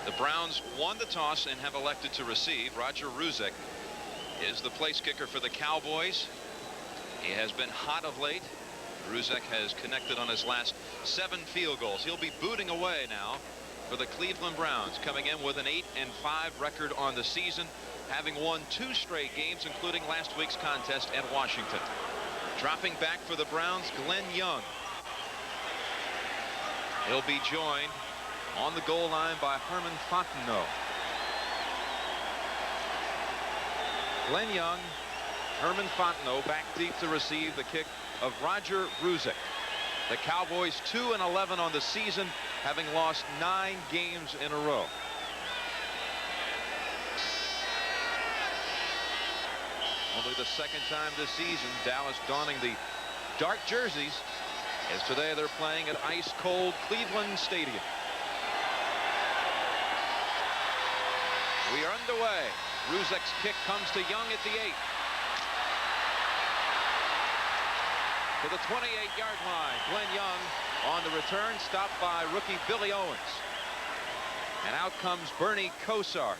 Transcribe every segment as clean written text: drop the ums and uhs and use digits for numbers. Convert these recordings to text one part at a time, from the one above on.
The Browns won the toss and have elected to receive. Roger Ruzek is the place kicker for the Cowboys. He has been hot of late. Ruzek has connected on his last 7 field goals. He'll be booting away now for the Cleveland Browns, coming in with an 8-5 record on the season, having won 2 straight games, including last week's contest at Washington. Dropping back for the Browns, Glenn Young. He'll be joined on the goal line by Herman Fontenot. Glenn Young, Herman Fontenot back deep to receive the kick of Roger Ruzek. The Cowboys 2-11 on the season, having lost 9 games in a row. Only the second time this season Dallas donning the dark jerseys, as today they're playing at ice-cold Cleveland Stadium. We are underway. Ruzek's kick comes to Young at the 8. To the 28-yard line. Glenn Young on the return, stopped by rookie Billy Owens. And out comes Bernie Kosar.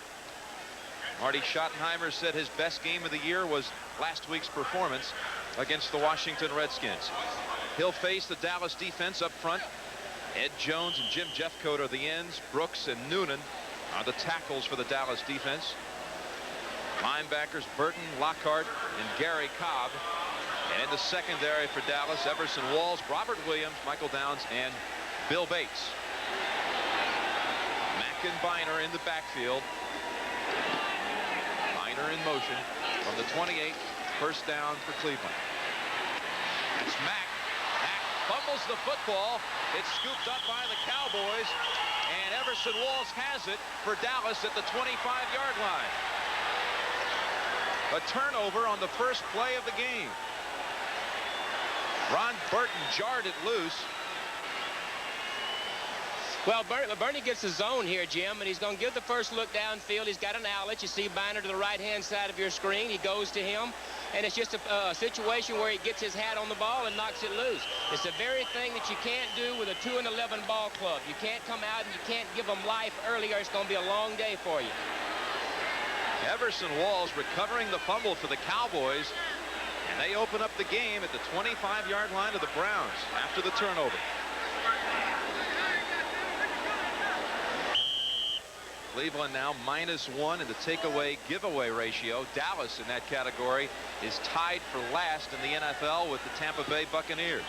Marty Schottenheimer said his best game of the year was last week's performance against the Washington Redskins. He'll face the Dallas defense up front. Ed Jones and Jim Jeffcoat are the ends. Brooks and Noonan are the tackles for the Dallas defense. Linebackers Burton, Lockhart, and Gary Cobb. And in the secondary for Dallas, Everson Walls, Robert Williams, Michael Downs, and Bill Bates. Mack and Biner in the backfield. Biner in motion from the 28. First down for Cleveland. It's Mack. Mack fumbles the football. It's scooped up by the Cowboys. And Everson Walls has it for Dallas at the 25-yard line. A turnover on the first play of the game. Ron Burton jarred it loose. Well, Bernie gets the zone here, Jim, and he's going to give the first look downfield. He's got an outlet. You see Biner to the right-hand side of your screen. He goes to him, and it's just a situation where he gets his hat on the ball and knocks it loose. It's the very thing that you can't do with a 2-11 ball club. You can't come out and you can't give them life early, or it's going to be a long day for you. Everson Walls recovering the fumble for the Cowboys, and they open up the game at the 25-yard line of the Browns after the turnover. Cleveland now -1 in the takeaway giveaway ratio. Dallas in that category is tied for last in the NFL with the Tampa Bay Buccaneers.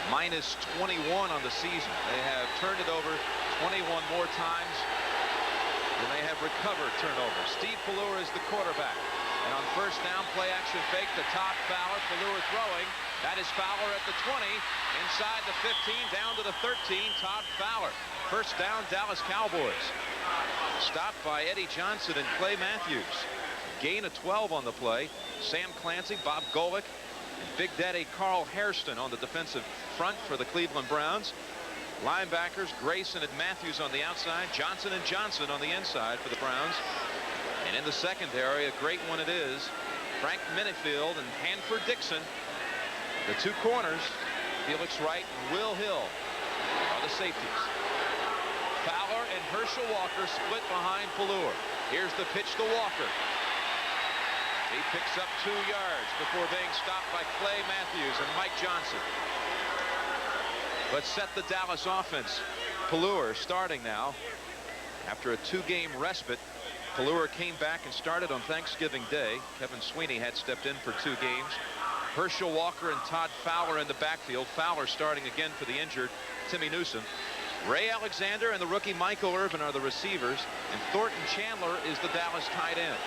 -21 on the season. They have turned it over 21 more times than they have recovered turnovers. Steve Pelluer is the quarterback. And on first down, play action fake to Todd Fowler. Pelluer throwing. That is Fowler at the 20. Inside the 15, down to the 13. Todd Fowler. First down, Dallas Cowboys. Stopped by Eddie Johnson and Clay Matthews. Gain of 12 on the play. Sam Clancy, Bob Golick, and Big Daddy Carl Hairston on the defensive front for the Cleveland Browns. Linebackers Grayson and Matthews on the outside. Johnson and Johnson on the inside for the Browns. And in the secondary, a great one it is. Frank Minifield and Hanford Dixon. The 2 corners, Felix Wright and Will Hill, are the safeties. Fowler and Herschel Walker split behind Pelluer. Here's the pitch to Walker. He picks up 2 yards before being stopped by Clay Matthews and Mike Johnson. Let's set the Dallas offense. Pelluer starting now. After a 2-game respite, Pelluer came back and started on Thanksgiving Day. Kevin Sweeney had stepped in for 2 games. Herschel Walker and Todd Fowler in the backfield. Fowler starting again for the injured Timmy Newsom. Ray Alexander and the rookie Michael Irvin are the receivers, and Thornton Chandler is the Dallas tight end.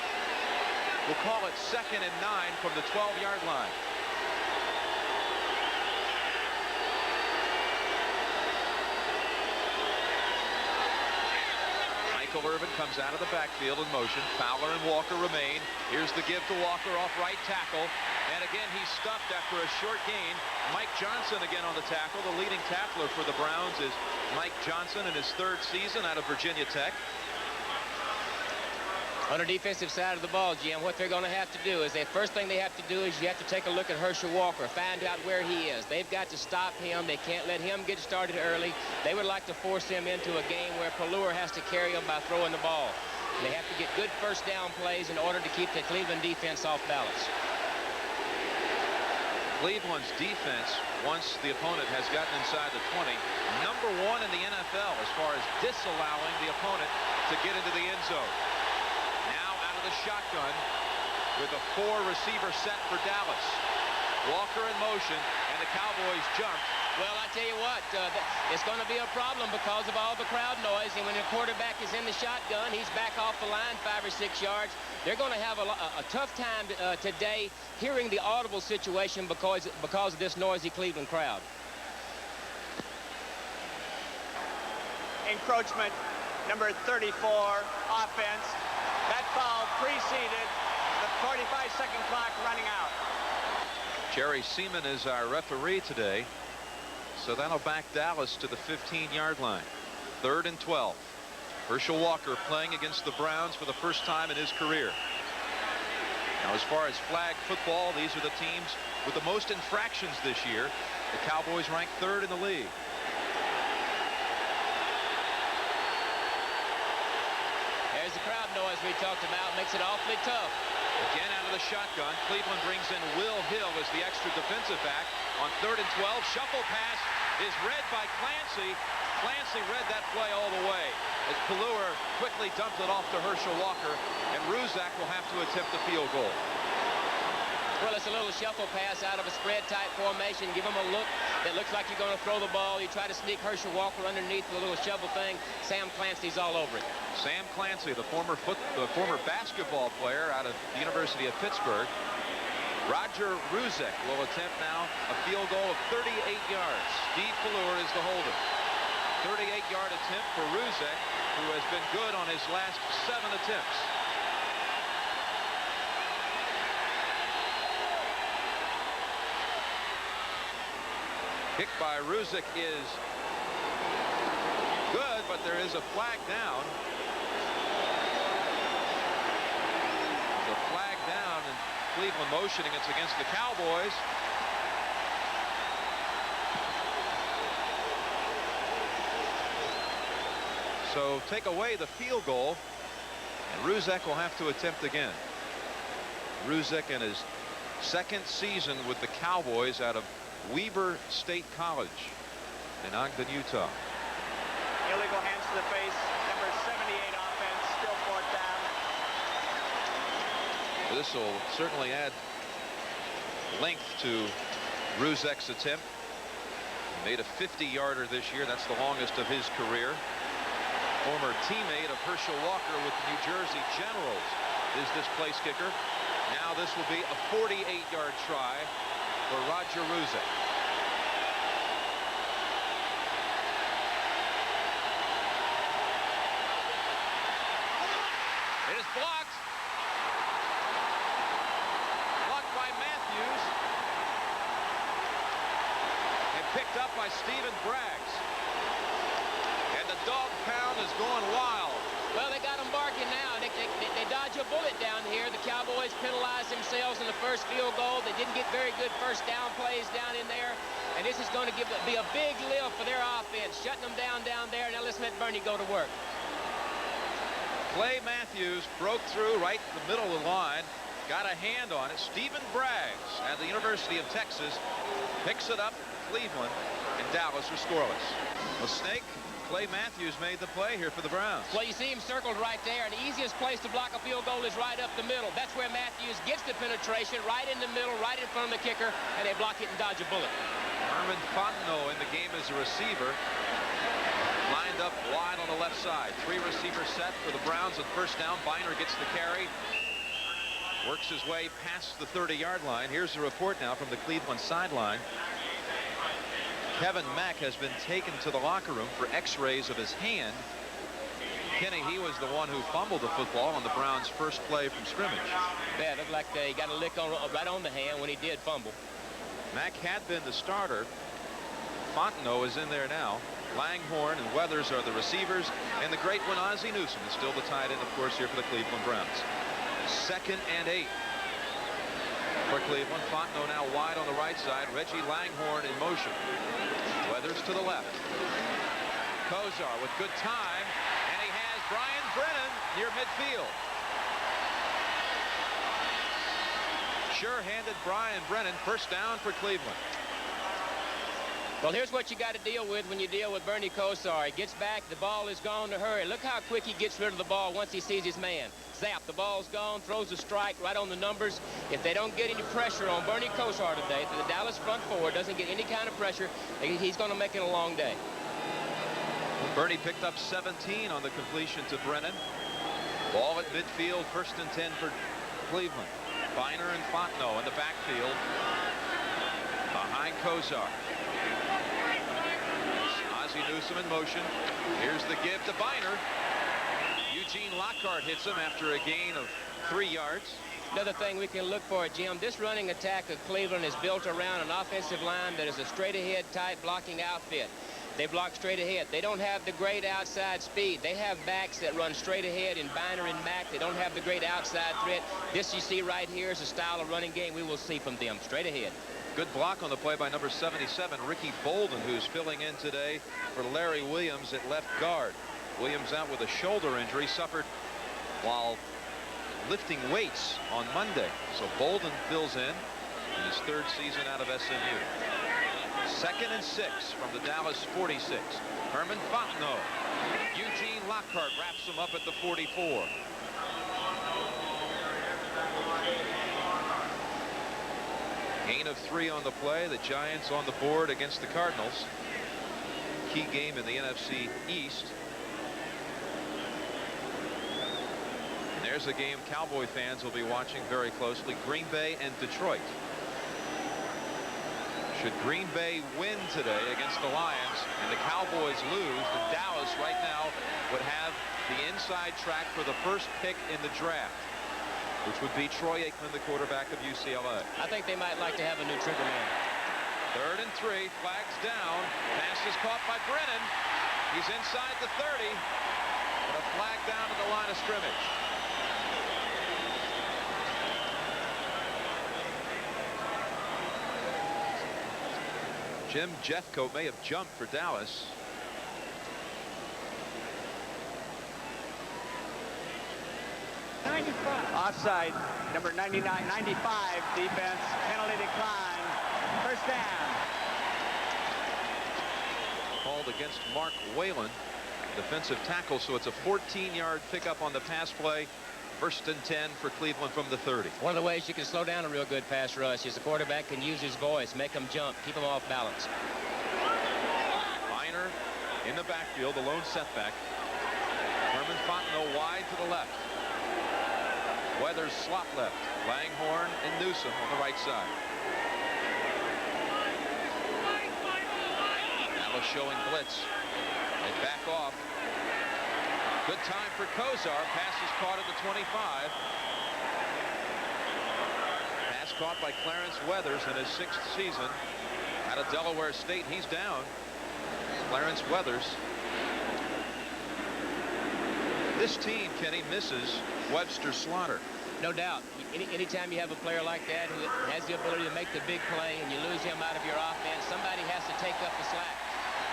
We'll call it 2nd and 9 from the 12-yard line. Michael Irvin comes out of the backfield in motion. Fowler and Walker remain. Here's the give to Walker off right tackle. And again, he's stuffed after a short gain. Mike Johnson again on the tackle. The leading tackler for the Browns is Mike Johnson in his 3rd season out of Virginia Tech. On the defensive side of the ball, Jim, what they're going to have to do is the first thing they have to do is you have to take a look at Herschel Walker, find out where he is. They've got to stop him. They can't let him get started early. They would like to force him into a game where Pelluer has to carry him by throwing the ball. They have to get good first down plays in order to keep the Cleveland defense off balance. Cleveland's defense, once the opponent has gotten inside the 20, number 1 in the NFL as far as disallowing the opponent to get into the end zone. Now out of the shotgun with a 4-receiver set for Dallas. Walker in motion, and the Cowboys jumped. Well, I tell you what, it's going to be a problem because of all the crowd noise, and when the quarterback is in the shotgun, he's back off the line 5 or 6 yards. They're going to have a tough time today hearing the audible situation because of this noisy Cleveland crowd. Encroachment, number 34, offense. That foul preceded the 45-second clock running out. Jerry Seaman is our referee today. So that'll back Dallas to the 15-yard line. 3rd and 12. Herschel Walker playing against the Browns for the first time in his career. Now, as far as flag football, these are the teams with the most infractions this year. The Cowboys ranked 3rd in the league. There's the crowd noise we talked about. Makes it awfully tough. Again out of the shotgun. Cleveland brings in Will Hill as the extra defensive back. On 3rd and 12, shuffle pass is read by Clancy. Clancy read that play all the way as Pelluer quickly dumped it off to Herschel Walker, and Ruzak will have to attempt the field goal. Well, it's a little shuffle pass out of a spread-type formation. Give him a look that looks like you're going to throw the ball. You try to sneak Herschel Walker underneath the little shovel thing. Sam Clancy's all over it. Sam Clancy, the former basketball player out of the University of Pittsburgh. Roger Ruzek will attempt now a field goal of 38 yards. Steve Pelluer is the holder. 38-yard attempt for Ruzek, who has been good on his last 7 attempts. Kick by Ruzek is good, but there is a flag down. There's a flag down, and Cleveland motioning it's against the Cowboys. So take away the field goal, and Ruzek will have to attempt again. Ruzek in his 2nd season with the Cowboys out of Weber State College in Ogden, Utah. Illegal hands to the face, number 78 offense, still 4th down. This will certainly add length to Ruzek's attempt. He made a 50-yarder this year. That's the longest of his career. Former teammate of Herschel Walker with the New Jersey Generals is this place kicker. Now this will be a 48-yard try for Roger Ruzek. It is blocked. Blocked by Matthews. And picked up by Stephen Braggs. And the dog pound is going wild. Well, they got them barking now. They dodge a bullet down here. The Cowboys penalized themselves in the first field goal. They didn't get very good first down plays down in there. And this is going to be a big lift for their offense, shutting them down there. Now let's let Bernie go to work. Clay Matthews broke through right in the middle of the line. Got a hand on it. Stephen Braggs at the University of Texas picks it up. Cleveland and Dallas are scoreless. A snake. Clay Matthews made the play here for the Browns. Well, you see him circled right there, and the easiest place to block a field goal is right up the middle. That's where Matthews gets the penetration, right in the middle, right in front of the kicker, and they block it and dodge a bullet. Herman Fontenot in the game as a receiver. Lined up wide on the left side. 3 receivers set for the Browns on first down. Biner gets the carry. Works his way past the 30-yard line. Here's the report now from the Cleveland sideline. Kevin Mack has been taken to the locker room for x-rays of his hand. Kenny, he was the one who fumbled the football on the Browns' first play from scrimmage. Yeah, it looked like he got a lick right on the hand when he did fumble. Mack had been the starter. Fontenot is in there now. Langhorne and Weathers are the receivers, and the great one, Ozzie Newsome, is still the tight end, of course, here for the Cleveland Browns. 2nd and 8 for Cleveland. Fontenot now wide on the right side. Reggie Langhorne in motion. Weathers to the left. Kozar with good time, and he has Brian Brennan near midfield. Sure-handed Brian Brennan, first down for Cleveland. Well, here's what you got to deal with when you deal with Bernie Kosar. He gets back, the ball is gone to hurry. Look how quick he gets rid of the ball once he sees his man. Zap, the ball's gone, throws a strike right on the numbers. If they don't get any pressure on Bernie Kosar today, if the Dallas front four doesn't get any kind of pressure, he's going to make it a long day. Bernie picked up 17 on the completion to Brennan. Ball at midfield, 1st and 10 for Cleveland. Biner and Fontenot in the backfield behind Kozar. Ozzie Newsome in motion. Here's the give to Biner. Eugene Lockhart hits him after a gain of 3 yards. Another thing we can look for, Jim, this running attack of Cleveland is built around an offensive line that is a straight-ahead type blocking outfit. They block straight ahead. They don't have the great outside speed. They have backs that run straight ahead in Biner and Mack. They don't have the great outside threat. This you see right here is a style of running game we will see from them, straight ahead. Good block on the play by number 77, Ricky Bolden, who's filling in today for Larry Williams at left guard. Williams out with a shoulder injury suffered while lifting weights on Monday. So Bolden fills in his 3rd season out of SMU. 2nd and 6 from the Dallas 46. Herman Fontenot. Eugene Lockhart wraps him up at the 44. Gain of 3 on the play. The Giants on the board against the Cardinals. Key game in the NFC East. And there's a game Cowboy fans will be watching very closely. Green Bay and Detroit. Should Green Bay win today against the Lions and the Cowboys lose, then Dallas right now would have the inside track for the first pick in the draft, which would be Troy Aikman, the quarterback of UCLA. I think they might like to have a new trigger man. 3rd and 3, flags down. Pass is caught by Brennan. He's inside the 30, but a flag down at the line of scrimmage. Jim Jeffcoat may have jumped for Dallas. Offside, number 99, 95, defense, penalty decline, first down. Called against Mark Whalen, defensive tackle, so it's a 14-yard pickup on the pass play. 1st and 10 for Cleveland from the 30. One of the ways you can slow down a real good pass rush is the quarterback can use his voice, make them jump, keep them off balance. Biner in the backfield, the lone setback. Herman Fontenot wide to the left. Weathers slot left. Langhorne and Newsome on the right side. Dallas showing blitz. They back off. Good time for Kozar. Pass is caught at the 25. Pass caught by Clarence Weathers in his 6th season out of Delaware State. He's down. Clarence Weathers. This team, Kenny, misses Webster Slaughter. No doubt. Anytime you have a player like that who has the ability to make the big play and you lose him out of your offense, somebody has to take up the slack.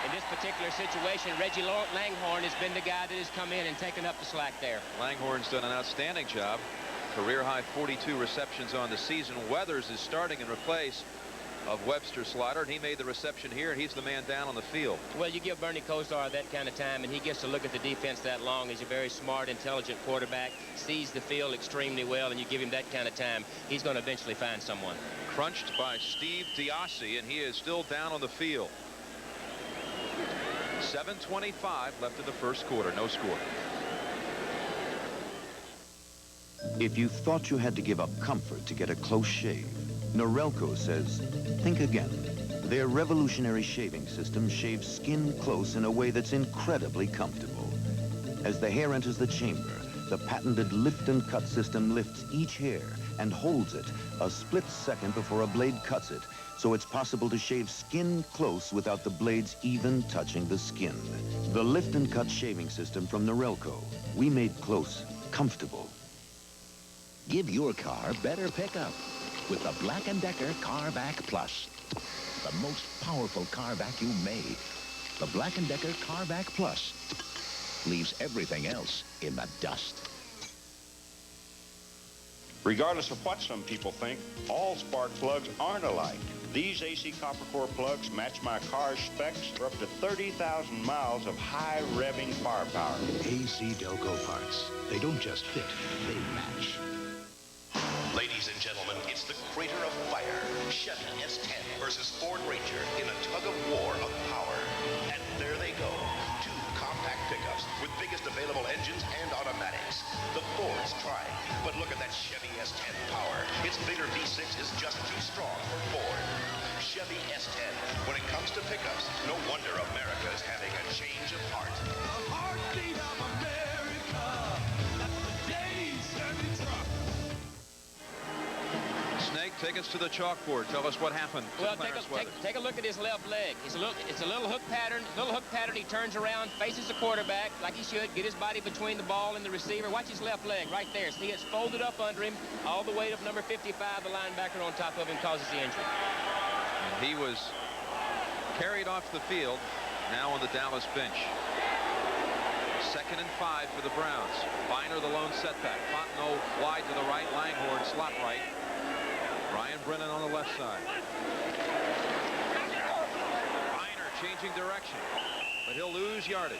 In this particular situation, Reggie Langhorne has been the guy that has come in and taken up the slack there. Langhorne's done an outstanding job. Career-high 42 receptions on the season. Weathers is starting in place of Webster Slaughter, and he made the reception here, and he's the man down on the field. Well, you give Bernie Kosar that kind of time, and he gets to look at the defense that long. He's a very smart, intelligent quarterback, sees the field extremely well, and you give him that kind of time, he's going to eventually find someone. Crunched by Steve Diassi, and he is still down on the field. 7:25 left in the first quarter. No score. If you thought you had to give up comfort to get a close shave, Norelco says, think again. Their revolutionary shaving system shaves skin close in a way that's incredibly comfortable. As the hair enters the chamber, the patented lift and cut system lifts each hair and holds it a split second before a blade cuts it, so it's possible to shave skin close without the blades even touching the skin. The lift and cut shaving system from Norelco. We made close comfortable. Give your car better pickup with the Black & Decker Car Vac Plus. The most powerful car vacuum made. The Black & Decker Car Vac Plus leaves everything else in the dust. Regardless of what some people think, all spark plugs aren't alike. These AC copper core plugs match my car's specs for up to 30,000 miles of high revving firepower. AC Delco parts. They don't just fit, they match. Ladies and gentlemen, it's the crater of fire. Chevy S10 versus Ford Ranger in a tug of war of power. And there they go. Two compact pickups with biggest available engines and automatics. The Ford's trying, but look at that Chevy S10 power. Its bigger V6 is just too strong for Ford. Chevy S10. When it comes to pickups, no wonder America is having a change of heart. The heartbeat of America. That's the day Chevy truck. Snake, take us to the chalkboard. Tell us what happened. Well, take a look at his left leg. It's a little hook pattern. He turns around, faces the quarterback like he should. Get his body between the ball and the receiver. Watch his left leg right there. See, it's folded up under him. All the weight of number 55, the linebacker on top of him, causes the injury. And he was carried off the field. Now on the Dallas bench. 2nd and 5 for the Browns. Biner the lone setback. Fontenot wide to the right. Langhorne slot right. Ryan Brennan on the left side. Biner changing direction, but he'll lose yardage.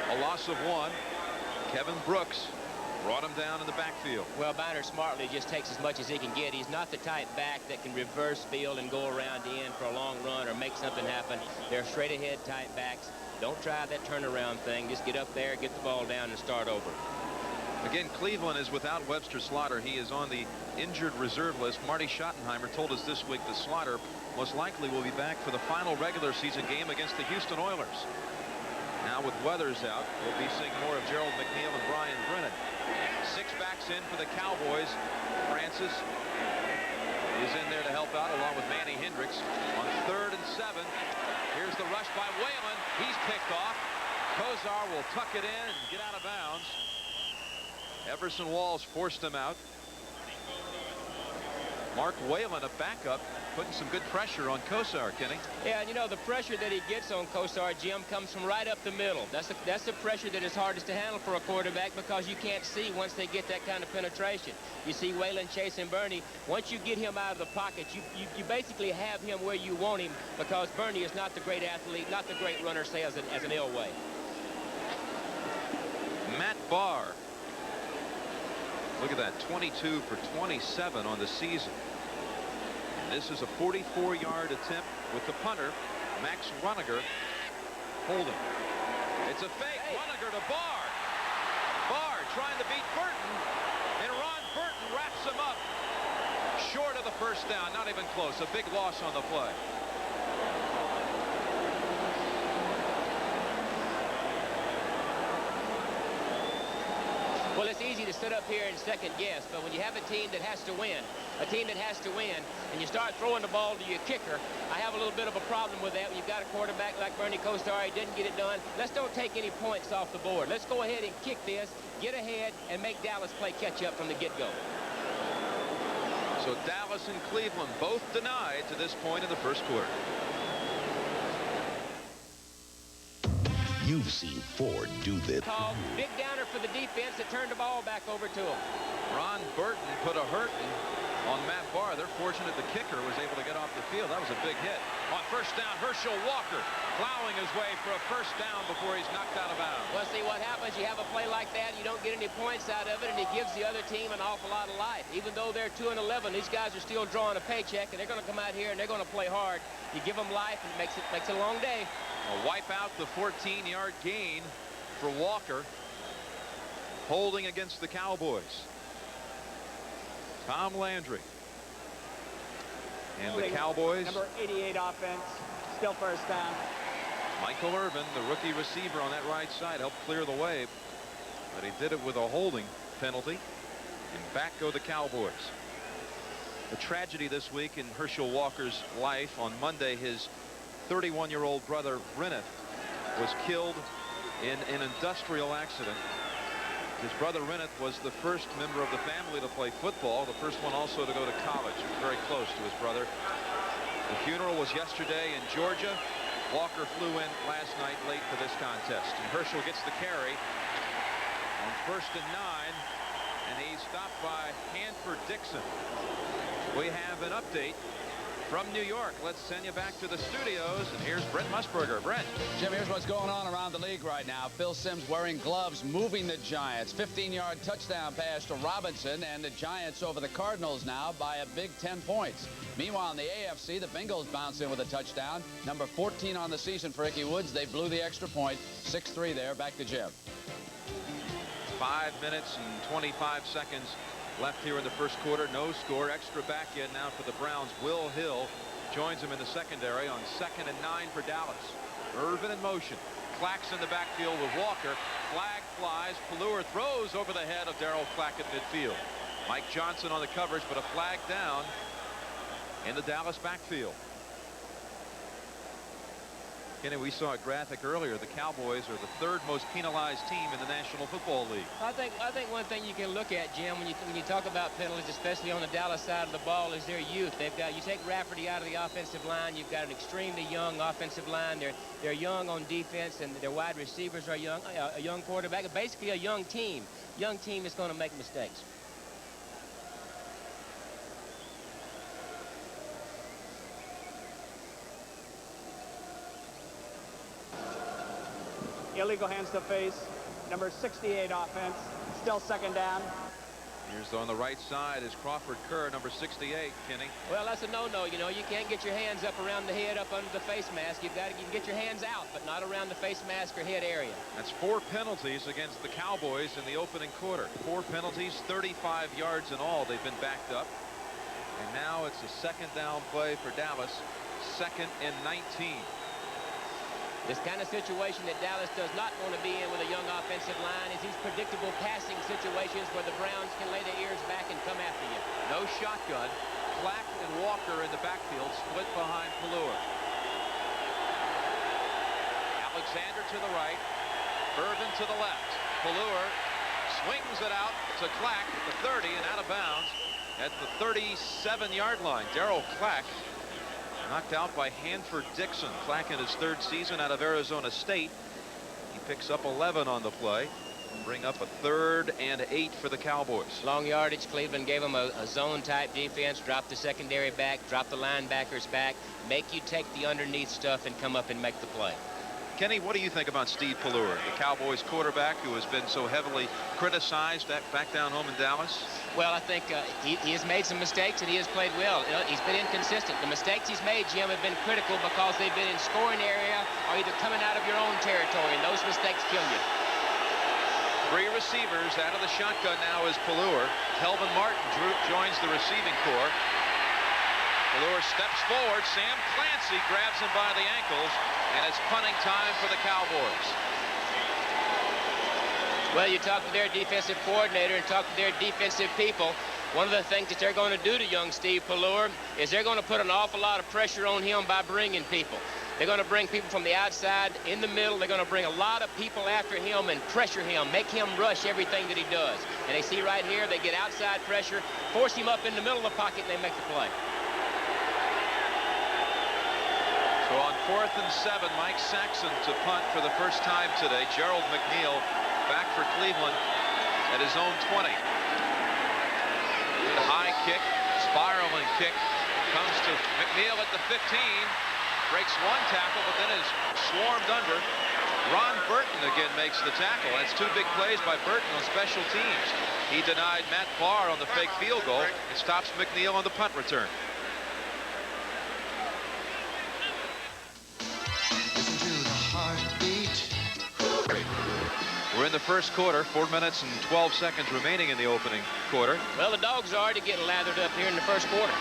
A loss of 1. Kevin Brooks brought him down in the backfield. Well, Biner smartly just takes as much as he can get. He's not the type back that can reverse field and go around the end for a long run or make something happen. They're straight ahead type backs. Don't try that turnaround thing. Just get up there, get the ball down, and start over. Again, Cleveland is without Webster Slaughter. He is on the injured reserve list. Marty Schottenheimer told us this week that Slaughter most likely will be back for the final regular season game against the Houston Oilers. Now with Weathers out, we'll be seeing more of Gerald McNeil and Brian Brennan. 6 backs in for the Cowboys. Francis is in there to help out along with Manny Hendricks. On 3rd and 7, here's the rush by Whalen. He's picked off. Kozar will tuck it in and get out of bounds. Everson Walls forced him out. Mark Whalen, a backup, putting some good pressure on Kosar, Kenny. Yeah, and you know, the pressure that he gets on Kosar, Jim, comes from right up the middle. That's the pressure that is hardest to handle for a quarterback because you can't see once they get that kind of penetration. You see Whalen chasing Bernie. Once you get him out of the pocket, you basically have him where you want him because Bernie is not the great athlete, not the great runner, say, as an Elway. Matt Barr. Look at that, 22 for 27 on the season. And this is a 44-yard attempt with the punter, Max Roniger, holding. It's a fake. Roniger to Barr. Barr trying to beat Burton, and Ron Burton wraps him up short of the first down. Not even close. A big loss on the play. Well, it's easy to sit up here and second guess, but when you have a team that has to win, and you start throwing the ball to your kicker, I have a little bit of a problem with that. When you've got a quarterback like Bernie Kosar, he didn't get it done. Let's don't take any points off the board. Let's go ahead and kick this, get ahead, and make Dallas play catch up from the get-go. So Dallas and Cleveland both denied to this point in the first quarter. You've seen Ford do this. Called big downer for the defense that turned the ball back over to him. Ron Burton put a hurting on Matt Barr. They're fortunate the kicker was able to get off the field. That was a big hit. On first down, Herschel Walker plowing his way for a first down before he's knocked out of bounds. Well, see what happens. You have a play like that, you don't get any points out of it, and it gives the other team an awful lot of life. Even though they're 2-11, these guys are still drawing a paycheck, and they're going to come out here and they're going to play hard. You give them life, and it makes it a long day. Wipe out the 14-yard gain for Walker. Holding against the Cowboys. Tom Landry. And the Cowboys. Number 88 offense. Still first down. Michael Irvin, the rookie receiver on that right side, helped clear the way. But he did it with a holding penalty. And back go the Cowboys. A tragedy this week in Herschel Walker's life. On Monday, his 31-year-old brother Bryneth was killed in an industrial accident. His brother Bryneth was the first member of the family to play football, the first one also to go to college. He was very close to his brother. The funeral was yesterday in Georgia. Walker flew in last night late for this contest, and Herschel gets the carry on 1st and 9, and he's stopped by Hanford Dixon. We have an update from New York. Let's send you back to the studios, and here's Brent Musburger. Brent. Jim, here's what's going on around the league right now. Phil Simms wearing gloves, moving the Giants. 15-yard touchdown pass to Robinson, and the Giants over the Cardinals now by a big 10 points. Meanwhile, in the AFC, the Bengals bounce in with a touchdown. Number 14 on the season for Ickey Woods. They blew the extra point. 6-3 there. Back to Jim. 5 minutes and 25 seconds left here in the first quarter. No score. Extra back in now for the Browns. Will Hill joins him in the secondary on 2nd and 9 for Dallas. Irvin in motion. Clack's in the backfield with Walker. Flag flies. Pelluer throws over the head of Darryl Clack at midfield. Mike Johnson on the coverage, but a flag down in the Dallas backfield. Kenny, we saw a graphic earlier. The Cowboys are the 3rd most penalized team in the National Football League. I think one thing you can look at, Jim, when you talk about penalties, especially on the Dallas side of the ball, is their youth. They've got, you take Rafferty out of the offensive line, you've got an extremely young offensive line. They're young on defense, and their wide receivers are young. A young quarterback, basically a young team. Young team is going to make mistakes. Illegal hands to face. Number 68 offense. Still 2nd down. Here's on the right side is Crawford Kerr, number 68, Kenny. Well, that's a no-no. You know, you can't get your hands up around the head, up under the face mask. You can get your hands out, but not around the face mask or head area. That's 4 penalties against the Cowboys in the opening quarter. 4 penalties, 35 yards in all. They've been backed up. And now it's a 2nd down play for Dallas. 2nd and 19. This kind of situation that Dallas does not want to be in with a young offensive line is these predictable passing situations where the Browns can lay their ears back and come after you. No shotgun. Clack and Walker in the backfield, split behind Pelluer. Alexander to the right. Irvin to the left. Pelluer swings it out to Clack at the 30 and out of bounds at the 37-yard line. Darryl Clack knocked out by Hanford Dixon. Clack in his 3rd season out of Arizona State. He picks up 11 on the play. Bring up a 3rd and 8 for the Cowboys. Long yardage. Cleveland gave them a zone-type defense. Drop the secondary back. Drop the linebackers back. Make you take the underneath stuff and come up and make the play. Kenny, what do you think about Steve Pelluer, the Cowboys quarterback who has been so heavily criticized back down home in Dallas? Well, I think he has made some mistakes, and he has played well. You know, he's been inconsistent. The mistakes he's made, Jim, have been critical because they've been in scoring area or either coming out of your own territory, and those mistakes kill you. 3 receivers out of the shotgun now is Pelluer. Kelvin Martin joins the receiving corps. Pelluer steps forward. Sam Clancy grabs him by the ankles, and it's punting time for the Cowboys. Well, you talk to their defensive coordinator and talk to their defensive people. One of the things that they're going to do to young Steve Pelluer is they're going to put an awful lot of pressure on him by bringing people. They're going to bring people from the outside, in the middle. They're going to bring a lot of people after him and pressure him, make him rush everything that he does. And they see right here, they get outside pressure, force him up in the middle of the pocket, and they make the play. So on 4th and 7, Mike Saxon to punt for the first time today. Gerald McNeil back for Cleveland at his own 20. The high kick, spiraling kick, comes to McNeil at the 15. Breaks 1 tackle, but then is swarmed under. Ron Burton again makes the tackle. That's 2 big plays by Burton on special teams. He denied Matt Barr on the fake field goal. It stops McNeil on the punt return. Listen to the heartbeat. We're in the first quarter. 4 minutes and 12 seconds remaining in the opening quarter. Well, the Dogs are already getting lathered up here in the first quarter.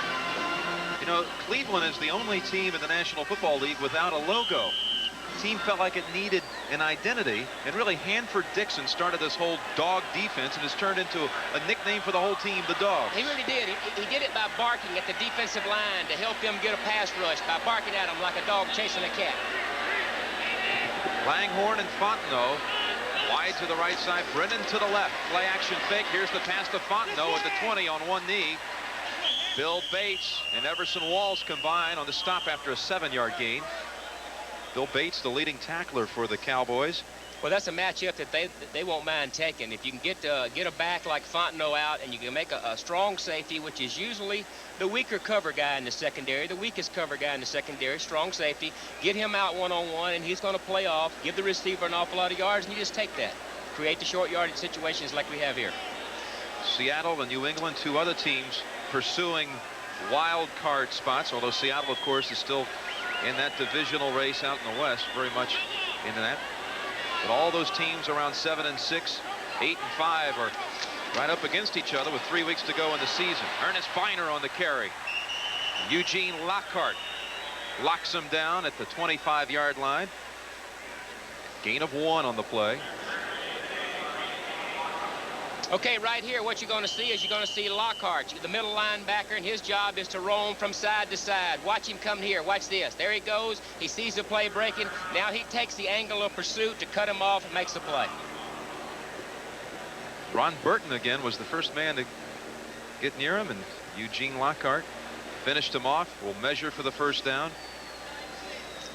You know, Cleveland is the only team in the National Football League without a logo. team felt like it needed an identity, and really Hanford-Dixon started this whole dog defense and has turned into a nickname for the whole team, the Dogs. He really did. He did it by barking at the defensive line to help them get a pass rush, by barking at them like a dog chasing a cat. Langhorne and Fontenot wide to the right side. Brennan to the left. Play action fake. Here's the pass to Fontenot at the 20 on one knee. Bill Bates and Everson Walls combine on the stop after a 7-yard gain. Bill Bates, the leading tackler for the Cowboys. Well, that's a matchup that they won't mind taking. If you can get a back like Fontenot out, and you can make a strong safety, which is usually the weaker cover guy in the secondary, the weakest cover guy in the secondary, strong safety, get him out one-on-one, and he's going to play off, give the receiver an awful lot of yards, and you just take that. Create the short yardage situations like we have here. Seattle and New England, two other teams pursuing wild card spots, although Seattle, of course, is still in that divisional race out in the West, very much into that. But all those teams around 7 and 6, 8 and 5 are right up against each other with 3 weeks to go in the season. Ernest Biner on the carry. Eugene Lockhart locks him down at the 25-yard line. Gain of 1 on the play. Okay, right here, what you're going to see is you're going to see Lockhart, the middle linebacker, and his job is to roam from side to side. Watch him come here. Watch this. There he goes. He sees the play breaking. Now he takes the angle of pursuit to cut him off and makes the play. Ron Burton again was the first man to get near him, and Eugene Lockhart finished him off. Will measure for the first down.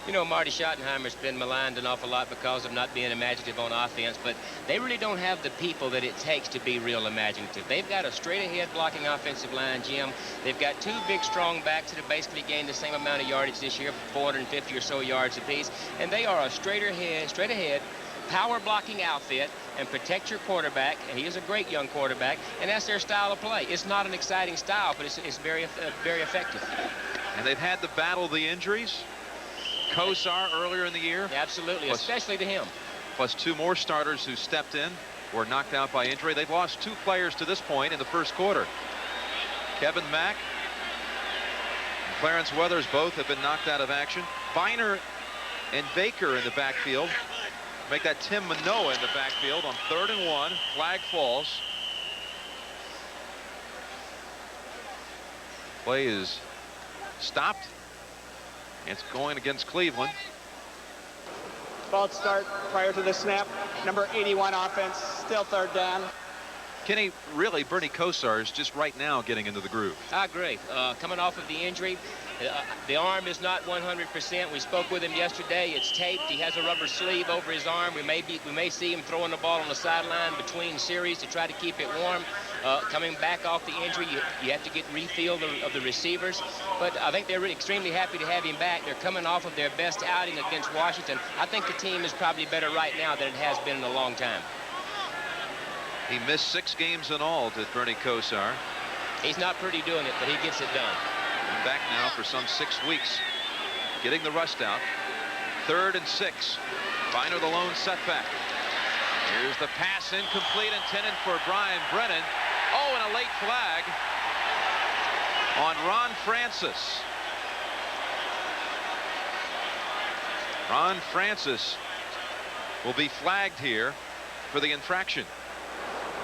You know, Marty Schottenheimer's been maligned an awful lot because of not being imaginative on offense, but they really don't have the people that it takes to be real imaginative. They've got a straight-ahead blocking offensive line, Jim. They've got two big, strong backs that have basically gained the same amount of yardage this year, 450 or so yards apiece, and they are a straight-ahead, power-blocking outfit and protect your quarterback, and he is a great young quarterback, and that's their style of play. It's not an exciting style, but it's very effective. And they've had to battle the injuries. Kosar earlier in the year. Absolutely, plus, especially to him. Plus 2 more starters who stepped in were knocked out by injury. They've lost 2 players to this point in the first quarter. Kevin Mack and Clarence Weathers both have been knocked out of action. Biner and Baker in the backfield. Make that Tim Manoa in the backfield on 3rd and 1. Flag falls. Play is stopped. It's going against Cleveland. False start prior to the snap. Number 81 offense, still 3rd down. Kenny, really, Bernie Kosar is just right now getting into the groove. I agree. Coming off of the injury, the arm is not 100%. We spoke with him yesterday. It's taped. He has a rubber sleeve over his arm. We may see him throwing the ball on the sideline between series to try to keep it warm. Coming back off the injury, you have to get refill of the receivers. But I think they're really extremely happy to have him back. They're coming off of their best outing against Washington. I think the team is probably better right now than it has been in a long time. He missed 6 games in all, did Bernie Kosar. He's not pretty doing it, but he gets it done. And back now for some 6 weeks. Getting the rust out. 3rd and 6. Biner the lone setback. Here's the pass incomplete, intended for Brian Brennan. Oh, and a late flag on Ron Francis. Ron Francis will be flagged here for the infraction.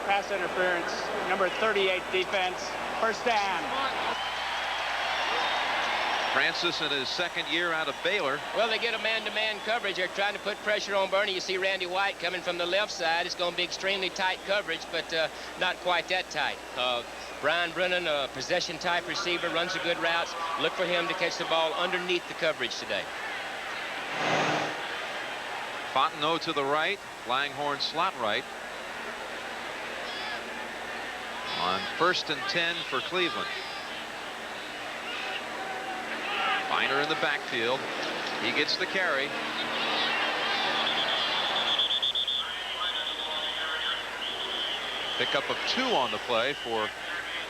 Pass interference, number 38 defense, 1st down. Francis in his 2nd year out of Baylor. Well, they get a man-to-man coverage. They're trying to put pressure on Bernie. You see Randy White coming from the left side. It's going to be extremely tight coverage, but not quite that tight. Brian Brennan, a possession-type receiver, runs a good routes. Look for him to catch the ball underneath the coverage today. Fontenot to the right. Langhorne slot right. On 1st and 10 for Cleveland. Biner in the backfield. He gets the carry. Pickup of 2 on the play for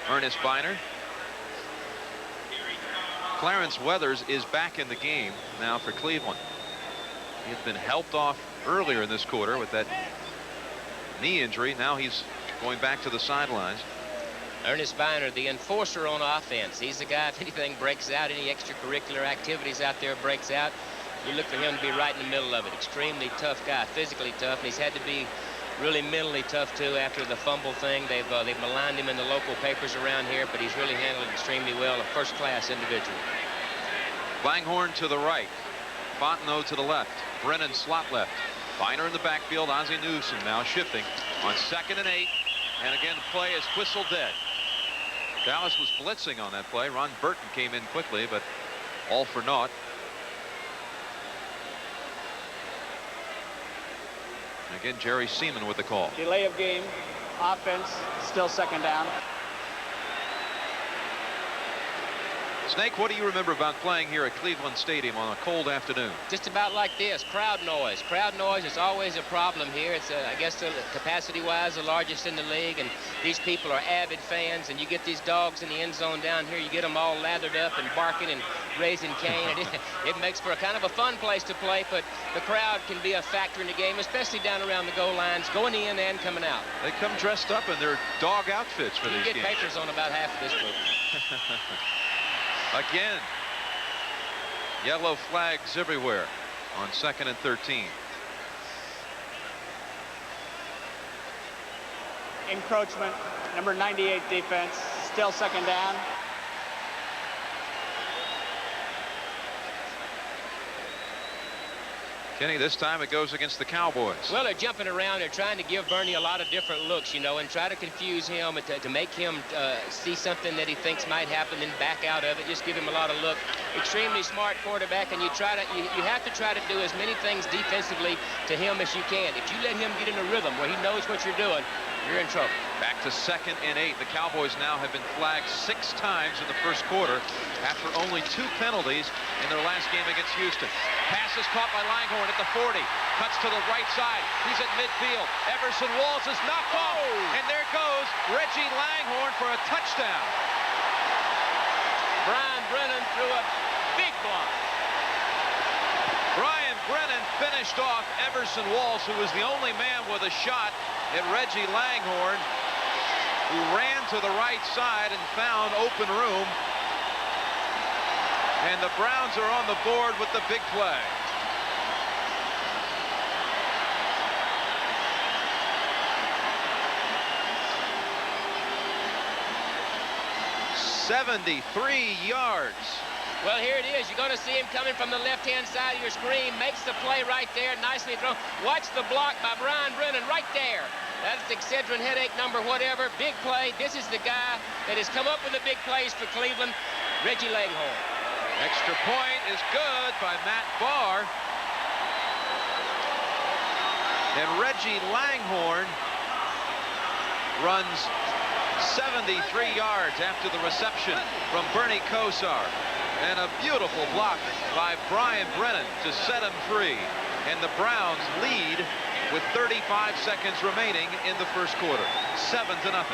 Ernest Biner. Clarence Weathers is back in the game now for Cleveland. He had been helped off earlier in this quarter with that knee injury. Now he's going back to the sidelines. Ernest Biner, the enforcer on offense. He's the guy, if anything breaks out, any extracurricular activities out there breaks out, You look for him to be right in the middle of it. Extremely tough guy, physically tough, and he's had to be really mentally tough too after the fumble thing. They've maligned him in the local papers around here, but he's really handled it extremely well. A first-class individual. Langhorne to the right. Fontenot to the left. Brennan slot left. Viner in the backfield. Ozzie Newsom now shifting on 2nd and 8. And again, the play is whistle dead. Dallas was blitzing on that play. Ron Burton came in quickly, but all for naught. Again, Jerry Seaman with the call. Delay of game. Offense. Still 2nd down. Snake, what do you remember about playing here at Cleveland Stadium on a cold afternoon? Just about like this. Crowd noise. Crowd noise is always a problem here. It's, I guess, capacity-wise, the largest in the league, and these people are avid fans, and you get these dogs in the end zone down here. You get them all lathered up and barking and raising Cain, and it makes for a kind of a fun place to play, but the crowd can be a factor in the game, especially down around the goal lines, going in and coming out. They come dressed up in their dog outfits for these games. You get papers on about half of this group. Again, yellow flags everywhere on 2nd and 13. Encroachment. Number 98 defense. Still 2nd down. Kenny, this time it goes against the Cowboys. Well, they're jumping around. They're trying to give Bernie a lot of different looks, you know, and try to confuse him and to make him see something that he thinks might happen and back out of it. Just give him a lot of look. Extremely smart quarterback, and you have to try to do as many things defensively to him as you can. If you let him get in a rhythm where he knows what you're doing, you're in trouble. Back to 2nd and 8. The Cowboys now have been flagged 6 times in the first quarter after only 2 penalties in their last game against Houston. Pass is caught by Langhorne at the 40. Cuts to the right side. He's at midfield. Everson Walls is knocked off. And there goes Reggie Langhorne for a touchdown. Brian Brennan threw a big block. Brian Brennan finished off Everson Walls, who was the only man with a shot at Reggie Langhorne, who ran to the right side and found open room. And the Browns are on the board with the big play. "73 yards. Well, here it is. You're going to see him coming from the left-hand side of your screen. Makes the play right there. Nicely thrown. Watch the block by Brian Brennan right there. That's Excedrin headache number whatever. Big play. This is the guy that has come up with the big plays for Cleveland, Reggie Langhorne. Extra point is good by Matt Barr. And Reggie Langhorne runs 73 yards after the reception from Bernie Kosar. And a beautiful block by Brian Brennan to set him free. And the Browns lead with 35 seconds remaining in the first quarter. 7-0.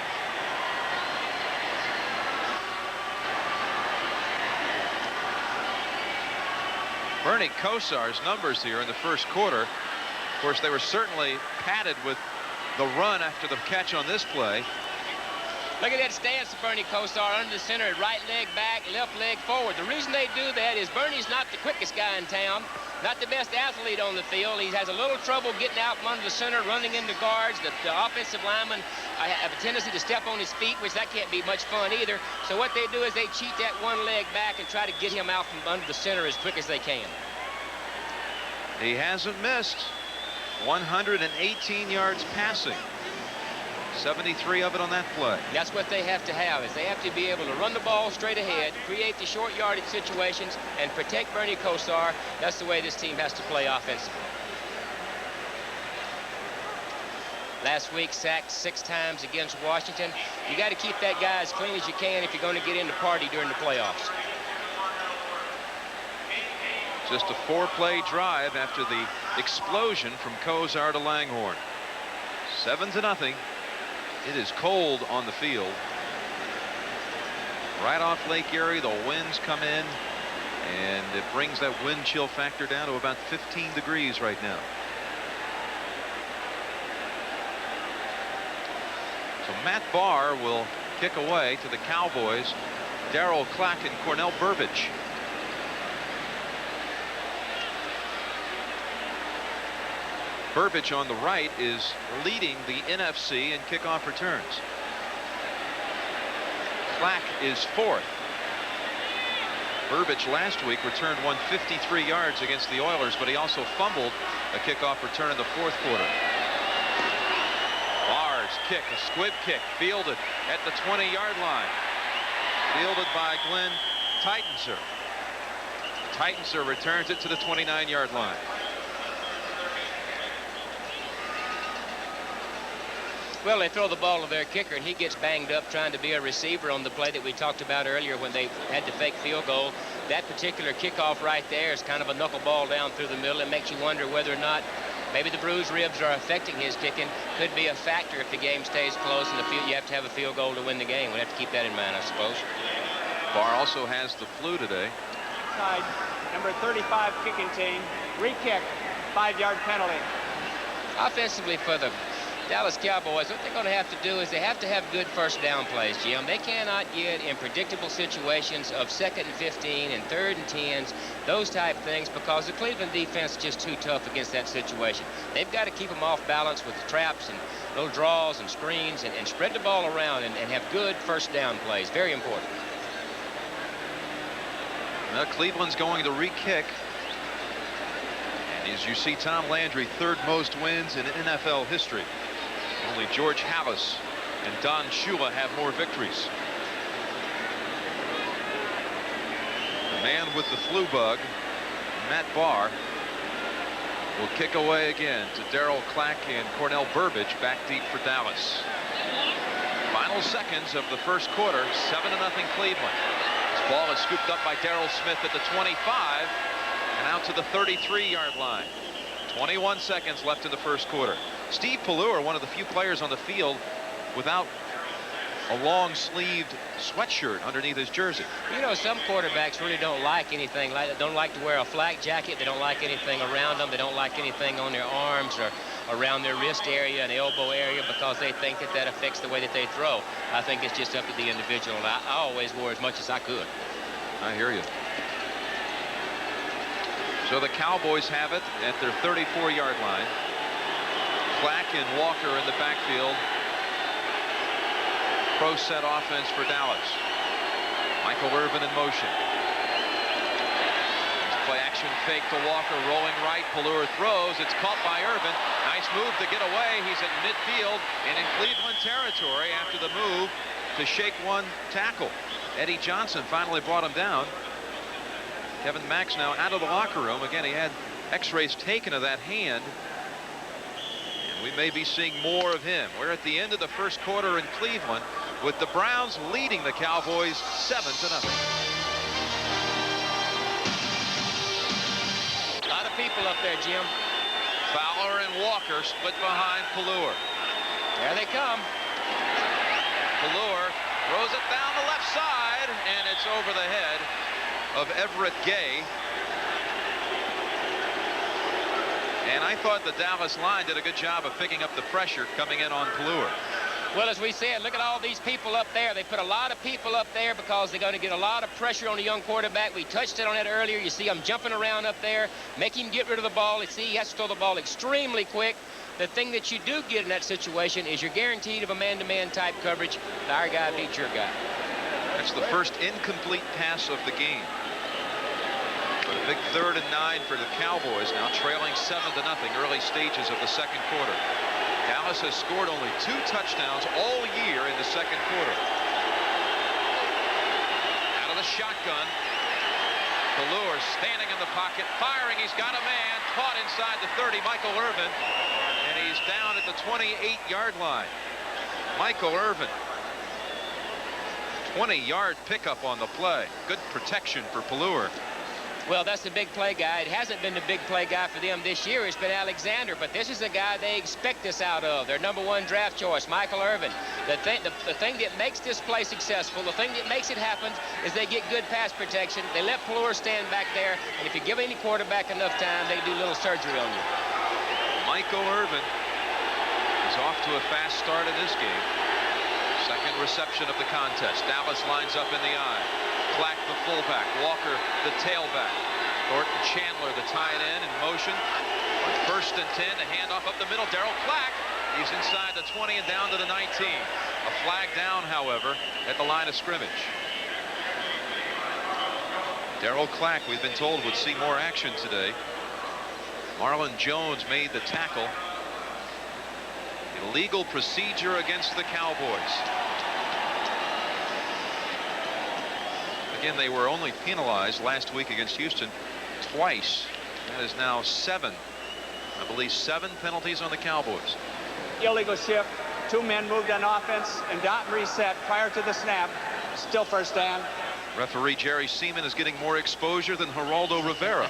Bernie Kosar's numbers here in the first quarter, of course, they were certainly padded with the run after the catch on this play. Look at that stance of Bernie Kosar under the center, right leg back, left leg forward. The reason they do that is Bernie's not the quickest guy in town, not the best athlete on the field. He has a little trouble getting out from under the center, running into guards. The offensive linemen have a tendency to step on his feet, which that can't be much fun either. So what they do is they cheat that one leg back and try to get him out from under the center as quick as they can. He hasn't missed. 118 yards passing. 73 of it on that play. That's what they have to have, is they have to be able to run the ball straight ahead, create the short yardage situations, and protect Bernie Kosar. That's the way this team has to play offensively. Last week, sacked 6 times against Washington. You got to keep that guy as clean as you can if you're going to get in the party during the playoffs. Just a 4-play drive after the explosion from Kosar to Langhorne. 7-0. It is cold on the field. Right off Lake Erie, the winds come in, and it brings that wind chill factor down to about 15 degrees right now. So Matt Barr will kick away to the Cowboys. Darryl Clack and Cornell Burbage. Burbage on the right is leading the NFC in kickoff returns. Clack is fourth. Burbage last week returned 153 yards against the Oilers, but he also fumbled a kickoff return in the fourth quarter. Barr's kick, a squib kick, fielded at the 20-yard line. Fielded by Glenn Titensor. Titensor returns it to the 29-yard line. Well, they throw the ball to their kicker, and he gets banged up trying to be a receiver on the play that we talked about earlier when they had to fake field goal. That particular kickoff right there is kind of a knuckleball down through the middle. It makes you wonder whether or not maybe the bruised ribs are affecting his kicking. Could be a factor if the game stays close and you have to have a field goal to win the game. We'll have to keep that in mind, I suppose. Barr also has the flu today. Side, number 35 kicking team. Re-kick, 5-yard penalty. Offensively for the Dallas Cowboys, what they're going to have to do is they have to have good first down plays, Jim. They cannot get in predictable situations of 2nd and 15 and 3rd and 10s, those type things, because the Cleveland defense is just too tough against that situation. They've got to keep them off balance with the traps and little draws and screens and spread the ball around and have good first down plays. Very important. Now Cleveland's going to re-kick. And as you see, Tom Landry, 3rd most wins in NFL history. Only George Halas and Don Shula have more victories. The man with the flu bug, Matt Barr, will kick away again to Darryl Clack and Cornell Burbage back deep for Dallas. Final seconds of the first quarter, 7-0 Cleveland. This ball is scooped up by Darrell Smith at the 25 and out to the 33-yard line. 21 seconds left in the first quarter. Steve Pelleur, one of the few players on the field without a long-sleeved sweatshirt underneath his jersey. You know, some quarterbacks really don't like anything like that. Don't like to wear a flak jacket. They don't like anything around them. They don't like anything on their arms or around their wrist area and elbow area because they think that affects the way that they throw. I think it's just up to the individual. I always wore as much as I could. I hear you. So the Cowboys have it at their 34-yard line. Clack and Walker in the backfield. Pro set offense for Dallas. Michael Irvin in motion. Play action fake to Walker, rolling right. Pelleur throws. It's caught by Irvin. Nice move to get away. He's at midfield and in Cleveland territory after the move to shake one tackle. Eddie Johnson finally brought him down. Kevin Max now out of the locker room. Again, he had x-rays taken of that hand. And we may be seeing more of him. We're at the end of the first quarter in Cleveland with the Browns leading the Cowboys 7-0. A lot of people up there, Jim. Fowler and Walker split behind Pelleur. There they come. Pelleur throws it down the left side, and it's over the head of Everett Gay. And I thought the Dallas line did a good job of picking up the pressure coming in on Pelleur. Well, as we said, look at all these people up there. They put a lot of people up there because they're going to get a lot of pressure on the young quarterback. We touched it on it earlier. You see him jumping around up there, make him get rid of the ball. You see he has to throw the ball extremely quick. The thing that you do get in that situation is you're guaranteed of a man-to-man type coverage. Our guy beats your guy. That's the first incomplete pass of the game. But a big 3rd and 9 for the Cowboys now, trailing 7-0 early stages of the second quarter. Dallas has scored only 2 touchdowns all year in the second quarter. Out of the shotgun. Pelleur standing in the pocket, firing. He's got a man caught inside the 30, Michael Irvin, and he's down at the 28-yard line. Michael Irvin, 20-yard pickup on the play. Good protection for Pelleur. Well, that's the big play guy. It hasn't been the big play guy for them this year. It's been Alexander, but this is a guy they expect this out of. Their #1 draft choice, Michael Irvin. The thing that makes this play successful, the thing that makes it happen, is they get good pass protection. They let Pelleur stand back there, and if you give any quarterback enough time, they do a little surgery on you. Michael Irvin is off to a fast start in this game. Second reception of the contest. Dallas lines up in the eye. Clack the fullback, Walker the tailback. Thornton Chandler the tight end in motion. First and 10, a handoff up the middle. Darryl Clack, he's inside the 20 and down to the 19. A flag down, however, at the line of scrimmage. Darryl Clack, we've been told, would see more action today. Marlon Jones made the tackle. Illegal procedure against the Cowboys. Again, they were only penalized last week against Houston twice. That is now 7. I believe 7 penalties on the Cowboys. Illegal shift. 2 men moved on offense and dot reset prior to the snap. Still first down. Referee Jerry Seaman is getting more exposure than Geraldo Rivera.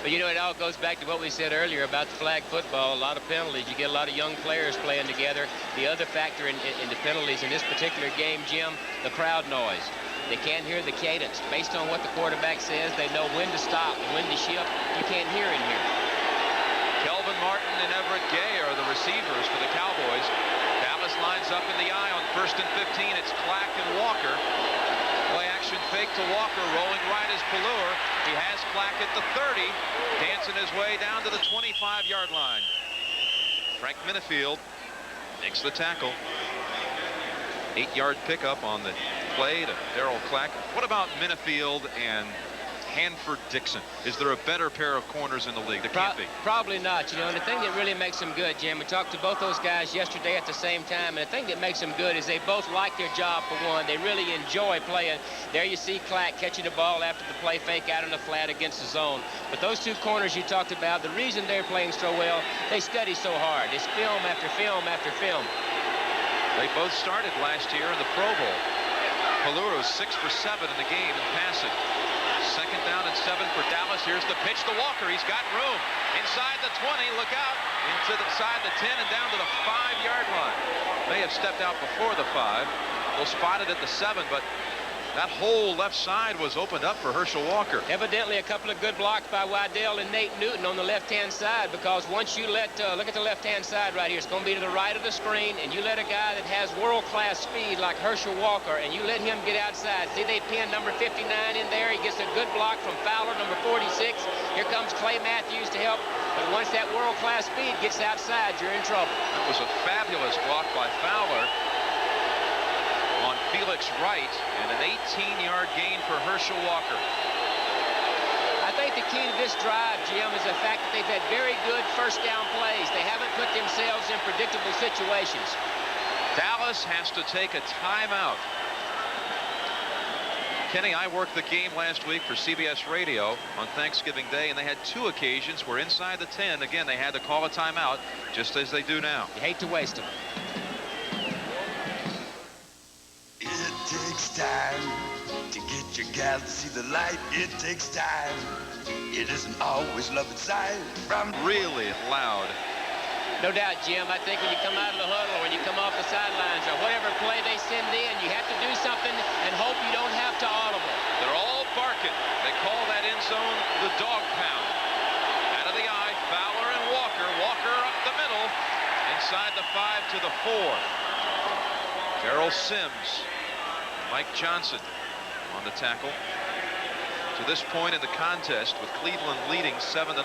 But you know, it all goes back to what we said earlier about the flag football. A lot of penalties. You get a lot of young players playing together. The other factor in the penalties in this particular game, Jim, the crowd noise. They can't hear the cadence. Based on what the quarterback says, they know when to stop and when to shift. You can't hear in here. Kelvin Martin and Everett Gay are the receivers for the Cowboys. Dallas lines up in the eye on first and 15. It's Clack and Walker. Play action fake to Walker. Rolling right is Pelluer. He has Clack at the 30. Dancing his way down to the 25-yard line. Frank Minifield makes the tackle. 8-yard pickup on the play to Darryl Clack. What about Minifield and Hanford Dixon? Is there a better pair of corners in the league? There can't be. Probably not. You know, and the thing that really makes them good, Jim, we talked to both those guys yesterday at the same time, and the thing that makes them good is they both like their job for one. They really enjoy playing. There you see Clack catching the ball after the play fake out in the flat against the zone. But those 2 corners you talked about, the reason they're playing so well, they study so hard. It's film after film after film. They both started last year in the Pro Bowl. Pelluer was 6 for 7 in the game in passing. Second down and 7 for Dallas. Here's the pitch to Walker. He's got room. Inside the 20. Look out. Inside the 10 and down to the 5-yard line. May have stepped out before the 5. We'll spot it at the 7, but that whole left side was opened up for Herschel Walker. Evidently a couple of good blocks by Waddell and Nate Newton on the left-hand side, because once you let, look at the left-hand side right here, it's going to be to the right of the screen, and you let a guy that has world-class speed like Herschel Walker, and you let him get outside. See, they pinned number 59 in there. He gets a good block from Fowler, number 46. Here comes Clay Matthews to help. But once that world-class speed gets outside, you're in trouble. That was a fabulous block by Fowler on Felix Wright, and an 18-yard gain for Herschel Walker. I think the key to this drive, Jim, is the fact that they've had very good first down plays. They haven't put themselves in predictable situations. Dallas has to take a timeout. Kenny, I worked the game last week for CBS Radio on Thanksgiving Day, and they had 2 occasions where inside the 10, again, they had to call a timeout, just as they do now. You hate to waste them. It takes time to get your gal to see the light. It takes time. It isn't always love inside. From really loud. No doubt, Jim. I think when you come out of the huddle, or when you come off the sidelines, or whatever play they send in, you have to do something and hope you don't have to audible. They're all barking. They call that end zone the dog pound. Out of the eye, Fowler and Walker. Walker up the middle. Inside the 5 to the 4. Darrell Sims, Mike Johnson on the tackle. To this point in the contest, with Cleveland leading 7-0,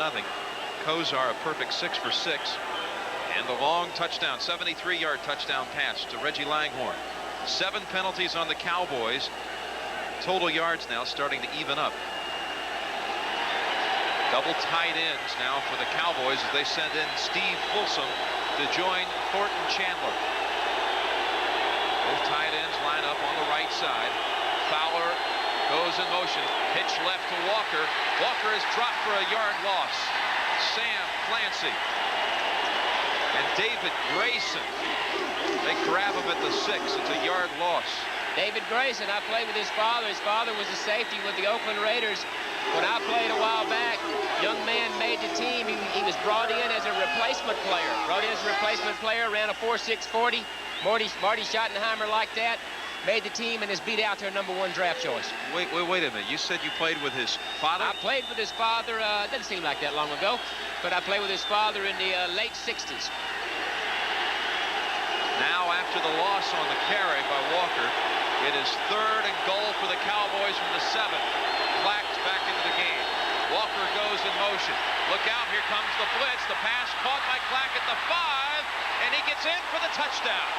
Kozar a perfect 6 for 6. And the long touchdown, 73-yard touchdown pass to Reggie Langhorne. 7 penalties on the Cowboys. Total yards now starting to even up. Double tight ends now for the Cowboys as they send in Steve Folsom to join Thornton Chandler. Both tight ends line up on the right side. Fowler goes in motion. Pitch left to Walker. Walker is dropped for a yard loss. Sam Clancy and David Grayson. They grab him at the 6. It's a yard loss. David Grayson, I played with his father. His father was a safety with the Oakland Raiders. When I played a while back, young man made the team. He was brought in as a replacement player. Ran a 4.6 40. Marty Schottenheimer like that. Made the team and is beat out their #1 draft choice. Wait a minute. You said you played with his father? I played with his father. Doesn't seem like that long ago, but I played with his father in the late 60s. Now, after the loss on the carry by Walker, it is 3rd and goal for the Cowboys from the 7. Clack's back into the game. Walker goes in motion. Look out, here comes the blitz. The pass caught by Clack at the 5, and he gets in for the touchdown.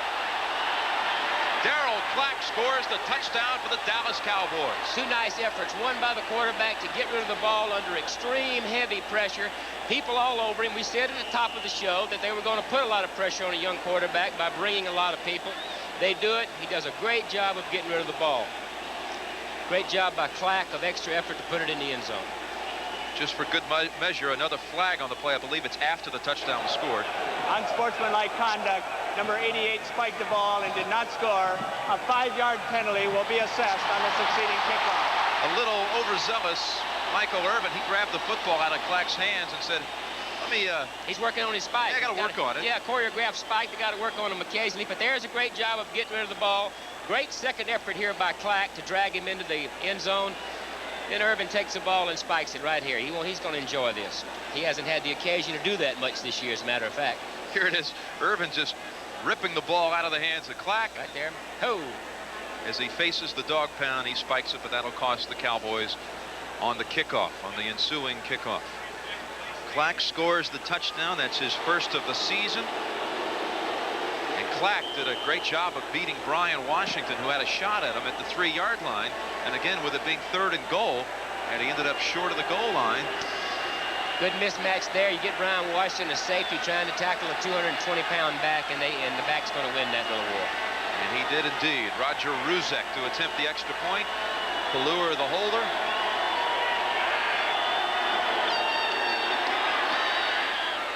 Darryl Clack scores the touchdown for the Dallas Cowboys. Two nice efforts, one by the quarterback to get rid of the ball under extreme heavy pressure. People all over him. We said at the top of the show that they were going to put a lot of pressure on a young quarterback by bringing a lot of people. They do it. He does a great job of getting rid of the ball. Great job by Clack of extra effort to put it in the end zone. Just for good measure, another flag on the play. I believe it's after the touchdown was scored. Unsportsmanlike conduct. Number 88 spiked the ball and did not score. A 5-yard penalty will be assessed on the succeeding kickoff. A little overzealous Michael Irvin. He grabbed the football out of Clack's hands and said, let me... He's working on his spike. Yeah, I got to work on it. Yeah, choreographed spike. They got to work on him occasionally. But there's a great job of getting rid of the ball. Great second effort here by Clack to drag him into the end zone. Then Irvin takes the ball and spikes it right here. He's going to enjoy this. He hasn't had the occasion to do that much this year, as a matter of fact. Here it is. Irvin just ripping the ball out of the hands of Clack. Right there. Ho! As he faces the dog pound, he spikes it, but that'll cost the Cowboys on the kickoff, on the ensuing kickoff. Clack scores the touchdown. That's his first of the season. And Clack did a great job of beating Brian Washington, who had a shot at him at the 3-yard line. And again, with it being 3rd and goal, and he ended up short of the goal line. Good mismatch there. You get Brian Washington, a safety, trying to tackle a 220-pound back, and the back's going to win that little war. And he did indeed. Roger Ruzek to attempt the extra point. Pelluer the holder.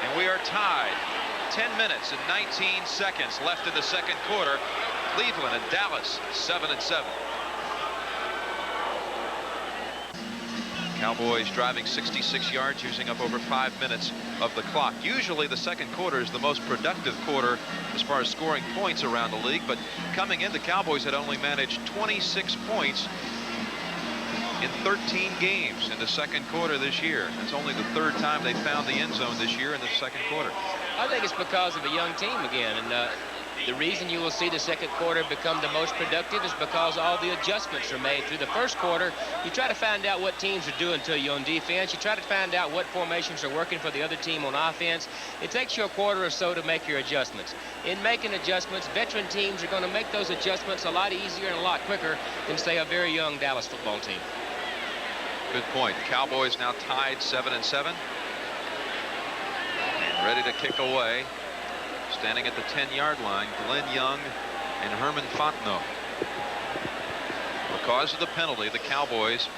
And we are tied. 10 minutes and 19 seconds left in the second quarter. Cleveland and Dallas 7-7. Cowboys driving 66 yards, using up over 5 minutes of the clock. Usually the second quarter is the most productive quarter as far as scoring points around the league, but coming in, the Cowboys had only managed 26 points in 13 games in the second quarter this year. It's only the 3rd time they found the end zone this year in the second quarter. I think it's because of a young team again, and the reason you will see the second quarter become the most productive is because all the adjustments are made. Through the first quarter, you try to find out what teams are doing to you on defense. You try to find out what formations are working for the other team on offense. It takes you a quarter or so to make your adjustments. In making adjustments, veteran teams are going to make those adjustments a lot easier and a lot quicker than, say, a very young Dallas football team. Good point. Cowboys now tied 7-7. And ready to kick away. Standing at the 10-yard line, Glenn Young and Herman Fontenot. Because of the penalty, the Cowboys,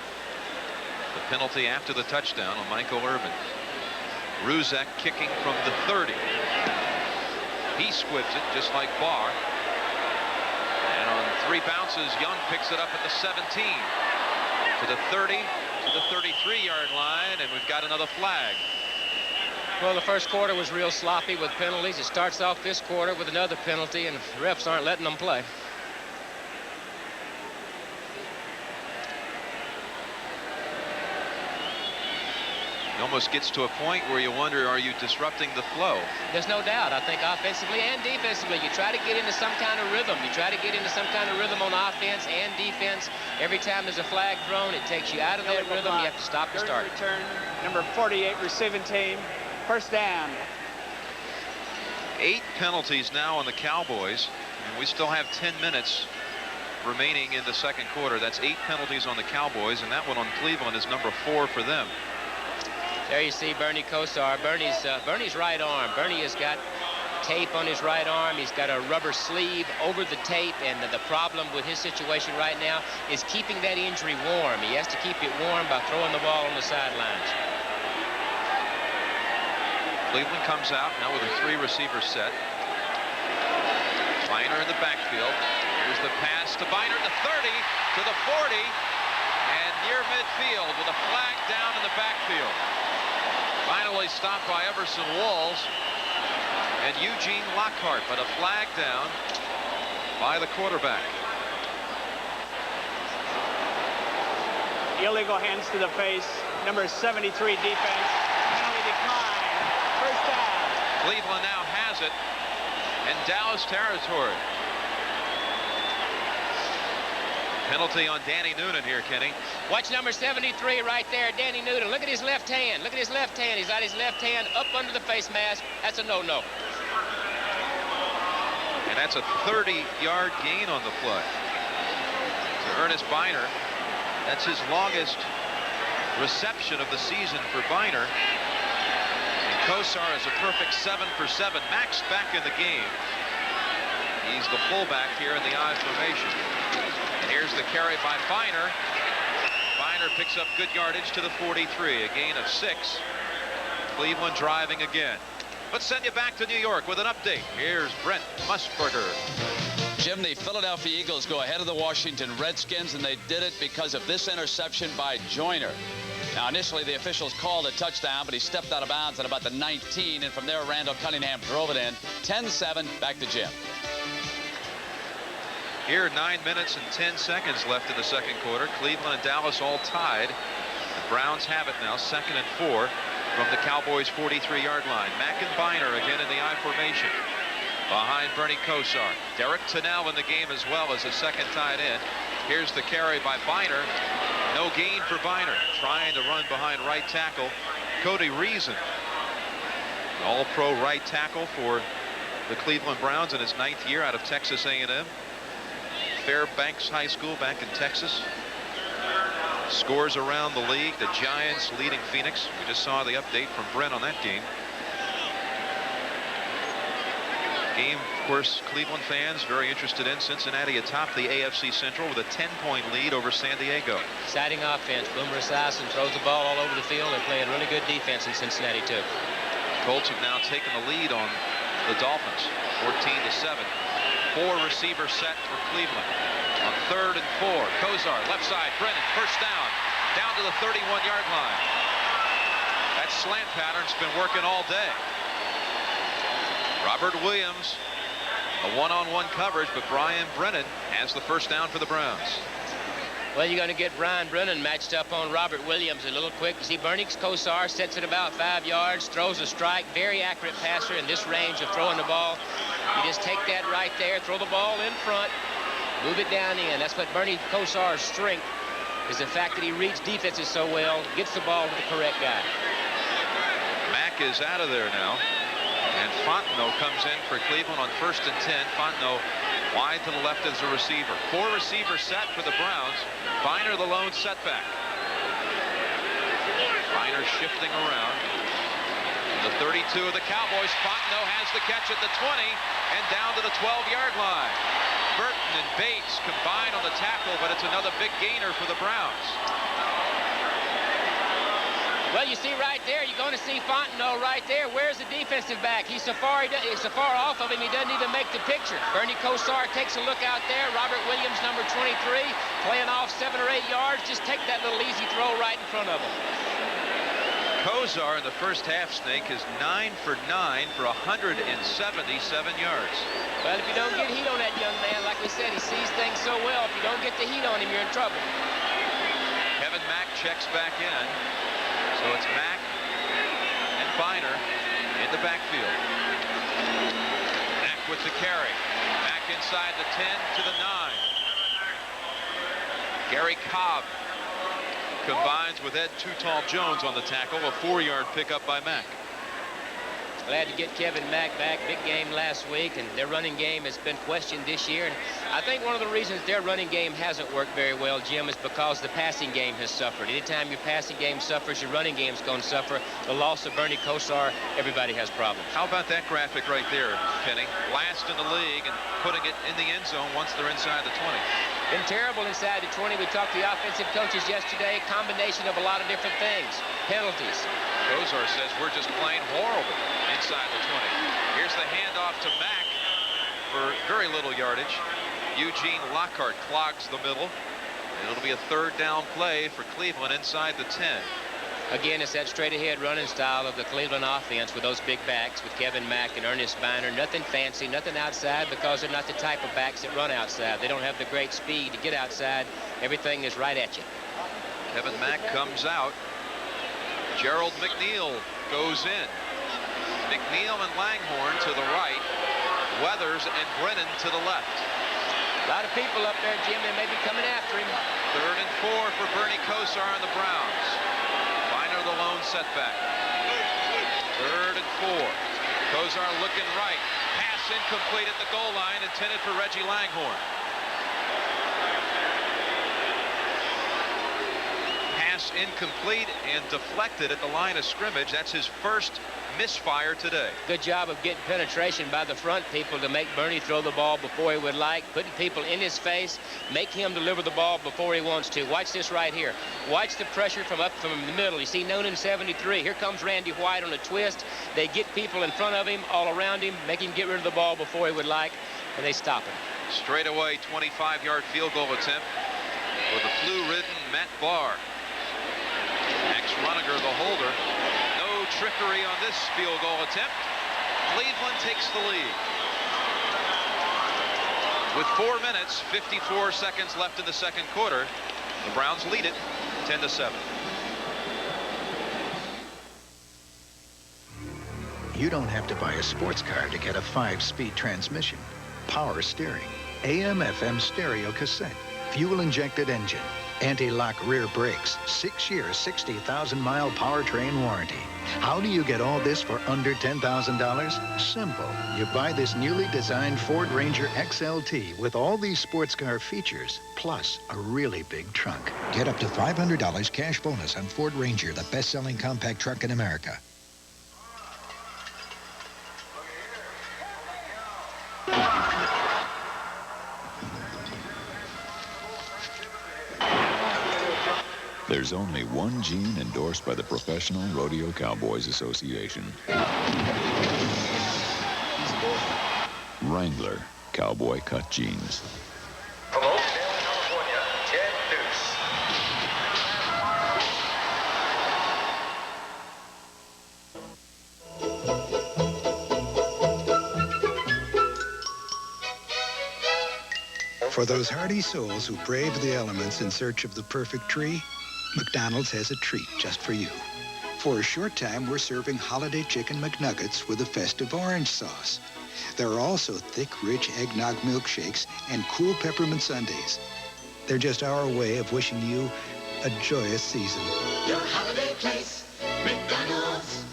the penalty after the touchdown on Michael Irvin. Ruzek kicking from the 30. He squibs it just like Barr. And on 3 bounces, Young picks it up at the 17. To the 30, to the 33-yard line, and we've got another flag. Well, the first quarter was real sloppy with penalties. It starts off this quarter with another penalty, and the refs aren't letting them play. It almost gets to a point where you wonder, are you disrupting the flow? There's no doubt. I think offensively and defensively, you try to get into some kind of rhythm. You try to get into some kind of rhythm on offense and defense. Every time there's a flag thrown, it takes you out of that rhythm. You have to stop and start. Return, number 48 receiving team. First down. 8 penalties now on the Cowboys, and we still have 10 minutes remaining in the second quarter. That's 8 penalties on the Cowboys, and that one on Cleveland is number 4 for them. There you see Bernie Kosar. Bernie's right arm. Bernie has got tape on his right arm. He's got a rubber sleeve over the tape, and the problem with his situation right now is keeping that injury warm. He has to keep it warm by throwing the ball on the sidelines. Cleveland comes out now with a 3-receiver set. Biner in the backfield. Here's the pass to Biner, the 30, to the 40, and near midfield with a flag down in the backfield. Finally stopped by Everson Walls and Eugene Lockhart, but a flag down by the quarterback. Illegal hands to the face. Number 73 defense. Penalty decline. First down. Cleveland now has it in Dallas territory. Penalty on Danny Noonan here, Kenny. Watch number 73 right there, Danny Noonan. Look at his left hand. Look at his left hand. He's got his left hand up under the face mask. That's a no-no. And that's a 30-yard gain on the play. So Ernest Biner, that's his longest reception of the season for Biner. And Kosar is a perfect 7 for 7. Mack's back in the game. He's the fullback here in the I formation. And here's the carry by Biner. Biner picks up good yardage to the 43, a gain of 6. Cleveland driving again. Let's send you back to New York with an update. Here's Brent Musburger. Jim, the Philadelphia Eagles go ahead of the Washington Redskins, and they did it because of this interception by Joyner. Now, initially, the officials called a touchdown, but he stepped out of bounds at about the 19, and from there, Randall Cunningham drove it in. 10-7, back to Jim. Here, 9 minutes and 10 seconds left in the second quarter. Cleveland and Dallas all tied. The Browns have it now, 2nd and 4 from the Cowboys' 43-yard line. Mack and Biner again in the I formation. Behind Bernie Kosar. Derek Tennell in the game as well as a second tight end. Here's the carry by Biner. No gain for Biner. Trying to run behind right tackle Cody Reason. All-pro right tackle for the Cleveland Browns in his 9th year out of Texas A&M. Fairbanks High School back in Texas. Scores around the league. The Giants leading Phoenix. We just saw the update from Brent on that game. Game, of course, Cleveland fans very interested in. Cincinnati atop the AFC Central with a 10-point lead over San Diego. Exciting offense. Boomer Esiason throws the ball all over the field. They're playing really good defense in Cincinnati, too. Colts have now taken the lead on the Dolphins, 14-7. 4-receiver set for Cleveland. On 3rd and 4, Kosar, left side, Brennan, first down to the 31-yard line. That slant pattern's been working all day. Robert Williams, a one-on-one coverage, but Brian Brennan has the first down for the Browns. Well, you're going to get Brian Brennan matched up on Robert Williams a little quick. You see, Bernie Kosar sets it about 5 yards, throws a strike, very accurate passer in this range of throwing the ball. You just take that right there, throw the ball in front, move it down in. That's what Bernie Kosar's strength is, the fact that he reads defenses so well, gets the ball to the correct guy. Mack is out of there now. And Fontenot comes in for Cleveland on 1st and 10. Fontenot wide to the left as a receiver. 4-receiver set for the Browns. Biner the lone setback. Biner shifting around. The 32 of the Cowboys. Fontenot has the catch at the 20 and down to the 12-yard line. Burton and Bates combine on the tackle, but it's another big gainer for the Browns. Well, you see right there, you're going to see Fontenot right there. Where's the defensive back? He's so far off of him, he doesn't even make the picture. Bernie Kosar takes a look out there. Robert Williams, number 23, playing off 7 or 8 yards. Just take that little easy throw right in front of him. Kosar in the first half, Snake, is 9 for 9 for 177 yards. Well, if you don't get heat on that young man, like we said, he sees things so well. If you don't get the heat on him, you're in trouble. Kevin Mack checks back in. So it's Mack and Biner in the backfield. Mack with the carry. Mack inside the 10 to the 9. Gary Cobb combines with Ed Too Tall Jones on the tackle. A 4-yard pickup by Mack. Glad to get Kevin Mack back. Big game last week, and their running game has been questioned this year. And I think one of the reasons their running game hasn't worked very well, Jim, is because the passing game has suffered. Anytime your passing game suffers, your running game's going to suffer. The loss of Bernie Kosar, everybody has problems. How about that graphic right there, Penny? Last in the league and putting it in the end zone once they're inside the 20. Been terrible inside the 20. We talked to the offensive coaches yesterday. Combination of a lot of different things. Penalties. Kosar says we're just playing horrible inside the 20. Here's the handoff to Mack for very little yardage. Eugene Lockhart clogs the middle. And it'll be a 3rd down play for Cleveland inside the 10. Again, it's that straight-ahead running style of the Cleveland offense with those big backs with Kevin Mack and Ernest Biner. Nothing fancy, nothing outside, because they're not the type of backs that run outside. They don't have the great speed to get outside. Everything is right at you. Kevin Mack comes out. Gerald McNeil goes in. McNeil and Langhorne to the right. Weathers and Brennan to the left. A lot of people up there, Jim. They may be coming after him. 3rd and 4 for Bernie Kosar and the Browns. Biner the lone setback. 3rd and 4. Kosar looking right. Pass incomplete at the goal line, intended for Reggie Langhorne. Pass incomplete and deflected at the line of scrimmage. That's his first misfire today. Good job of getting penetration by the front people to make Bernie throw the ball before he would like, putting people in his face, make him deliver the ball before he wants to. Watch this right here. Watch the pressure from the middle. You see Noonan 73. Here comes Randy White on a twist. They get people in front of him, all around him, make him get rid of the ball before he would like, and they stop him. Straight away 25-yard field goal attempt for the flu-ridden Matt Barr. Ex-Runiger, the holder. No trickery on this field goal attempt. Cleveland takes the lead. With 4 minutes, 54 seconds left in the second quarter, the Browns lead it 10-7. You don't have to buy a sports car to get a 5-speed transmission, power steering, AM/FM stereo cassette, fuel-injected engine, anti-lock rear brakes, 6-year, 60,000-mile powertrain warranty. How do you get all this for under $10,000? Simple. You buy this newly designed Ford Ranger XLT with all these sports car features, plus a really big trunk. Get up to $500 cash bonus on Ford Ranger, the best-selling compact truck in America. There's only one gene endorsed by the Professional Rodeo Cowboys Association. Wrangler Cowboy Cut Jeans. From Oakdale, California, Ted Deuce. For those hardy souls who brave the elements in search of the perfect tree, McDonald's has a treat just for you. For a short time, we're serving holiday chicken McNuggets with a festive orange sauce. There are also thick, rich eggnog milkshakes and cool peppermint sundaes. They're just our way of wishing you a joyous season. Your holiday place, McDonald's.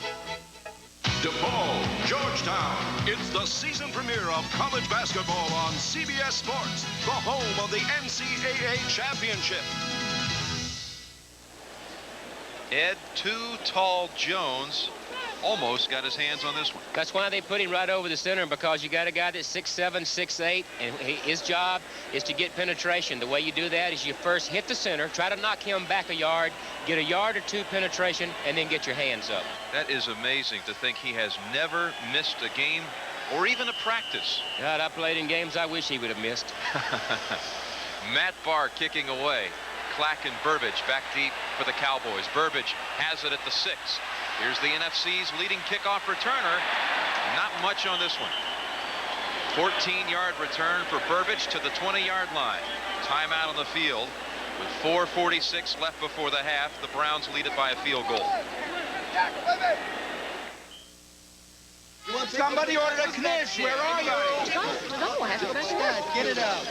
DePaul, Georgetown. It's the season premiere of college basketball on CBS Sports, the home of the NCAA championship. Ed Too Tall Jones almost got his hands on this one. That's why they put him right over the center, because you got a guy that's 6'7", 6'8", and his job is to get penetration. The way you do that is you first hit the center, try to knock him back a yard, get a yard or two penetration, and then get your hands up. That is amazing to think he has never missed a game or even a practice. God, I played in games I wish he would have missed. Matt Barr kicking away. Clack and Burbage back deep for the Cowboys. Burbage has it at the 6. Here's the NFC's leading kickoff returner. Not much on this one. 14-yard return for Burbage to the 20-yard line. Timeout on the field. With 4:46 left before the half, the Browns lead it by a field goal. Somebody ordered a knish. Where are you? No, that's what I said. Get it out.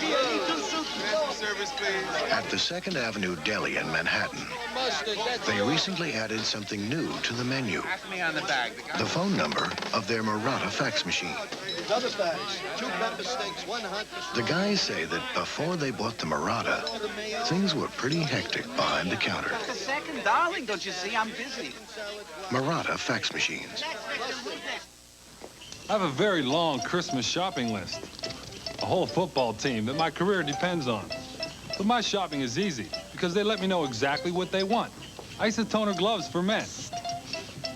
Service, please. At the 2nd Avenue Deli in Manhattan, they recently added something new to the menu. Pass me on the bag. The phone number of their Murata fax machine. Another fax. 2 pepper steaks, 1 hot. The guys say that before they bought the Murata, things were pretty hectic behind the counter. Just a second, darling. Don't you see I'm busy? Murata fax machines. I have a very long Christmas shopping list. A whole football team that my career depends on. But my shopping is easy because they let me know exactly what they want. Isotoner gloves for men.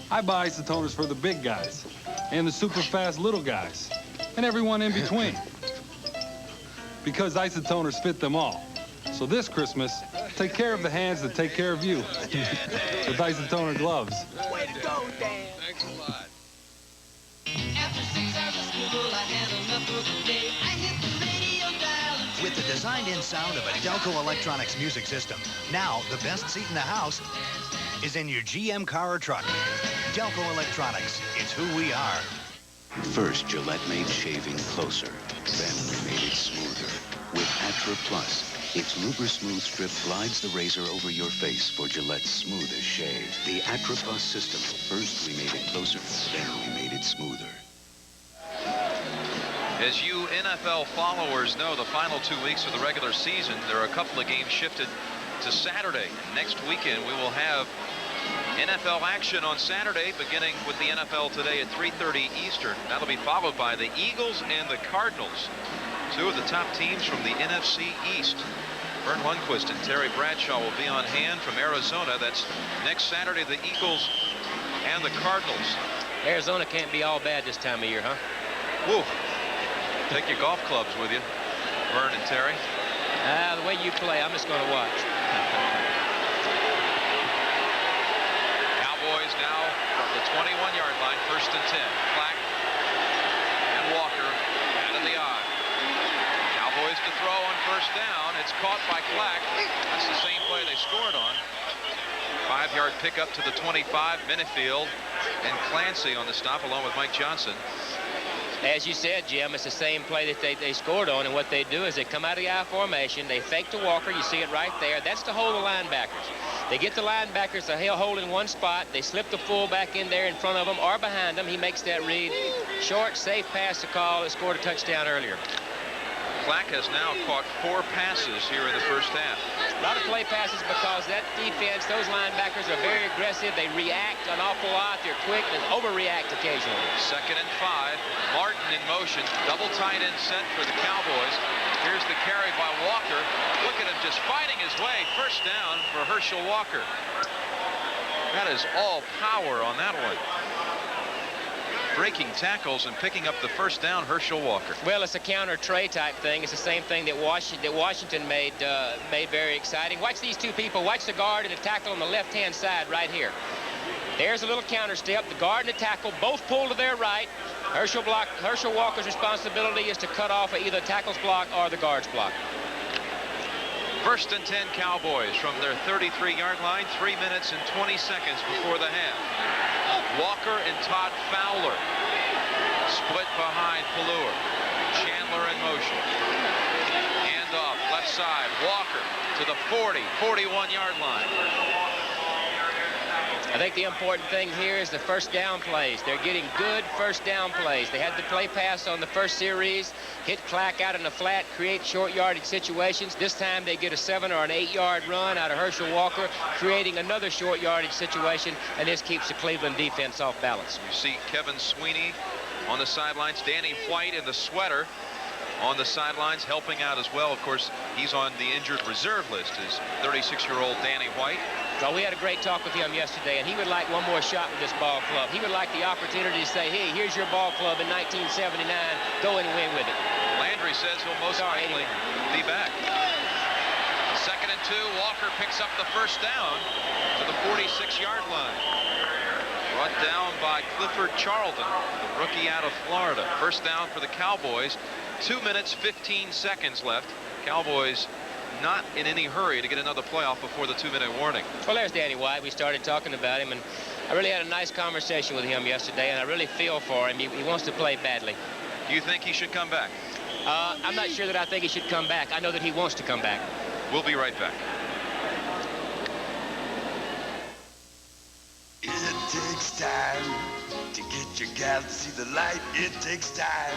I buy isotoners for the big guys and the super fast little guys and everyone in between. Because isotoners fit them all. So this Christmas, take care of the hands that take care of you with isotoner gloves. Way to go, Dan. Thanks a lot. After 6 hours of school, I had enough for the day. I hit the radio dial. With the designed-in sound of a Delco Electronics music system, now the best seat in the house is in your GM car or truck. Delco Electronics, it's who we are. First, Gillette made shaving closer. Then we made it smoother with Ultra Plus. Its Luber Smooth strip glides the razor over your face for Gillette's smoothest shave. The Ultra Plus system. First, we made it closer, then we made it smoother. As you NFL followers know, the final 2 weeks of the regular season, there are a couple of games shifted to Saturday. Next weekend, we will have NFL action on Saturday, beginning with the NFL Today at 3:30 Eastern. That'll be followed by the Eagles and the Cardinals, two of the top teams from the NFC East. Vern Lundquist and Terry Bradshaw will be on hand from Arizona. That's next Saturday, the Eagles and the Cardinals. Arizona can't be all bad this time of year, huh? Woo. Take your golf clubs with you, Vern and Terry. The way you play, I'm just going to watch. Cowboys now from the 21-yard line, 1st and 10. Flack and Walker out of the eye. Cowboys to throw on 1st down. It's caught by Flack. That's the same play they scored on. 5-yard pickup to the 25. Minifield and Clancy on the stop, along with Mike Johnson. As you said, Jim, it's the same play that they scored on, and what they do is they come out of the I formation, they fake to Walker, you see it right there. That's to hold the linebackers. They get the linebackers to hold in one spot, they slip the fullback in there in front of them or behind them. He makes that read. Short, safe pass to call. It scored a touchdown earlier. Flack has now caught 4 passes here in the 1st half. A lot of play passes because that defense, those linebackers are very aggressive. They react an awful lot. They're quick and overreact occasionally. 2nd and 5. Martin in motion. Double tight end set for the Cowboys. Here's the carry by Walker. Look at him just fighting his way. 1st down for Herschel Walker. That is all power on that one. Breaking tackles and picking up the 1st down, Herschel Walker. Well, it's a counter tray type thing. It's the same thing that Washington made very exciting. Watch these two people. Watch the guard and the tackle on the left-hand side right here. There's a little counter step. The guard and the tackle both pull to their right. Herschel Walker's responsibility is to cut off either the tackle's block or the guard's block. 1st and 10 Cowboys from their 33-yard line. 3 minutes and 20 seconds before the half. Walker and Todd Fowler split behind Pelluer. Chandler in motion. Hand off left side. Walker to the 41-yard line. I think the important thing here is the 1st down plays. They're getting good 1st down plays. They had the play pass on the 1st series, hit Clack out in the flat, create short yardage situations. This time they get a 7 or an 8-yard run out of Herschel Walker, creating another short yardage situation, and this keeps the Cleveland defense off balance. You see Kevin Sweeney on the sidelines, Danny White in the sweater on the sidelines helping out as well. Of course, he's on the injured reserve list, is 36-year-old Danny White. So we had a great talk with him yesterday, and he would like one more shot with this ball club. He would like the opportunity to say, hey, here's your ball club in 1979. Go and win with it. Landry says he'll most likely be back. 2nd and 2. Walker picks up the 1st down to the 46-yard line. Brought down by Clifford Charlton, the rookie out of Florida. 1st down for the Cowboys. 2 minutes, 15 seconds left. Cowboys not in any hurry to get another playoff before the 2-minute warning. Well, there's Danny White. We started talking about him, and I really had a nice conversation with him yesterday, and I really feel for him. He wants to play badly. Do you think he should come back? I'm not sure that I think he should come back. I know that he wants to come back. We'll be right back. It takes time to get your gal to see the light. It takes time.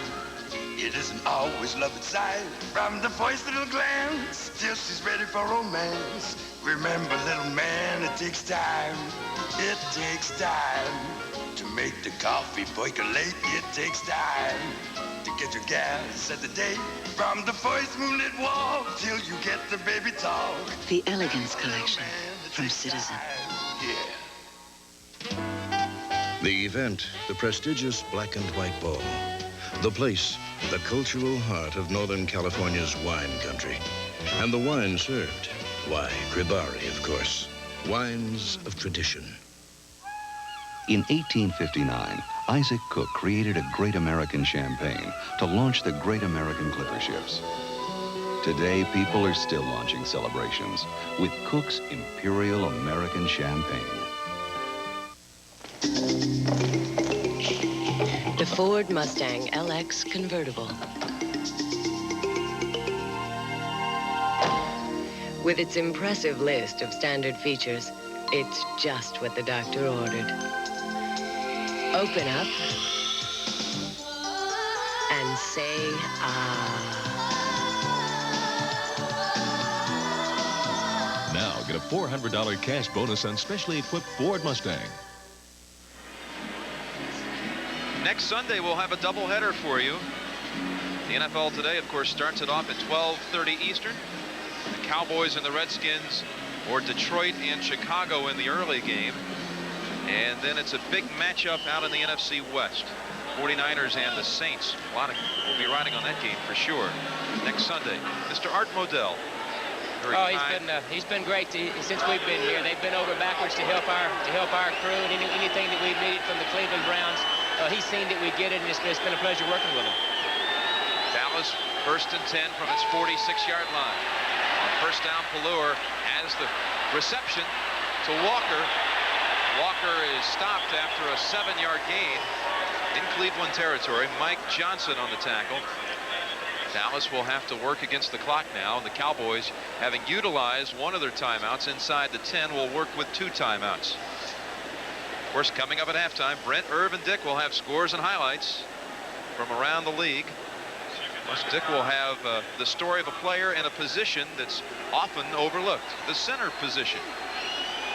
It isn't always love inside. From the first little glance till she's ready for romance. Remember, little man, it takes time. It takes time to make the coffee percolate. It takes time to get your gal to set the date. From the first moonlit walk till you get the baby talk. The Elegance Collection from Citizen. Yeah. The event, the prestigious Black and White Ball. The place, the cultural heart of Northern California's wine country. And the wine served, why, Gribari, of course. Wines of tradition. In 1859, Isaac Cook created a Great American champagne to launch the Great American Clipper ships. Today, people are still launching celebrations with Cook's Imperial American Champagne. The Ford Mustang LX convertible. With its impressive list of standard features, it's just what the doctor ordered. Open up and say, ah. Now get a $400 cash bonus on specially equipped Ford Mustang. Next Sunday, we'll have a doubleheader for you. The NFL today, of course, starts it off at 12:30 Eastern. The Cowboys and the Redskins, or Detroit and Chicago in the early game. And then it's a big matchup out in the NFC West. 49ers and the Saints. A lot of will be riding on that game for sure. Next Sunday. Mr. Art Modell. He's been great since we've been here. They've been over backwards to help our crew, and anything that we've needed from the Cleveland Browns. He's seen that we get it, and it's been a pleasure working with him. Dallas 1st and 10 from its 46-yard line. On first down, Pelluer has the reception to Walker. Walker is stopped after a 7-yard gain in Cleveland territory. Mike Johnson on the tackle. Dallas will have to work against the clock now, and the Cowboys, having utilized one of their timeouts inside the 10, will work with 2 timeouts. Of course, coming up at halftime, Brent, Irv, and Dick will have scores and highlights from around the league. Plus, Dick will have the story of a player in a position that's often overlooked, the center position.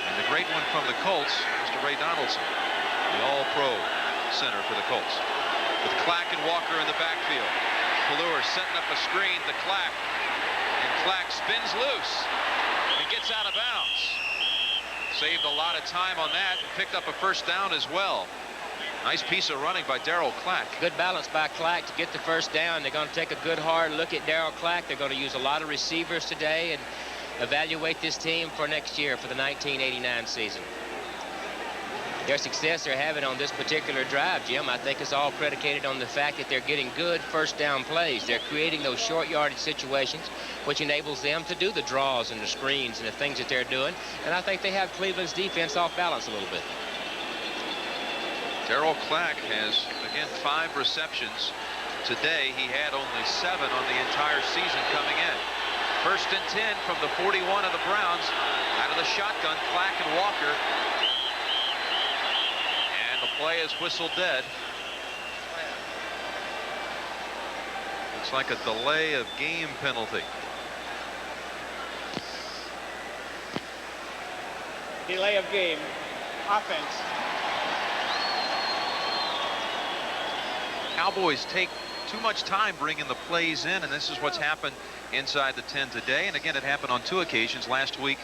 And the great one from the Colts, Mr. Ray Donaldson, the all-pro center for the Colts. With Clack and Walker in the backfield. Pelluer setting up a screen to Clack. And Clack spins loose and gets out of bounds. Saved a lot of time on that and picked up a first down as well. Nice piece of running by Darryl Clack. Good balance by Clack to get the first down. They're going to take a good hard look at Darryl Clack. They're going to use a lot of receivers today and evaluate this team for next year for the 1989 season. Their success they're having on this particular drive, Jim, I think is all predicated on the fact that they're getting good first down plays. They're creating those short yardage situations, which enables them to do the draws and the screens and the things that they're doing. And I think they have Cleveland's defense off balance a little bit. Darryl Clack has, again, 5 receptions. Today, he had only 7 on the entire season coming in. 1st and 10 from the 41 of the Browns. Out of the shotgun, Clack and Walker. And the play is whistled dead. Looks like a delay of game penalty. Delay of game. Offense. Cowboys take too much time bringing the plays in, and this is what's happened inside the 10 today. And again, it happened on 2 occasions last week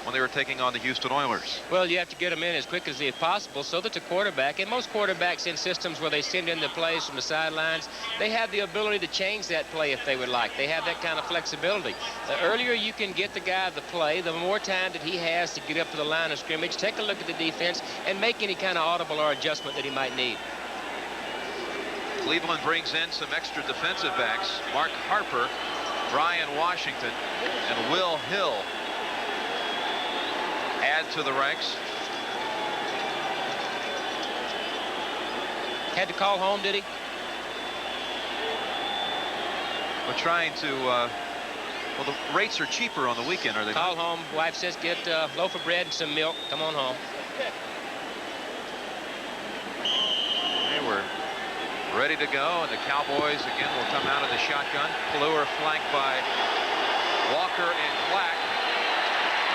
when they were taking on the Houston Oilers. Well, you have to get them in as quick as possible so that the quarterback, and most quarterbacks in systems where they send in the plays from the sidelines, they have the ability to change that play if they would like. They have that kind of flexibility. The earlier you can get the guy the play, the more time that he has to get up to the line of scrimmage, take a look at the defense, and make any kind of audible or adjustment that he might need. Cleveland brings in some extra defensive backs. Mark Harper, Brian Washington, and Will Hill add to the ranks. Had to call home, did he? We're trying to, well, the rates are cheaper on the weekend, are they? Call home. Wife says get a loaf of bread and some milk. Come on home. They were ready to go, and the Cowboys again will come out of the shotgun. Pelluer flanked by Walker and Clack.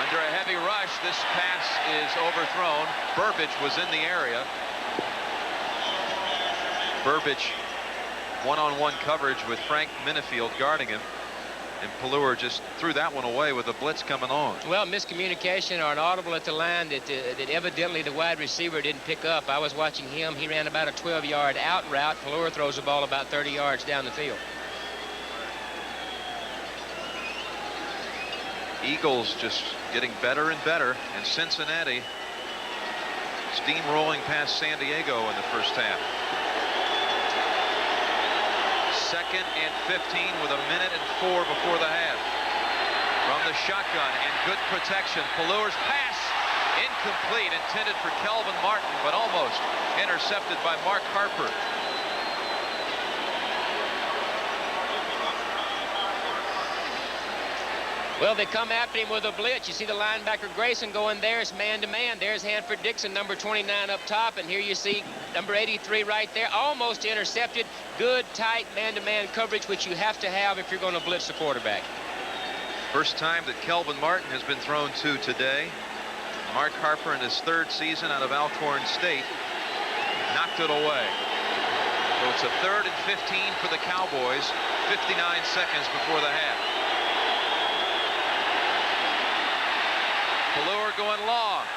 Under a heavy rush, this pass is overthrown. Burbage was in the area. Burbage one-on-one coverage with Frank Minifield guarding him. And Pelluer just threw that one away with the blitz coming on. Well, miscommunication or an audible at the line that evidently the wide receiver didn't pick up. I was watching him. He ran about a 12-yard out route. Pelluer throws the ball about 30 yards down the field. Eagles just getting better and better. And Cincinnati steamrolling past San Diego in the first half. 2nd and 15 with 1:04 before the half. From the shotgun and good protection. Pelluer's pass incomplete, intended for Kelvin Martin, but almost intercepted by Mark Harper. Well, they come after him with a blitz. You see the linebacker Grayson going there. It's man-to-man. There's Hanford Dixon, number 29 up top. And here you see number 83 right there, almost intercepted. Good, tight man-to-man coverage, which you have to have if you're going to blitz the quarterback. First time that Kelvin Martin has been thrown to today. Mark Harper in his 3rd season out of Alcorn State knocked it away. So it's a 3rd and 15 for the Cowboys, 59 seconds before the half. Pallure going long.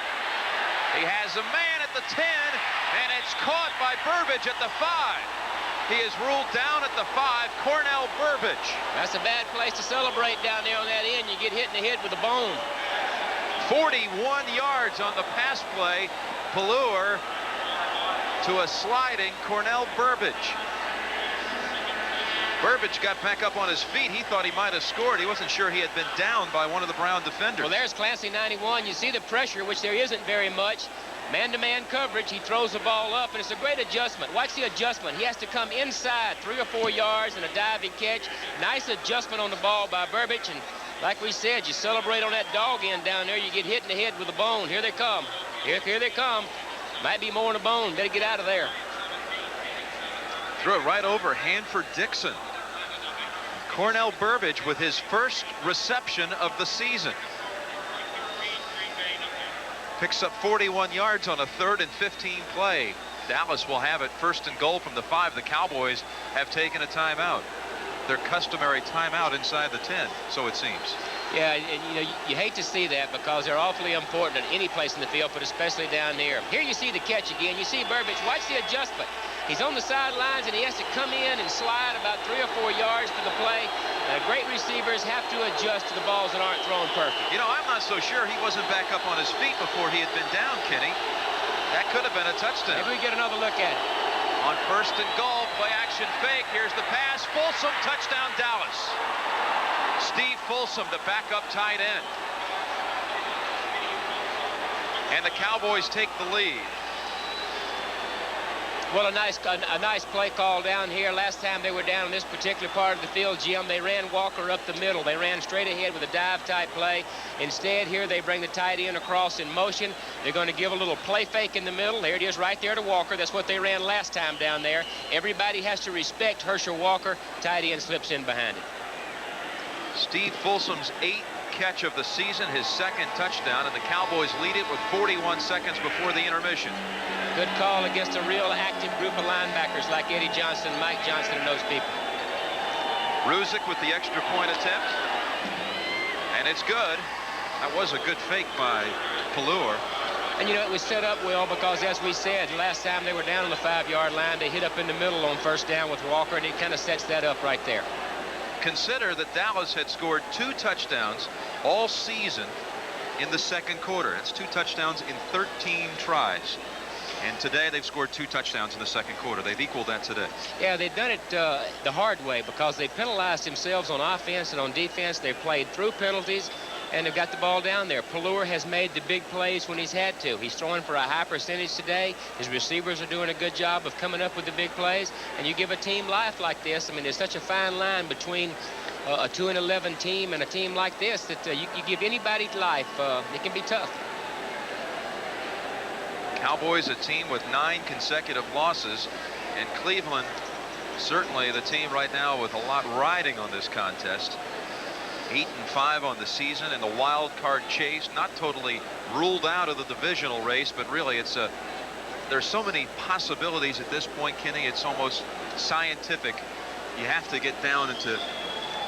He has a man at the 10, and it's caught by Burbage at the 5. He is ruled down at the 5, Cornell Burbage. That's a bad place to celebrate down there on that end. You get hit in the head with a bone. 41 yards on the pass play. Pallure to a sliding Cornell Burbage. Burbage got back up on his feet. He thought he might have scored. He wasn't sure he had been down by one of the Brown defenders. Well, there's Clancy, 91. You see the pressure, which there isn't very much. Man-to-man coverage. He throws the ball up, and it's a great adjustment. Watch the adjustment. He has to come inside 3 or 4 yards and a diving catch. Nice adjustment on the ball by Burbage. And like we said, you celebrate on that dog end down there. You get hit in the head with a bone. Here they come. Here they come. Might be more than a bone. Better get out of there. Threw it right over Hanford Dixon. Cornell Burbage with his first reception of the season. Picks up 41 yards on a 3rd and 15 play. Dallas will have it 1st and goal from the 5. The Cowboys have taken a timeout. Their customary timeout inside the 10, so it seems. Yeah, and you know, you hate to see that because they're awfully important at any place in the field, but especially down there. Here you see the catch again. You see Burbage. Watch the adjustment. He's on the sidelines, and he has to come in and slide about 3 or 4 yards for the play. Great receivers have to adjust to the balls that aren't thrown perfect. You know, I'm not so sure he wasn't back up on his feet before he had been down, Kenny. That could have been a touchdown. Maybe we get another look at it. On 1st and goal, play action fake. Here's the pass. Folsom, touchdown, Dallas. Steve Folsom, the backup tight end. And the Cowboys take the lead. Well, a nice play call down here. Last time they were down in this particular part of the field, Jim, they ran Walker up the middle. They ran straight ahead with a dive-type play. Instead, here they bring the tight end across in motion. They're going to give a little play fake in the middle. There it is right there to Walker. That's what they ran last time down there. Everybody has to respect Herschel Walker. Tight end slips in behind it. Steve Folsom's 8th catch of the season, his 2nd touchdown, and the Cowboys lead it with 41 seconds before the intermission. Good call against a real active group of linebackers like Eddie Johnson, Mike Johnson, and those people. Ruzick with the extra point attempt. And it's good. That was a good fake by Pallure. And, you know, it was set up well because, as we said, last time they were down on the 5-yard line, they hit up in the middle on 1st down with Walker, and it kind of sets that up right there. Consider that Dallas had scored 2 touchdowns all season in the 2nd quarter. That's 2 touchdowns in 13 tries. And today they've scored 2 touchdowns in the 2nd quarter. They've equaled that today. Yeah, they've done it the hard way because they penalized themselves on offense and on defense. They've played through penalties, and they've got the ball down there. Pallure has made the big plays when he's had to. He's throwing for a high percentage today. His receivers are doing a good job of coming up with the big plays. And you give a team life like this, I mean, there's such a fine line between a 2-11 team and a team like this that you give anybody life, it can be tough. Cowboys, a team with 9 consecutive losses, and Cleveland, certainly the team right now with a lot riding on this contest. 8-5 on the season in the wild card chase, not totally ruled out of the divisional race, but really there's so many possibilities at this point, Kenny. It's almost scientific. You have to get down into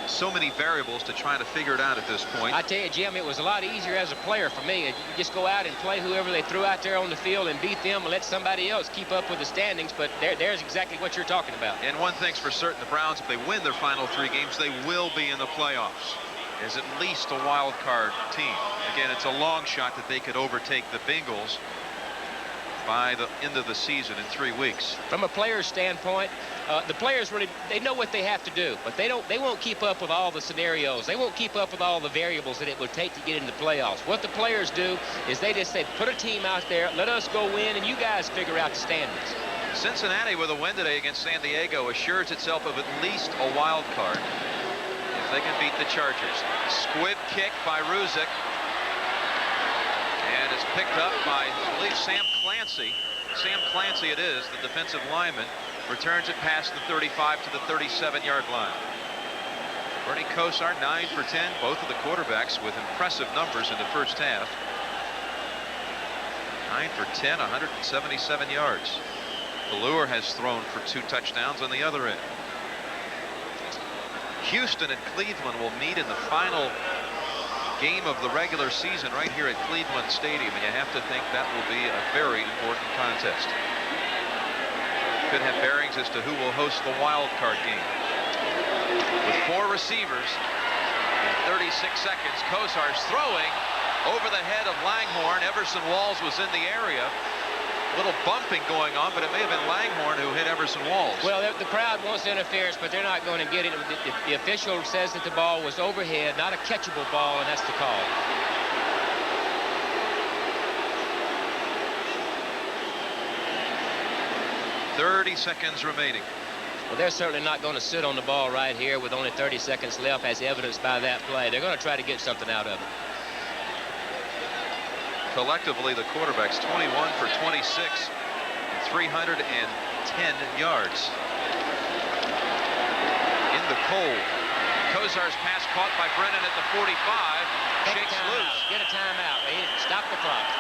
so many variables to try to figure it out at this point. I tell you, Jim, it was a lot easier as a player for me. You just go out and play whoever they threw out there on the field and beat them and let somebody else keep up with the standings. But there's exactly what you're talking about. And one thing's for certain, the Browns, if they win their final 3 games, they will be in the playoffs as at least a wild card team. Again, it's a long shot that they could overtake the Bengals by the end of the season in 3 weeks. From a player's standpoint, the players really, they know what they have to do, but they won't keep up with all the scenarios. They won't keep up with all the variables that it would take to get into the playoffs. What the players do is they just say, put a team out there, let us go win, and you guys figure out the standings. Cincinnati with a win today against San Diego assures itself of at least a wild card. If if they can beat the Chargers. Squib kick by Ruzick. And it's picked up by, I believe, Sam Clancy. Sam Clancy it is, the defensive lineman. Returns it past the 35 to the 37-yard line. Bernie Kosar, 9 for 10. Both of the quarterbacks with impressive numbers in the first half. 9 for 10, 177 yards. Balleur has thrown for 2 touchdowns on the other end. Houston and Cleveland will meet in the final game of the regular season right here at Cleveland Stadium, and you have to think that will be a very important contest. Could have bearings as to who will host the wild card game. With 4 receivers in 36 seconds, Kosar's throwing over the head of Langhorne. Everson Walls was in the area. A little bumping going on, but it may have been Langhorne who hit Everson Walls. Well, the crowd wants interference, but they're not going to get it. The official says that the ball was overhead, not a catchable ball, and that's the call. .30 seconds remaining. Well, they're certainly not going to sit on the ball right here with only 30 seconds left, as evidenced by that play. They're going to try to get something out of it. Collectively, the quarterbacks 21 for 26 and 310 yards. In the cold. Kosar's pass caught by Brennan at the 45. Shakes loose. Get a timeout. Stop the clock.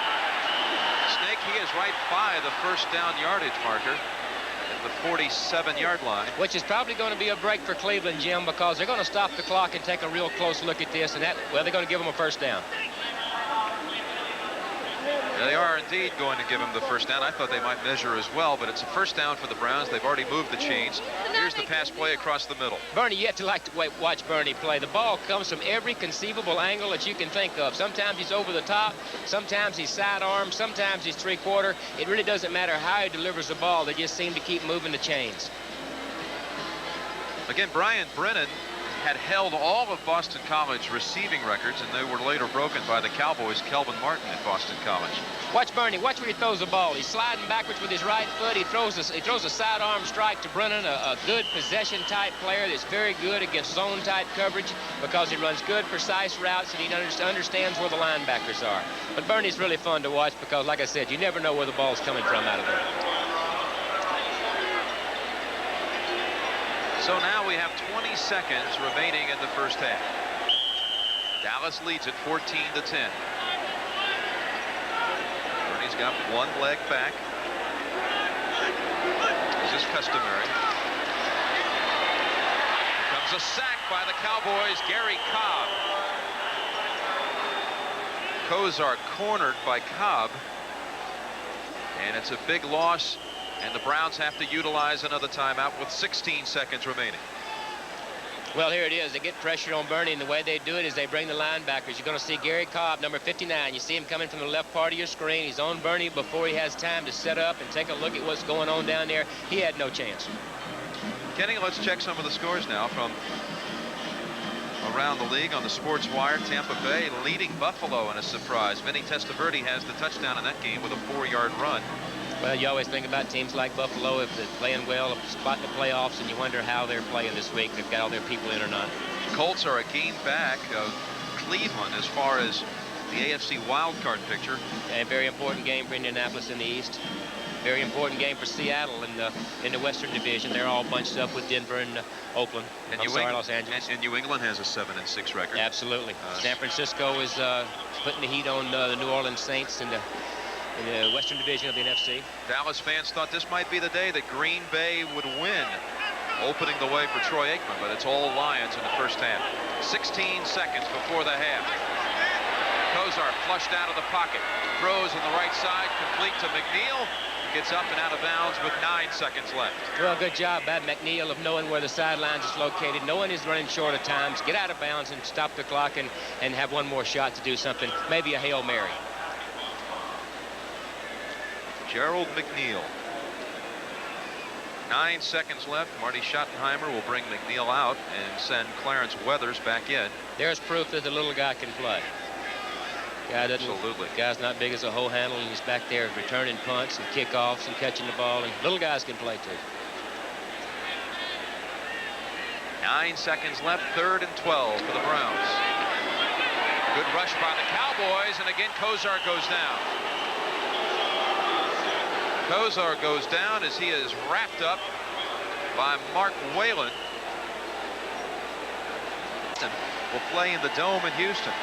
Snake, he is right by the first down yardage marker at the 47-yard line. Which is probably going to be a break for Cleveland, Jim, because they're going to stop the clock and take a real close look at this, and well, they're going to give them a first down. They are indeed going to give him the first down. I thought they might measure as well, but it's a first down for the Browns. They've already moved the chains. Here's the pass play across the middle. Bernie, you have to watch Bernie play. The ball comes from every conceivable angle that you can think of. Sometimes he's over the top, sometimes he's sidearm, sometimes he's three-quarter. It really doesn't matter how he delivers the ball. They just seem to keep moving the chains. Again, Brian Brennan had held all of Boston College receiving records, and they were later broken by the Cowboys' Kelvin Martin at Boston College. Watch Bernie. Watch where he throws the ball. He's sliding backwards with his right foot. He throws a sidearm strike to Brennan, a good possession-type player that's very good against zone-type coverage because he runs good, precise routes, and he understands where the linebackers are. But Bernie's really fun to watch because, like I said, you never know where the ball's coming from out of there. So now we have 20 seconds remaining in the first half. Dallas leads at 14-10. Bernie's got one leg back, as is customary. Here comes a sack by the Cowboys, Gary Cobb. Kosar cornered by Cobb, and it's a big loss. And the Browns have to utilize another timeout with 16 seconds remaining. Well, here it is. They get pressure on Bernie, and the way they do it is they bring the linebackers. You're going to see Gary Cobb, number 59. You see him coming from the left part of your screen. He's on Bernie before he has time to set up and take a look at what's going on down there. He had no chance. Kenny, let's check some of the scores now from around the league on the Sports Wire. Tampa Bay leading Buffalo in a surprise. Vinny Testaverde has the touchdown in that game with a 4-yard run. Well, you always think about teams like Buffalo, if they're playing well, spot in the playoffs, and you wonder how they're playing this week. They've got all their people in or not. Colts are a game back of Cleveland as far as the AFC wildcard picture. A very important game for Indianapolis in the East. Very important game for Seattle in the Western Division. They're all bunched up with Denver and Oakland. And Los Angeles. And New England has a 7-6 record. Absolutely. San Francisco is putting the heat on the New Orleans Saints in the Western Division of the NFC. Dallas fans thought this might be the day that Green Bay would win, opening the way for Troy Aikman, but it's all Lions in the first half. 16 seconds before the half. Kosar flushed out of the pocket, throws on the right side, complete to McNeil, gets up and out of bounds with 9 seconds left. Well, good job by McNeil of knowing where the sidelines is located, knowing he's running short of times, get out of bounds and stop the clock and have one more shot to do something, maybe a Hail Mary. Gerald McNeil. 9 seconds left. Marty Schottenheimer will bring McNeil out and send Clarence Weathers back in. There's proof that the little guy can play. Absolutely. Guy's not big as a hoe handle, and he's back there returning punts and kickoffs and catching the ball, and little guys can play too. 9 seconds left, 3rd and 12 for the Browns. Good rush by the Cowboys, and again Kozar goes down. Kozar goes down as he is wrapped up by Mark Whalen. Will play in the Dome in Houston.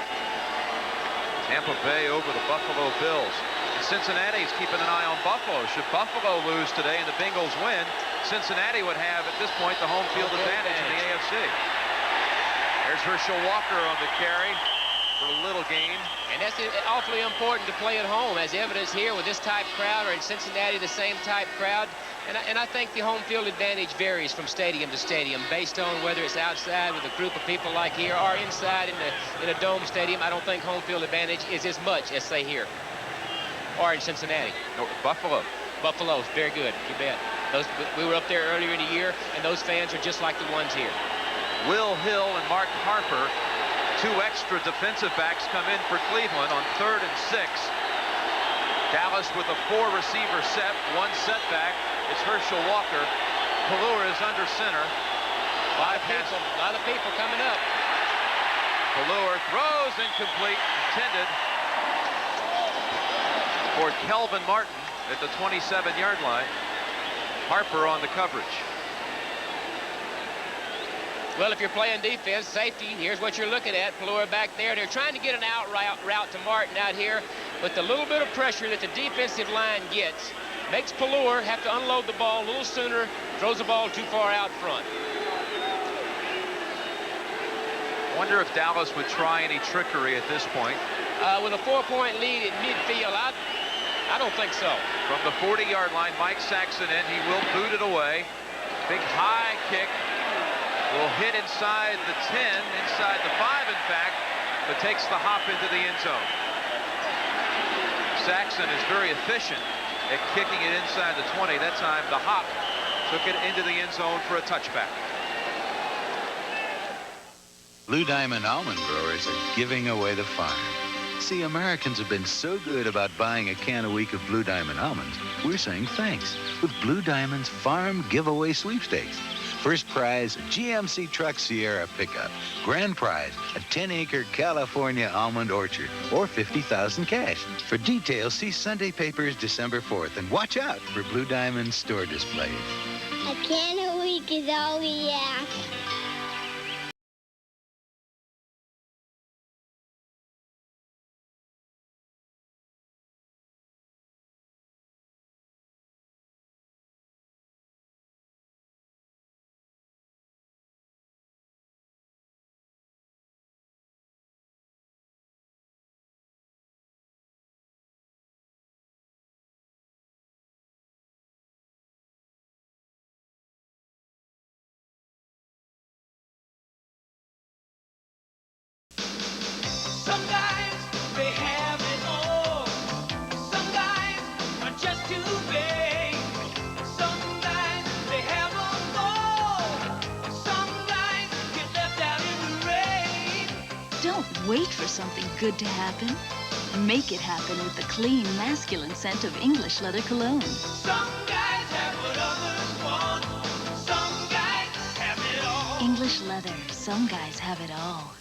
Tampa Bay over the Buffalo Bills. And Cincinnati's keeping an eye on Buffalo. Should Buffalo lose today and the Bengals win, Cincinnati would have at this point the home field advantage in the AFC. There's Herschel Walker on the carry for a little gain. And that's awfully important to play at home, as evidence here with this type crowd, or in Cincinnati the same type crowd. And I think the home field advantage varies from stadium to stadium based on whether it's outside with a group of people like here or inside in a dome stadium. I don't think home field advantage is as much as, say, here or in Cincinnati. No, Buffalo. Buffalo's very good, you bet. We were up there earlier in the year, and those fans are just like the ones here. Will Hill and Mark Harper, 2 extra defensive backs, come in for Cleveland on 3rd and 6. Dallas with a 4-receiver set, 1 setback. It's Herschel Walker. Pelluer is under center. A lot of people coming up. Pelluer throws incomplete, intended for Kelvin Martin at the 27-yard line. Harper on the coverage. Well, if you're playing defense, safety, here's what you're looking at. Pelluer back there. They're trying to get an out route to Martin out here, but the little bit of pressure that the defensive line gets makes Pelluer have to unload the ball a little sooner, throws the ball too far out front. Wonder if Dallas would try any trickery at this point. With a 4-point lead in midfield, I don't think so. From the 40-yard line, Mike Saxon in. He will boot it away. Big high kick. Will hit inside the 10, inside the 5, in fact, but takes the hop into the end zone. Saxon is very efficient at kicking it inside the 20. That time the hop took it into the end zone for a touchback. Blue Diamond almond growers are giving away the farm. See, Americans have been so good about buying a can a week of Blue Diamond almonds, we're saying thanks with Blue Diamond's Farm Giveaway Sweepstakes. First prize, a GMC Truck Sierra pickup. Grand prize, a 10-acre California almond orchard, or $50,000 cash. For details, see Sunday Papers December 4th, and watch out for Blue Diamond store displays. A can a week is all we ask. Some guys, they have it all. Some guys are just too vain. Some guys, they have a ball. Some guys get left out in the rain. Don't wait for something good to happen. Make it happen with the clean, masculine scent of English leather cologne. Some guys have what others want. Some guys have it all. English leather. Some guys have it all.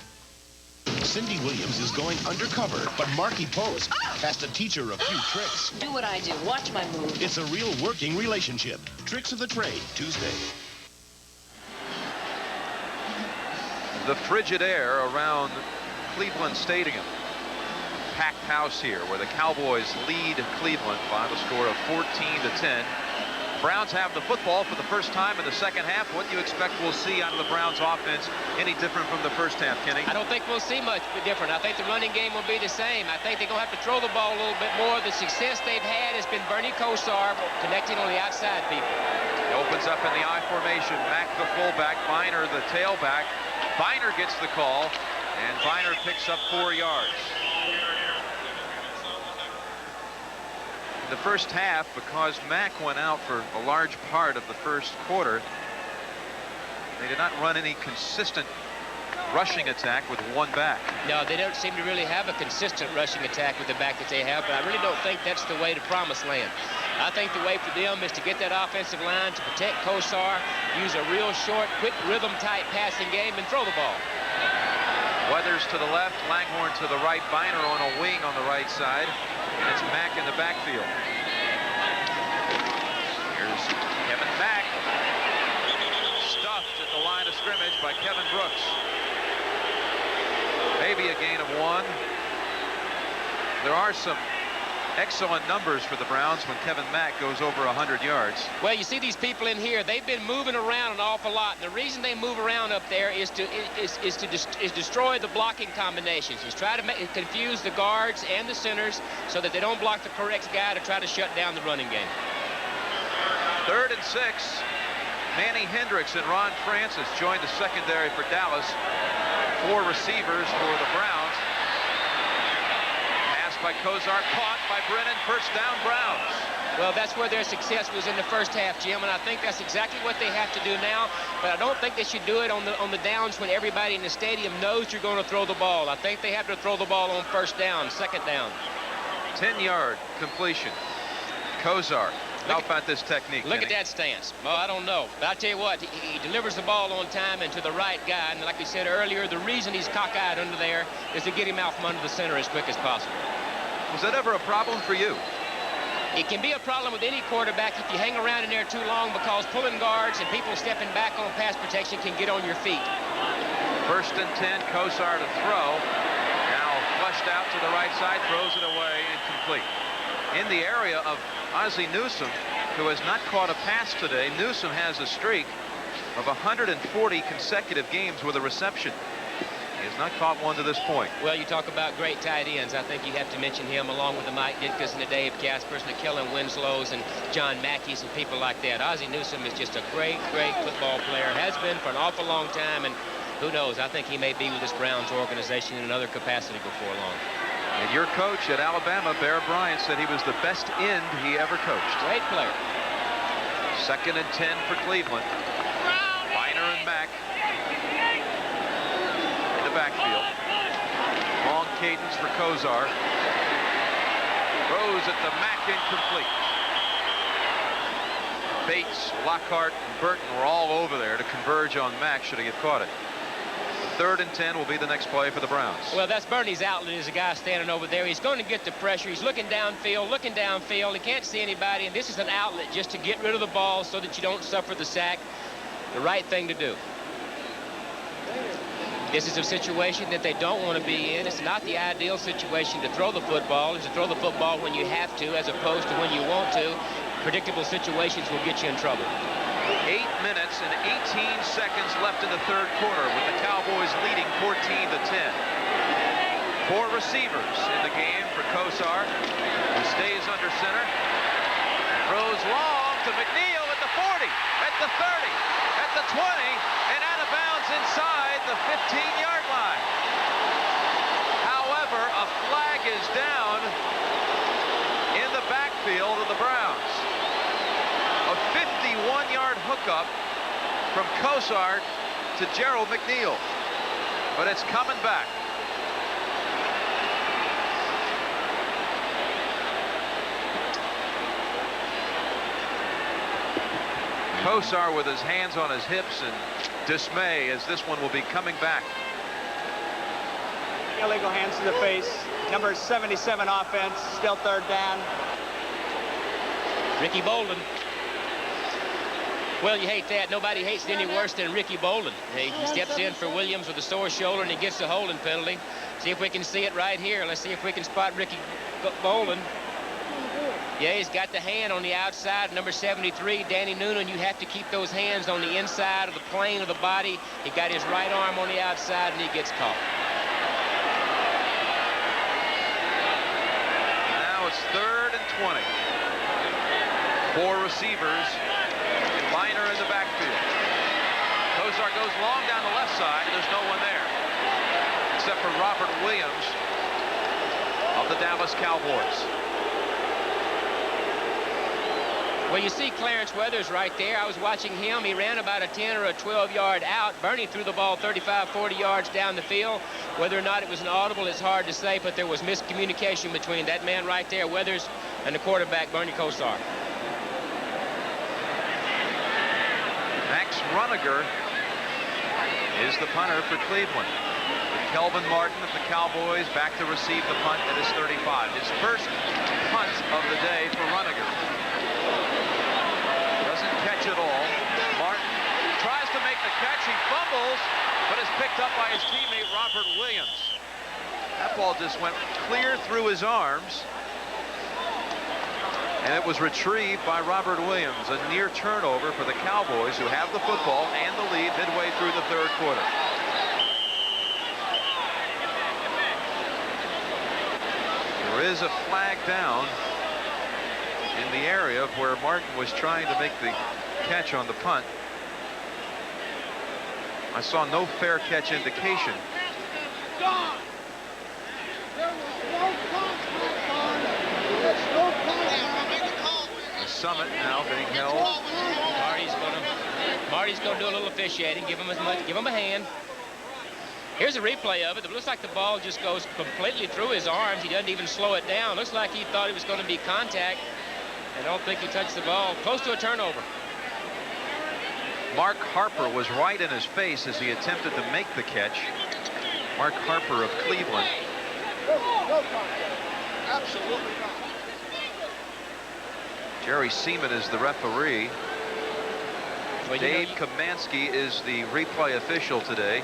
Cindy Williams is going undercover, but Marky Post has to teach her a few tricks. Do what I do. Watch my move. It's a real working relationship. Tricks of the Trade, Tuesday. The frigid air around Cleveland Stadium. Packed house here where the Cowboys lead Cleveland by the score of 14-10. Browns have the football for the first time in the second half. What do you expect we'll see out of the Browns offense any different from the first half, Kenny? I don't think we'll see much different. I think the running game will be the same. I think they're going to have to throw the ball a little bit more. The success they've had has been Bernie Kosar connecting on the outside people. He opens up in the I formation. Mack the fullback, Biner the tailback. Biner gets the call, and Biner picks up 4 yards. In the first half, because Mack went out for a large part of the first quarter, they did not run any consistent rushing attack with one back. No, they don't seem to really have a consistent rushing attack with the back that they have, but I really don't think that's the way to promised land. I think the way for them is to get that offensive line to protect Kosar, use a real short, quick, rhythm-type passing game, and throw the ball. Weathers to the left, Langhorne to the right, Biner on a wing on the right side. And it's Mack in the backfield. Here's Kevin Mack. Stuffed at the line of scrimmage by Kevin Brooks. Maybe a gain of 1. There are some excellent numbers for the Browns when Kevin Mack goes over 100 yards. Well, you see these people in here, they've been moving around an awful lot. And the reason they move around up there is to destroy the blocking combinations. Is try to confuse the guards and the centers so that they don't block the correct guy to try to shut down the running game. 3rd and 6. Manny Hendricks and Ron Francis joined the secondary for Dallas. 4 receivers for the Browns. Pass by Kosar, caught by Brennan. First down, Browns. Well, that's where their success was in the first half, Jim, and I think that's exactly what they have to do now. But I don't think they should do it on the downs when everybody in the stadium knows you're going to throw the ball. I think they have to throw the ball on first down, second down. 10-yard completion. Kosar. How about this technique? Look at that stance. Well, I don't know. But I tell you what, he delivers the ball on time and to the right guy. And like we said earlier, the reason he's cockeyed under there is to get him out from under the center as quick as possible. Was that ever a problem for you? It can be a problem with any quarterback if you hang around in there too long, because pulling guards and people stepping back on pass protection can get on your feet. 1st and 10, Kosar to throw. Now flushed out to the right side, throws it away, incomplete. In the area of Ozzie Newsome, who has not caught a pass today. Newsome has a streak of 140 consecutive games with a reception. He has not caught one to this point. Well, you talk about great tight ends. I think you have to mention him along with the Mike Ditkus and the Dave Caspers and the Kellen Winslows and John Mackey's and people like that. Ozzie Newsome is just a great, great football player. Has been for an awful long time, and who knows, I think he may be with this Browns organization in another capacity before long. And your coach at Alabama, Bear Bryant, said he was the best end he ever coached. Great player. 2nd and 10 for Cleveland. Biner and Mack in the backfield. Long cadence for Kosar. Throws at the Mack, incomplete. Bates, Lockhart, and Burton were all over there to converge on Mack should he have caught it. 3rd and 10 will be the next play for the Browns. Well, that's Bernie's outlet. Is a guy standing over there. He's going to get the pressure. He's looking downfield. He can't see anybody, and this is an outlet just to get rid of the ball so that you don't suffer the sack. The right thing to do. This is a situation that they don't want to be in. It's not the ideal situation to throw the football. It's to throw the football when you have to as opposed to when you want to. Predictable situations will get you in trouble. 8 minutes and 18 seconds left in the 3rd quarter with the Cowboys leading 14-10. 4 receivers in the game for Kosar, who stays under center. Throws long to McNeil at the 40, at the 30, at the 20, and out of bounds inside the 15-yard line. However, a flag is down in the backfield of the Browns. A 51-yard hookup from Kosar to Gerald McNeil. But it's coming back. Kosar with his hands on his hips in dismay as this one will be coming back. Illegal hands to the face. Number 77 offense, still 3rd down. Ricky Bolden. Well, you hate that. Nobody hates it any worse than Ricky Bolden. He steps in for Williams with a sore shoulder, and he gets the holding penalty. See if we can see it right here. Let's see if we can spot Ricky Bolden. Yeah, he's got the hand on the outside. Number 73, Danny Noonan. You have to keep those hands on the inside of the plane of the body. He got his right arm on the outside, and he gets caught. Now it's 3rd and 20. 4 receivers. Biner in the backfield. Kosar goes long down the left side, and there's no one there except for Robert Williams of the Dallas Cowboys. Well, you see Clarence Weathers right there. I was watching him. He ran about a 10 or a 12-yard out. Bernie threw the ball 35, 40 yards down the field. Whether or not it was an audible, it's hard to say, but there was miscommunication between that man right there, Weathers, and the quarterback, Bernie Kosar. Max Runiger is the punter for Cleveland. With Kelvin Martin of the Cowboys back to receive the punt at his 35. His first punt of the day for Runiger. Doesn't catch it all. Martin tries to make the catch. He fumbles, but is picked up by his teammate Robert Williams. That ball just went clear through his arms. And it was retrieved by Robert Williams. A near turnover for the Cowboys, who have the football and the lead midway through the third quarter. There is a flag down in the area of where Martin was trying to make the catch on the punt. I saw no fair catch indication. The Summit now being held. Marty's going to do a little officiating. Give him a hand. Here's a replay of it. It looks like the ball just goes completely through his arms. He doesn't even slow it down. Looks like he thought it was going to be contact. I don't think he touched the ball. Close to a turnover. Mark Harper was right in his face as he attempted to make the catch. Mark Harper of Cleveland. Absolutely not. Jerry Seaman is the referee. Well, Dave Kamansky is the replay official today.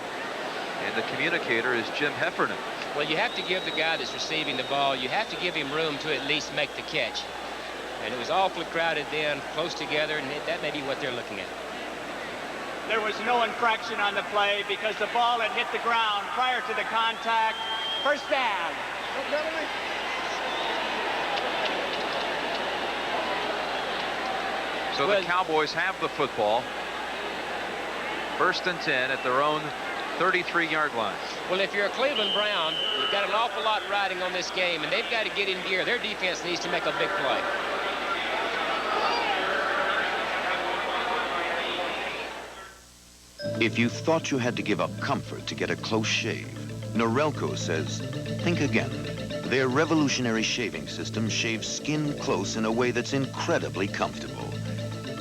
And the communicator is Jim Heffernan. Well, you have to give the guy that's receiving the ball, you have to give him room to at least make the catch. And it was awfully crowded then, close together, and that may be what they're looking at. There was no infraction on the play because the ball had hit the ground prior to the contact. First down. No penalty. So the Cowboys have the football. First and 10 at their own 33-yard line. Well, if you're a Cleveland Brown, you've got an awful lot riding on this game, and they've got to get in gear. Their defense needs to make a big play. If you thought you had to give up comfort to get a close shave, Norelco says, think again. Their revolutionary shaving system shaves skin close in a way that's incredibly comfortable.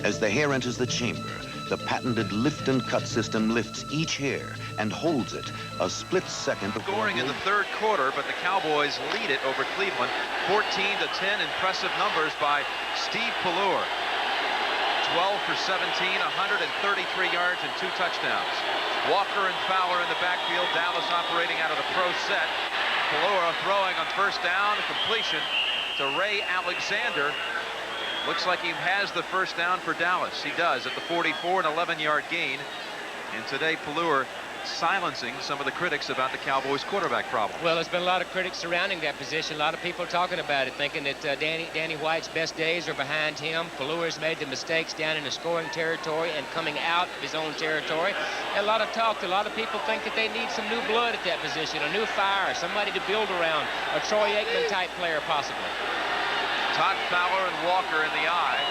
As the hair enters the chamber, the patented lift and cut system lifts each hair and holds it a split second before... Scoring in the third quarter, but the Cowboys lead it over Cleveland. 14-10, impressive numbers by Steve Pellure. 12 for 17, 133 yards and 2 touchdowns. Walker and Fowler in the backfield. Dallas operating out of the pro set. Pellure throwing on first down, completion to Ray Alexander. Looks like he has the first down for Dallas. He does at the 44, an 11-yard gain. And today, Pellure silencing some of the critics about the Cowboys' quarterback problem. Well, there's been a lot of critics surrounding that position. A lot of people talking about it, thinking that Danny White's best days are behind him. Pellure's made the mistakes down in the scoring territory and coming out of his own territory. And a lot of talk. A lot of people think that they need some new blood at that position, a new fire, somebody to build around, a Troy Aikman-type player, possibly. Todd Fowler and Walker in the eye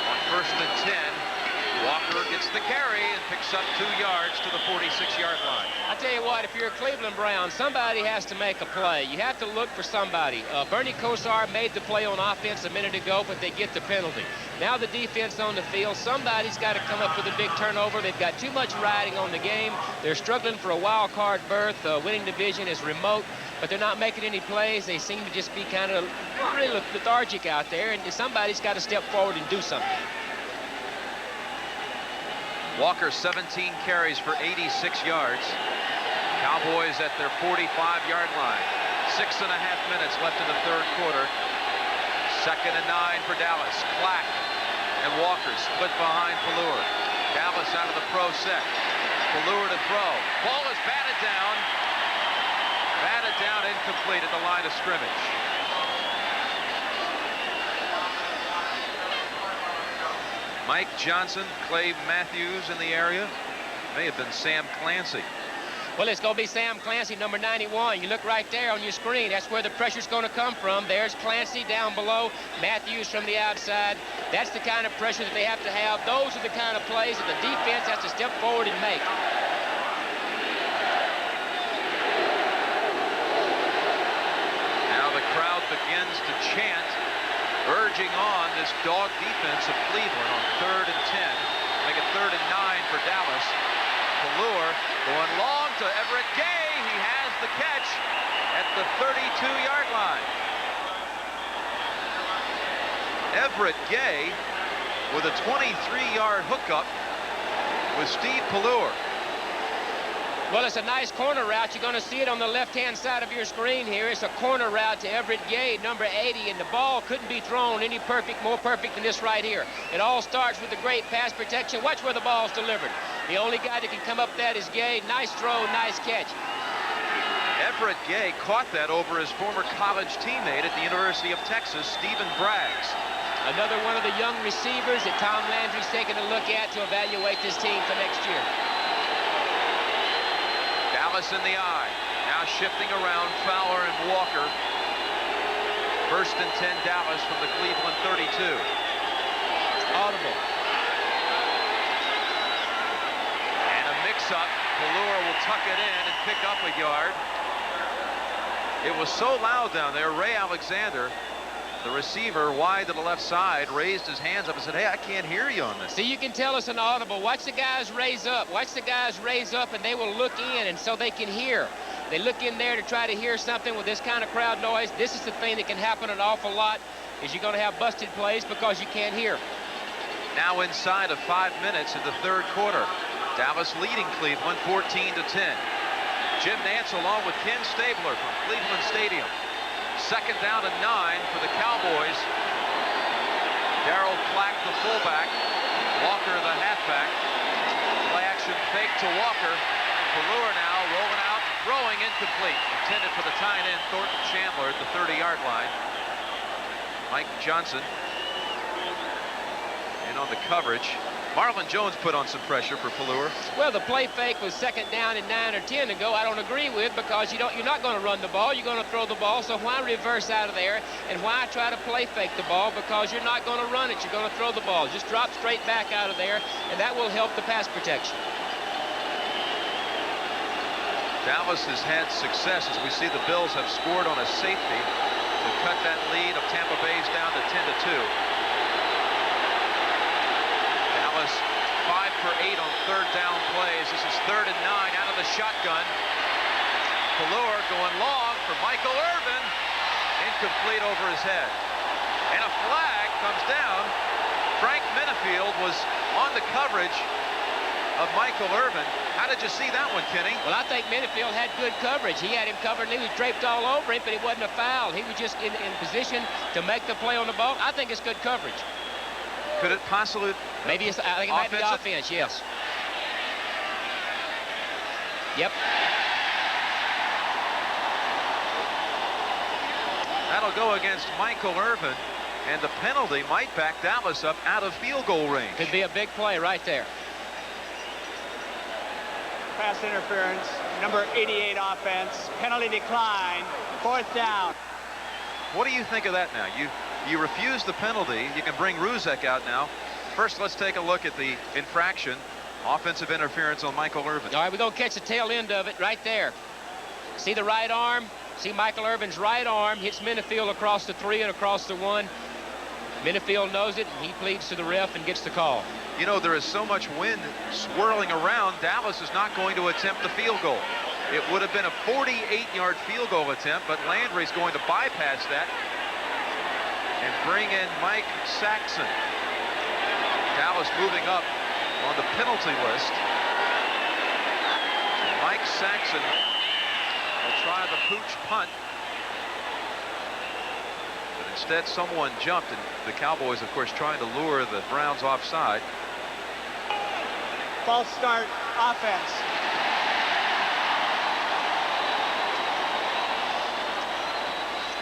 on first and 10. Walker gets the carry and picks up 2 yards to the 46-yard line. I tell you what, if you're a Cleveland Brown, somebody has to make a play. You have to look for somebody. Bernie Kosar made the play on offense a minute ago, but they get the penalty. Now the defense on the field, somebody's got to come up with a big turnover. They've got too much riding on the game. They're struggling for a wild card berth. Winning division is remote, but they're not making any plays. They seem to just be kind of really lethargic out there, and somebody's got to step forward and do something. Walker 17 carries for 86 yards. Cowboys at their 45-yard line. 6.5 minutes left in the third quarter. 2nd and 9 for Dallas. Clack and Walker split behind Pellure. Dallas out of the pro set. Pellure to throw. Ball is batted down. Batted down, incomplete at the line of scrimmage. Mike Johnson, Clay Matthews in the area. May have been Sam Clancy. Well, it's going to be Sam Clancy, number 91. You look right there on your screen. That's where the pressure's going to come from. There's Clancy down below. Matthews from the outside. That's the kind of pressure that they have to have. Those are the kind of plays that the defense has to step forward and make. Now the crowd begins to chant, urging on this dog defense of Cleveland on 3rd and 10. Make it 3rd and 9 for Dallas. Pelluer going long to Everett Gay. He has the catch at the 32-yard line. Everett Gay with a 23-yard hookup with Steve Pelluer. Well, it's a nice corner route. You're going to see it on the left-hand side of your screen here. It's a corner route to Everett Gay, number 80, and the ball couldn't be thrown any more perfect than this right here. It all starts with the great pass protection. Watch where the ball's delivered. The only guy that can come up that is Gay. Nice throw, nice catch. Everett Gay caught that over his former college teammate at the University of Texas, Stephen Braggs. Another one of the young receivers that Tom Landry's taking a look at to evaluate this team for next year. Dallas in the eye. Now shifting around Fowler and Walker. 1st and 10 Dallas from the Cleveland 32. Audible. And a mix-up. Pelluer will tuck it in and pick up a yard. It was so loud down there. Ray Alexander, the receiver wide to the left side, raised his hands up and said, hey, I can't hear you on this. See, you can tell it's an audible. Watch the guys raise up. Watch the guys raise up, and they will look in, and so they can hear. They look in there to try to hear something with this kind of crowd noise. This is the thing that can happen an awful lot, is you're going to have busted plays because you can't hear. Now inside of 5 minutes in the 3rd quarter. Dallas leading Cleveland 14-10. Jim Nantz along with Ken Stabler from Cleveland Stadium. 2nd down and 9 for the Cowboys. Darryl Flack, the fullback. Walker, the halfback. Play action fake to Walker. Pelluer now rolling out, throwing incomplete. Intended for the tight end, Thornton Chandler at the 30-yard line. Mike Johnson in on the coverage. Marlon Jones put on some pressure for Pelluer. Well, the play fake was 2nd down and 9 or 10 to go. I don't agree with, because you're not going to run the ball. You're going to throw the ball. So why reverse out of there, and why try to play fake the ball? Because you're not going to run it. You're going to throw the ball. Just drop straight back out of there, and that will help the pass protection. Dallas has had success as we see the Bills have scored on a safety to cut that lead of Tampa Bay's down to 10-2. Dallas 5 for 8 on 3rd down plays. This is 3rd and 9 out of the shotgun. Pelluer going long for Michael Irvin. Incomplete over his head. And a flag comes down. Frank Minifield was on the coverage of Michael Irvin. How did you see that one, Kenny? Well, I think Minifield had good coverage. He had him covered, and he was draped all over him, but it wasn't a foul. He was just in position to make the play on the ball. I think it's good coverage. Could it possibly? Maybe it's, I think it might be offense, yes. Yep. That'll go against Michael Irvin, and the penalty might back Dallas up out of field goal range. Could be a big play right there. Pass interference, number 88 offense, penalty decline, 4th down. What do you think of that now? You refuse the penalty. You can bring Ruzek out now. First, let's take a look at the infraction. Offensive interference on Michael Irvin. All right, we're going to catch the tail end of it right there. See the right arm? See Michael Irvin's right arm hits Minifield across the 3 and across the 1. Minifield knows it, and he pleads to the ref and gets the call. You know, there is so much wind swirling around. Dallas is not going to attempt the field goal. It would have been a 48-yard field goal attempt, but Landry's going to bypass that and bring in Mike Saxon. Dallas moving up on the penalty list. And Mike Saxon will try the pooch punt. But instead, someone jumped, and the Cowboys, of course, trying to lure the Browns offside. False start offense.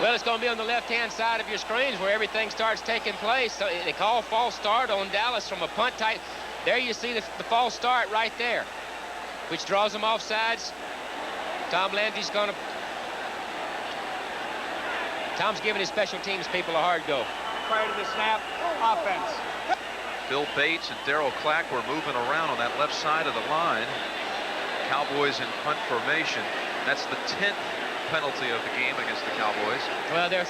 Well, it's going to be on the left-hand side of your screens where everything starts taking place. So they call false start on Dallas from a punt type. There you see the false start right there, which draws them off sides. Tom Landry's going to... Tom's giving his special teams people a hard go. Prior to the snap, offense. Bill Bates and Darryl Clack were moving around on that left side of the line. Cowboys in punt formation. That's the 10th penalty of the game against the Cowboys. Well, their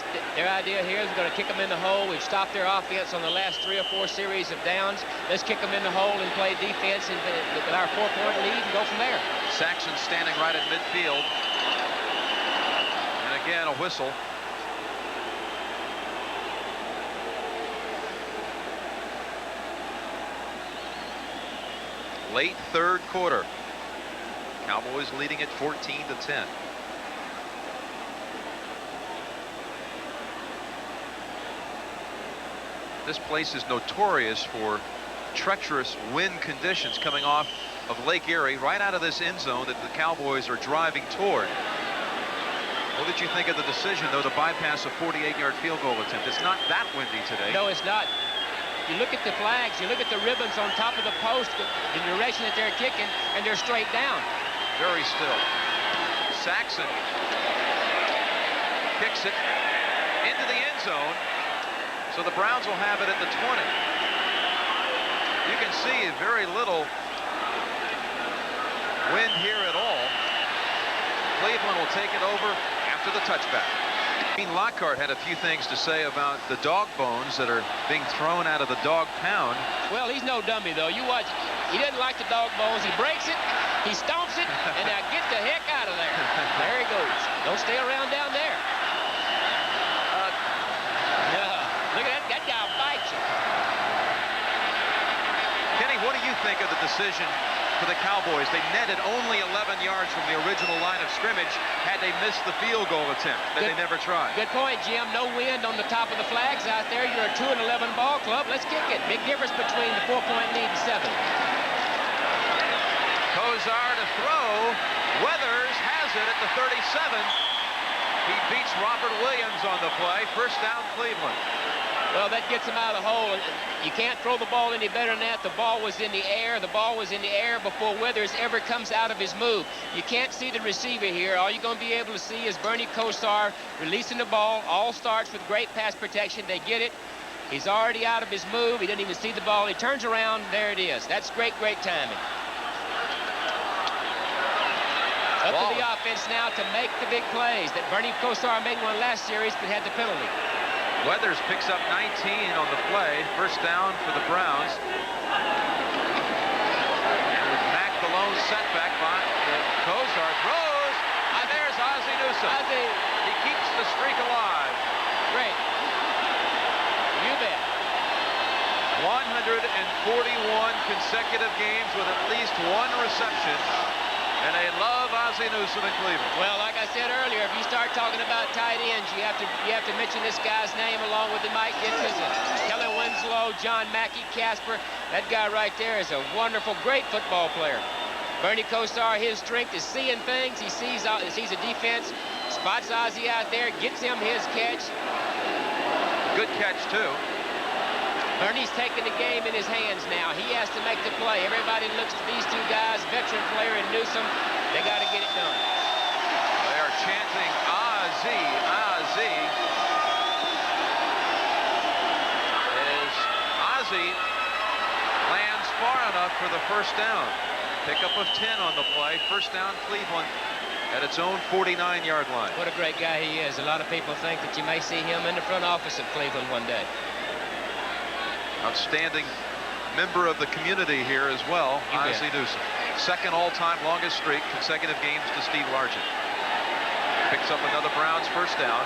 idea here is we're going to kick them in the hole. We've stopped their offense on the last 3 or 4 series of downs. Let's kick them in the hole and play defense and with our 4-point lead and go from there. Saxon standing right at midfield. And again, a whistle. Late third quarter. Cowboys leading it 14-10. This place is notorious for treacherous wind conditions coming off of Lake Erie, right out of this end zone that the Cowboys are driving toward. What did you think of the decision, though, to bypass a 48-yard field goal attempt? It's not that windy today. No, it's not. You look at the flags, you look at the ribbons on top of the post, the direction that they're kicking, and they're straight down. Very still. Saxon kicks it into the end zone, so the Browns will have it at the 20. You can see very little wind here at all. Cleveland will take it over after the touchback. Dean Lockhart had a few things to say about the dog bones that are being thrown out of the dog pound. Well, he's no dummy, though. You watch, he doesn't like the dog bones. He breaks it, he stomps it, and now get the heck out of there. There he goes. Don't stay around down there. Look at that. That guy will bite you. Kenny, what do you think of the decision for the Cowboys? They netted only 11 yards from the original line of scrimmage had they missed the field goal attempt that they never tried. Good point, Jim. No wind on the top of the flags out there. You're a 2-11 ball club. Let's kick it. Big difference between the 4-point lead and 7. Kozar to throw. Weathers has it at the 37. He beats Robert Williams on the play. First down, Cleveland. Well, that gets him out of the hole. You can't throw the ball any better than that. The ball was in the air. The ball was in the air before Weathers ever comes out of his move. You can't see the receiver here. All you're going to be able to see is Bernie Kosar releasing the ball. All starts with great pass protection. They get it. He's already out of his move. He didn't even see the ball. He turns around. There it is. That's great, great timing. Up to the offense now to make the big plays. That Bernie Kosar made one last series but had the penalty. Weathers picks up 19 on the play. First down for the Browns. With Mack the lone setback by Kozar throws. And there's Ozzie Newsome. He keeps the streak alive. Great. You bet. 141 consecutive games with at least one reception. And they love Ozzie Newsome in Cleveland. Well, like I said earlier, if you start talking about tight ends, you have to mention this guy's name along with the Mike Ditkas and Kelly Winslow, John Mackey, Casper. That guy right there is a wonderful, great football player. Bernie Kosar, his strength is seeing things. He sees a defense, spots Ozzie out there, gets him his catch. Good catch, too. Bernie's taking the game in his hands now. He has to make the play. Everybody looks to these two guys, veteran player and Newsome. They got to get it done. They are chanting Ozzie, Ozzie. As Ozzie lands far enough for the first down. Pickup of 10 on the play. First down, Cleveland at its own 49-yard line. What a great guy he is. A lot of people think that you may see him in the front office of Cleveland one day. Outstanding member of the community here as well, Ozzie Newsome. Second all-time longest streak, consecutive games to Steve Largent. Picks up another Browns first down.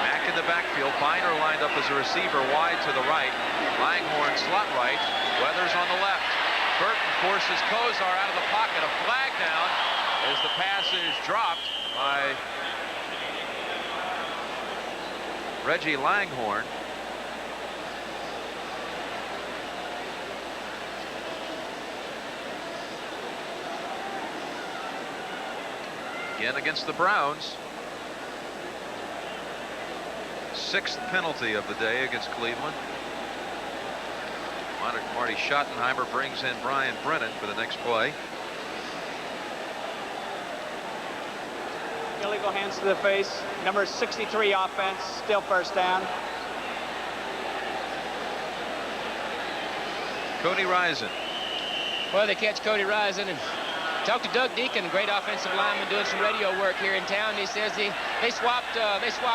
Mack in the backfield. Biner lined up as a receiver wide to the right. Langhorn slot right. Weathers on the left. Burton forces Kozar out of the pocket. A flag down as the pass is dropped by Reggie Langhorn. Again against the Browns. 6th penalty of the day against Cleveland. Marty Schottenheimer brings in Brian Brennan for the next play. illegal hands to the face. Number 63 offense, still first down. Cody Rison. Well, they catch Cody Rison and talked to Doug Deacon, great offensive lineman, doing some radio work here in town. He says they swapped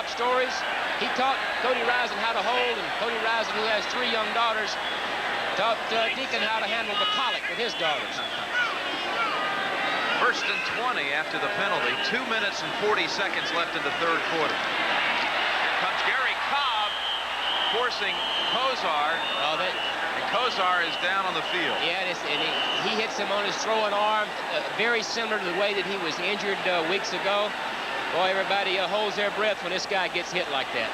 stories. He taught Cody Rison how to hold, and Cody Rison, who has 3 young daughters, taught Deacon how to handle the colic with his daughters. First and 20 after the penalty. 2 minutes and 40 seconds left in the third quarter. Here comes Gary Cobb forcing Kozar. And Kozar is down on the field. Yeah, and he hits him on his throwing arm, very similar to the way that he was injured weeks ago. Boy, everybody holds their breath when this guy gets hit like that.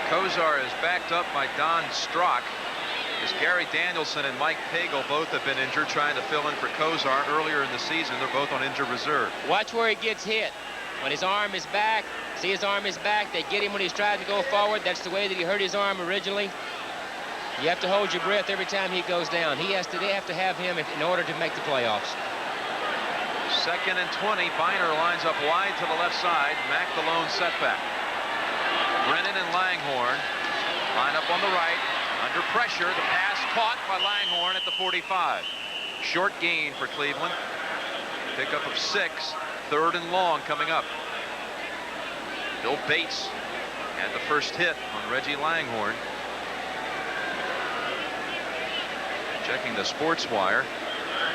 Kozar is backed up by Don Strock, as Gary Danielson and Mike Pagel both have been injured trying to fill in for Kozar earlier in the season. They're both on injured reserve. Watch where he gets hit. When his arm is back, see his arm is back. They get him when he's trying to go forward. That's the way that he hurt his arm originally. You have to hold your breath every time he goes down. They have to have him in order to make the playoffs. Second and 20. Biner lines up wide to the left side. Mack the lone setback. Brennan and Langhorne line up on the right. Under pressure, the pass caught by Langhorne at the 45. Short gain for Cleveland. Pickup of 6. Third and long coming up. Bill Bates had the first hit on Reggie Langhorne. Checking the sports wire.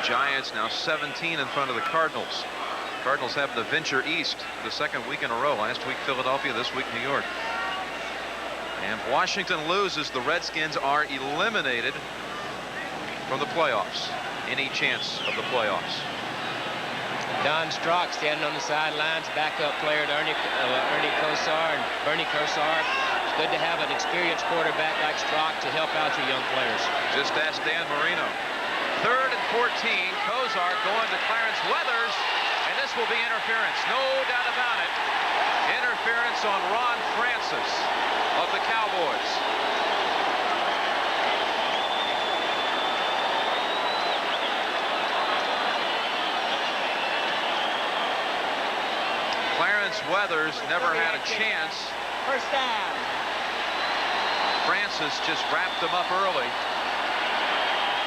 Giants now 17 in front of the Cardinals. Cardinals having to venture east the second week in a row. Last week Philadelphia, this week New York. And if Washington loses, the Redskins are eliminated from the playoffs. Any chance of the playoffs? Don Strock standing on the sidelines, backup player to Ernie Kozar and Bernie Kosar. It's good to have an experienced quarterback like Strock to help out your young players. Just ask Dan Marino. Third and 14. Kozar going to Clarence Weathers, and this will be interference. No doubt about it. Interference on Ron Francis of the Cowboys. Clarence Weathers never had a chance. First down. Francis just wrapped him up early.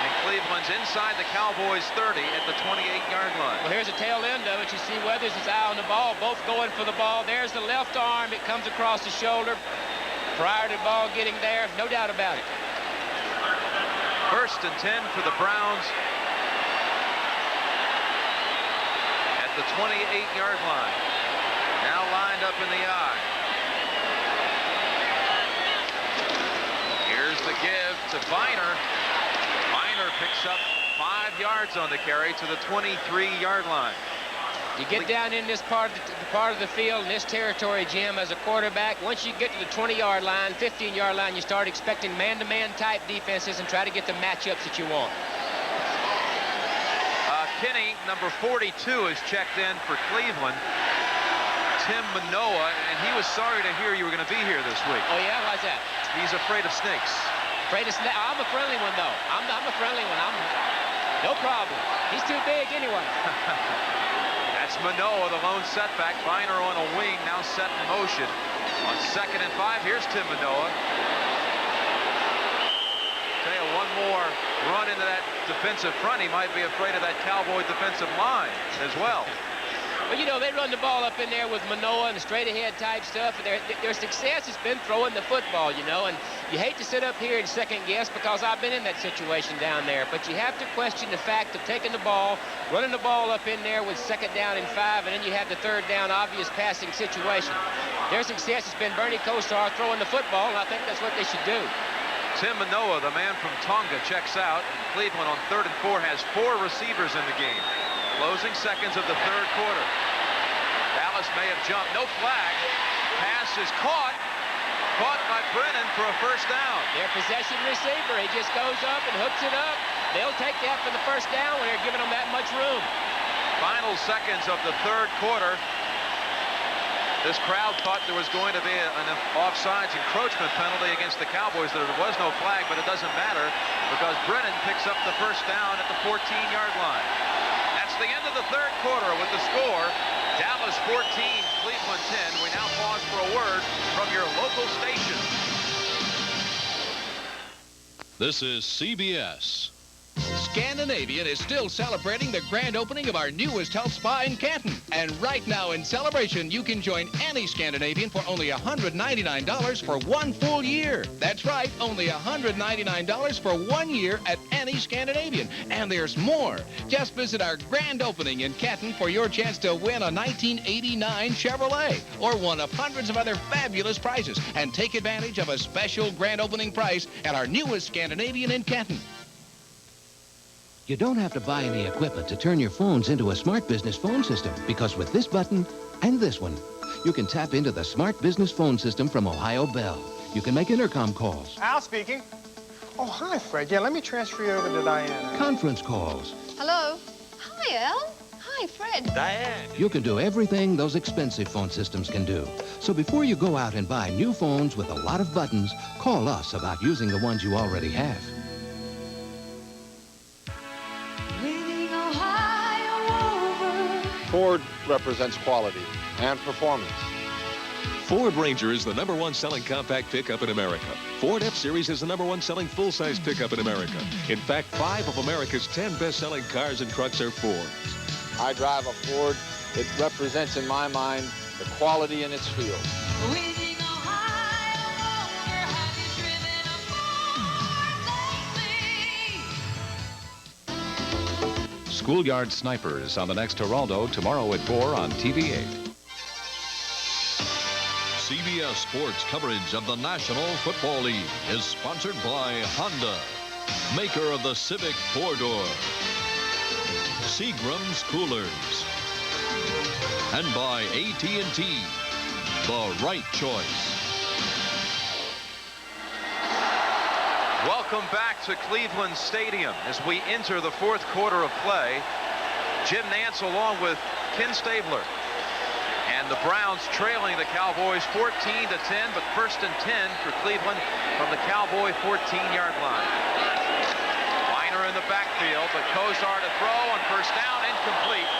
And Cleveland's inside the Cowboys 30 at the 28-yard line. Well, here's the tail end of it. You see Weathers is eye on the ball, both going for the ball. There's the left arm. It comes across the shoulder prior to the ball getting there. No doubt about it. First and 10 for the Browns at the 28-yard line. Now lined up in the eye. Here's the give to Biner. Biner picks up 5 yards on the carry to the 23-yard line. You get down in this part of the field, in this territory, Jim, as a quarterback. Once you get to the 20-yard line, 15-yard line, you start expecting man-to-man type defenses and try to get the matchups that you want. Kenny, number 42, is checked in for Cleveland. Tim Manoa, and he was sorry to hear you were going to be here this week. Oh, yeah? Why's that? He's afraid of snakes. Afraid of snakes? I'm a friendly one, though. I'm a friendly one. No problem. He's too big anyway. That's Manoa, the lone setback. Biner on a wing, now set in motion. On 2nd and 5, here's Tim Manoa. Tell you, one more run into that defensive front, he might be afraid of that Cowboy defensive line as well. Well, you know, they run the ball up in there with Manoa and the straight-ahead type stuff. Their success has been throwing the football, you know, and you hate to sit up here and second-guess because I've been in that situation down there. But you have to question the fact of taking the ball, running the ball up in there with 2nd down and 5, and then you have the 3rd down obvious passing situation. Their success has been Bernie Kosar throwing the football, and I think that's what they should do. Tim Manoa, the man from Tonga, checks out. Cleveland on 3rd and 4 has 4 receivers in the game. Closing seconds of the 3rd quarter. Dallas may have jumped. No flag. Pass is caught. Caught by Brennan for a first down. Their possession receiver. He just goes up and hooks it up. They'll take that for the first down when they're giving them that much room. Final seconds of the 3rd quarter. This crowd thought there was going to be an offsides encroachment penalty against the Cowboys. There was no flag, but it doesn't matter because Brennan picks up the first down at the 14-yard line. That's the end of the third quarter with the score. Dallas 14, Cleveland 10. We now pause for a word from your local station. This is CBS. Scandinavian is still celebrating the grand opening of our newest health spa in Canton. And right now in celebration, you can join any Scandinavian for only $199 for 1 full year. That's right, only $199 for 1 year at any Scandinavian. And there's more. Just visit our grand opening in Canton for your chance to win a 1989 Chevrolet or one of hundreds of other fabulous prizes. And take advantage of a special grand opening price at our newest Scandinavian in Canton. You don't have to buy any equipment to turn your phones into a smart business phone system, because with this button and this one, you can tap into the smart business phone system from Ohio Bell. You can make intercom calls, Al speaking. Oh, hi, Fred. Yeah, let me transfer you over to Diana. conference calls. Hello? Hi, Al. Hi, Fred. Diane. You can do everything those expensive phone systems can do. So before you go out and buy new phones with a lot of buttons, call us about using the ones you already have. Ford represents quality and performance. Ford Ranger is the #1 selling compact pickup in America. Ford F-Series is the #1 selling full-size pickup in America. In fact, 5 of America's 10 best-selling cars and trucks are Fords. I drive a Ford. It represents, in my mind, the quality in its field. Schoolyard Snipers on the next Geraldo tomorrow at 4 on TV8. CBS Sports coverage of the National Football League is sponsored by Honda, maker of the Civic 4-door, Seagram's Coolers, and by AT&T, the right choice. Welcome back to Cleveland Stadium as we enter the fourth quarter of play. Jim Nantz along with Ken Stabler. And the Browns trailing the Cowboys 14-10, but first and 10 for Cleveland from the Cowboy 14-yard line. Weiner in the backfield, but Kosar to throw on first down, incomplete.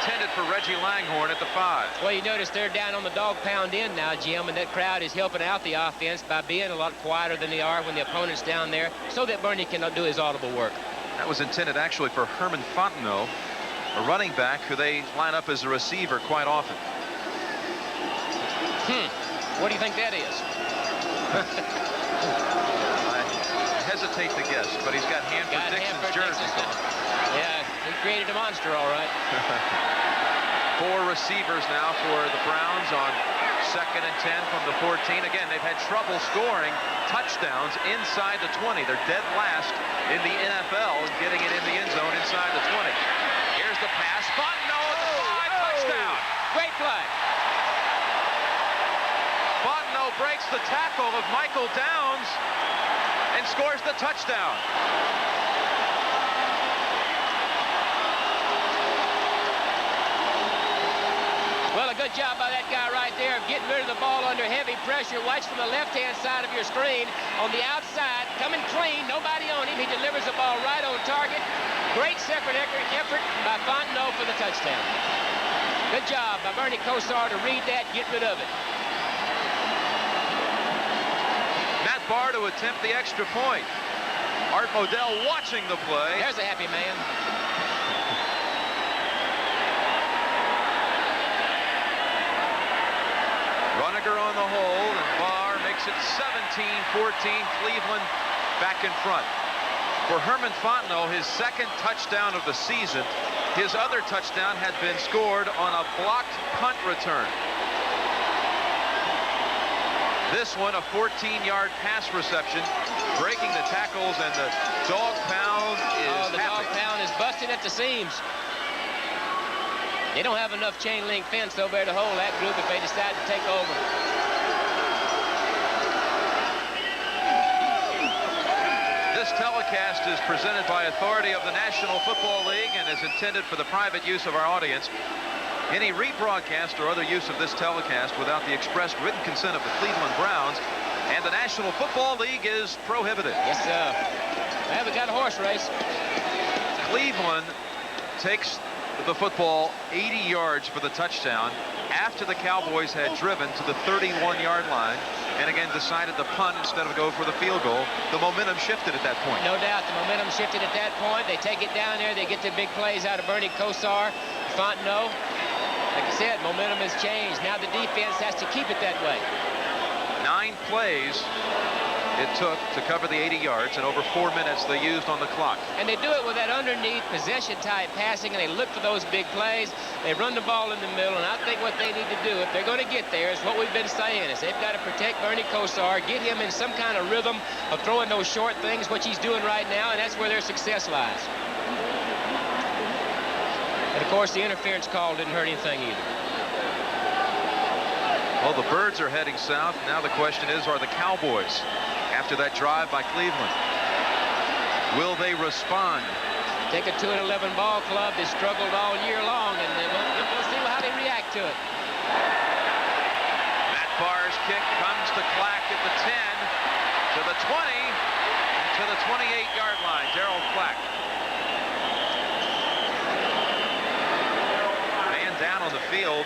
Intended for Reggie Langhorne at the 5. Well, you notice they're down on the dog pound end now, Jim, and that crowd is helping out the offense by being a lot quieter than they are when the opponent's down there, so that Bernie can do his audible work. That was intended actually for Herman Fontenot, a running back who they line up as a receiver quite often. What do you think that is? I hesitate to guess, but he's got Hanford-Dixon's jersey on. Yeah, he created a monster, all right. 4 receivers now for the Browns on second and 10 from the 14. Again, they've had trouble scoring touchdowns inside the 20. They're dead last in the NFL in getting it in the end zone inside the 20. Here's the pass. Fontenot at the 5, touchdown. Great play. Fontenot breaks the tackle of Michael Downs and scores the touchdown. Well, a good job by that guy right there of getting rid of the ball under heavy pressure. Watch from the left-hand side of your screen. On the outside, coming clean, nobody on him. He delivers the ball right on target. Great separate effort by Fontenot for the touchdown. Good job by Bernie Kosar to read that, get rid of it. Matt Barr to attempt the extra point. Art Modell watching the play. There's a happy man. Runiger on the hold, and Barr makes it 17-14. Cleveland back in front. For Herman Fontenot, his second touchdown of the season. His other touchdown had been scored on a blocked punt return. This one, a 14-yard pass reception, breaking the tackles, and the dog pound is the happy. dog pound is busted at the seams. They don't have enough chain link fence over there to hold that group if they decide to take over. This telecast is presented by authority of the National Football League and is intended for the private use of our audience. Any rebroadcast or other use of this telecast without the express written consent of the Cleveland Browns and the National Football League is prohibited. Yes, sir. Well, we got a horse race. Cleveland takes with the football 80 yards for the touchdown after the Cowboys had driven to the 31-yard line and again decided to punt instead of go for the field goal. The momentum shifted at that point. No doubt the momentum shifted at that point. They take it down there. They get the big plays out of Bernie Kosar. Fontenot. Like I said, momentum has changed. Now the defense has to keep it that way. 9 plays it took to cover the 80 yards, and over 4 minutes they used on the clock. And they do it with that underneath possession type passing, and they look for those big plays. They run the ball in the middle, and I think what they need to do, if they're going to get there, is what we've been saying, is they've got to protect Bernie Kosar, get him in some kind of rhythm of throwing those short things, which he's doing right now, and that's where their success lies. And of course, the interference call didn't hurt anything either. Well, the Birds are heading south. Now the question is, are the Cowboys, after that drive by Cleveland, will they respond? Take a 2-11 ball club. They struggled all year long, and we'll see how they react to it. Matt Barr's kick comes to Clack at the 10, to the 20, and to the 28-yard line. Darryl Clack. Man down on the field.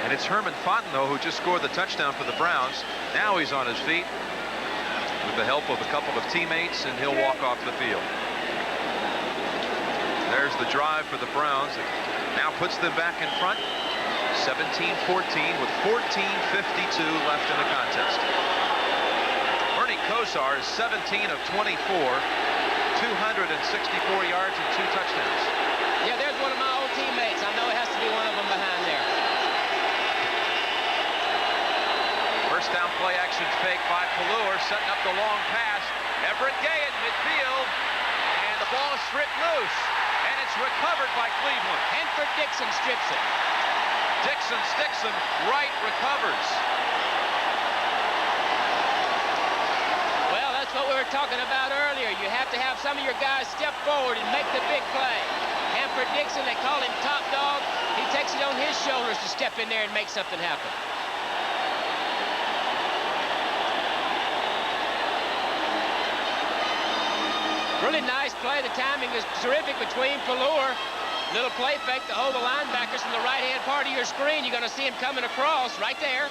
And it's Herman Fontenot who just scored the touchdown for the Browns. Now he's on his feet with the help of a couple of teammates, and he'll walk off the field. There's the drive for the Browns. It now puts them back in front, 17-14 with 14:52 left in the contest. Bernie Kosar is 17 of 24, 264 yards and 2 touchdowns. Yeah, there's one of my old teammates. I know it has to be one of them behind there. First down play action fake by Pallur, setting up the long pass. Everett Gay at midfield, and the ball is stripped loose, and it's recovered by Cleveland. Hanford Dixon strips it. Dixon sticks him, Wright recovers. Well, that's what we were talking about earlier. You have to have some of your guys step forward and make the big play. Hanford Dixon, they call him top dog. He takes it on his shoulders to step in there and make something happen. Really nice play. The timing is terrific between Pallur. Little play fake to hold the linebackers from the right-hand part of your screen. You're going to see him coming across right there.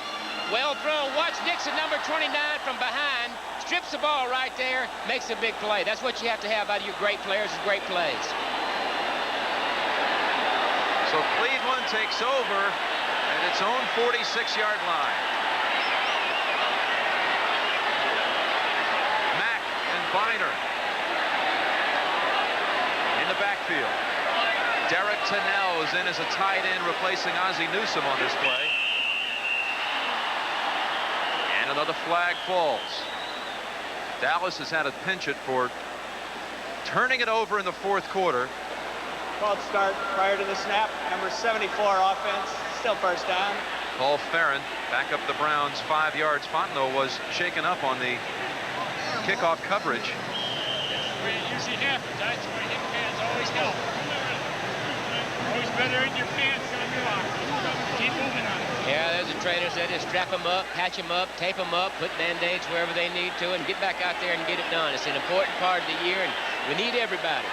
Well thrown. Watch Dixon, number 29, from behind. Strips the ball right there. Makes a big play. That's what you have to have out of your great players, is great plays. So Cleveland takes over at its own 46-yard line. Mack and Biner in the backfield. Derek Tennell is in as a tight end, replacing Ozzie Newsome on this play. And another flag falls. Dallas has had a penchant for turning it over in the fourth quarter. Called start prior to the snap. Number 74 offense. Still first down. Paul Farron back up the Browns 5 yards. Fontenot was shaken up on the kickoff coverage. Where it usually happens. That's where hit fans always help. Always better in your pants than your locker. Keep moving on it. Yeah, there's a trainer said to strap them up, patch them up, tape them up, put band-aids wherever they need to, and get back out there and get it done. It's an important part of the year, and we need everybody.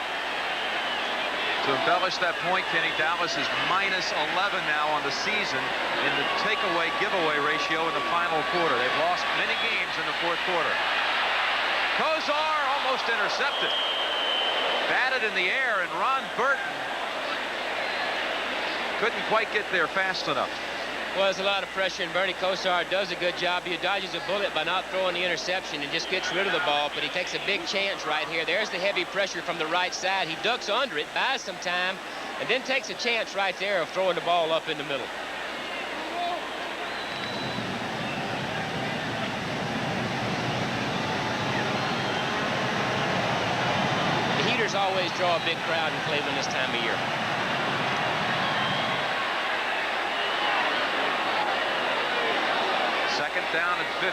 To embellish that point, Kenny, Dallas is minus 11 now on the season in the takeaway giveaway ratio in the final quarter. They've lost many games in the fourth quarter. Kosar almost intercepted. Batted in the air, and Ron Burton couldn't quite get there fast enough. Well, there's a lot of pressure, and Bernie Kosar does a good job. He dodges a bullet by not throwing the interception and just gets rid of the ball, but he takes a big chance right here. There's the heavy pressure from the right side. He ducks under it, buys some time, and then takes a chance right there of throwing the ball up in the middle. The Heaters always draw a big crowd in Cleveland this time of year. Second down and 15.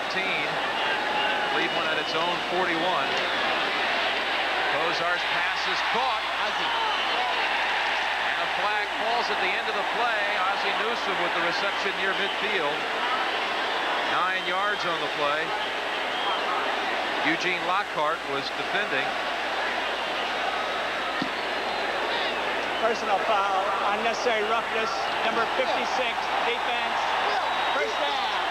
Cleveland at its own 41. Kosar's pass is caught. And a flag falls at the end of the play. Ozzie Newsome with the reception near midfield. 9 yards on the play. Eugene Lockhart was defending. Personal foul, unnecessary roughness, number 56, defense, first down.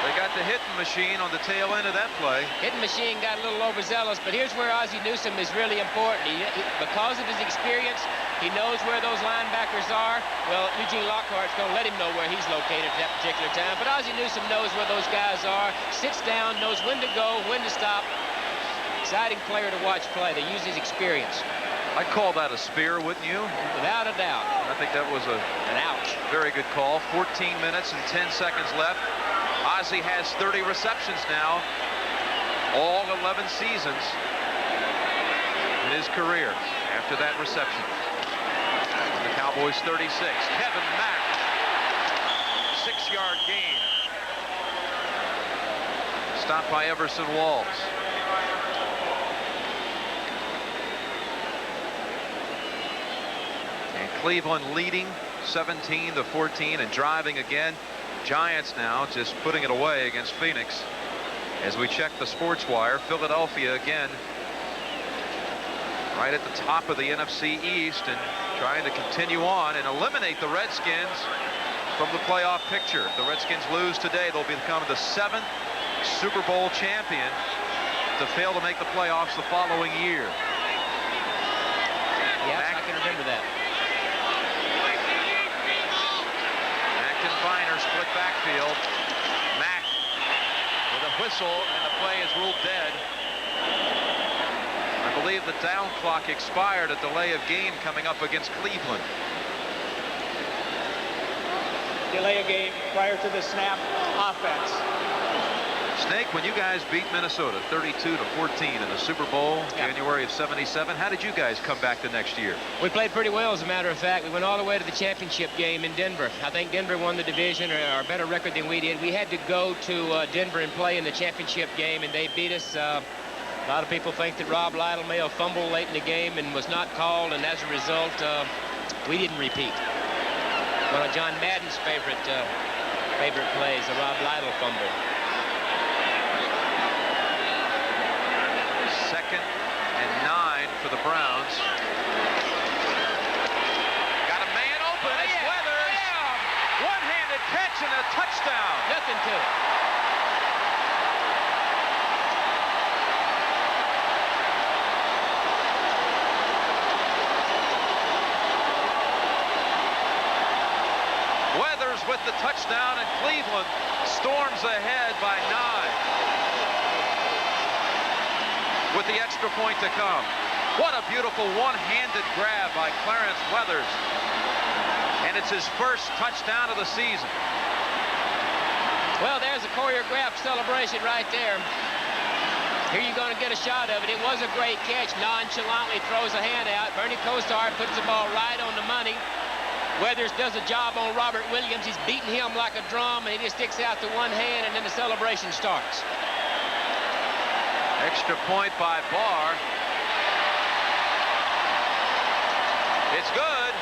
They got the hitting machine on the tail end of that play. Hitting machine got a little overzealous, but here's where Ozzie Newsome is really important. Because of his experience, he knows where those linebackers are. Well, Eugene Lockhart's going to let him know where he's located at that particular time. But Ozzie Newsome knows where those guys are, sits down, knows when to go, when to stop. Exciting player to watch play. They use his experience. I'd call that a spear, wouldn't you? Without a doubt. I think that was an ouch. Very good call. 14 minutes and 10 seconds left. Ozzie has 30 receptions now, all 11 seasons in his career after that reception. The Cowboys 36. Kevin Mack, 6-yard gain. Stopped by Everson Walls. And Cleveland leading 17-14 and driving again. Giants now just putting it away against Phoenix. As we check the sports wire, Philadelphia again right at the top of the NFC East and trying to continue on and eliminate the Redskins from the playoff picture. If the Redskins lose today, they'll become the 7th Super Bowl champion to fail to make the playoffs the following year. Yes, I can remember that. Finer split backfield. Mack with a whistle, and the play is ruled dead. I believe the down clock expired. A delay of game coming up against Cleveland. Delay of game prior to the snap. Offense. Snake, when you guys beat Minnesota 32-14 in the Super Bowl, January of '77, how did you guys come back the next year? We played pretty well, as a matter of fact. We went all the way to the championship game in Denver. I think Denver won the division, or a better record than we did. We had to go to Denver and play in the championship game, and they beat us. A lot of people think that Rob Lytle may have fumbled late in the game and was not called, and as a result, we didn't repeat. One of John Madden's favorite plays, the Rob Lytle fumble. 2nd and 9 for the Browns. Got a man open. It's Weathers. One-handed catch and a touchdown. Nothing to it. Weathers with the touchdown, and Cleveland storms ahead by 9. With the extra point to come. What a beautiful one-handed grab by Clarence Weathers. And it's his first touchdown of the season. Well, there's a choreographed celebration right there. Here you're going to get a shot of it. It was a great catch. Nonchalantly throws a hand out. Bernie Kosar puts the ball right on the money. Weathers does a job on Robert Williams. He's beating him like a drum, and he just sticks out the one hand, and then the celebration starts. Extra point by Barr. It's good,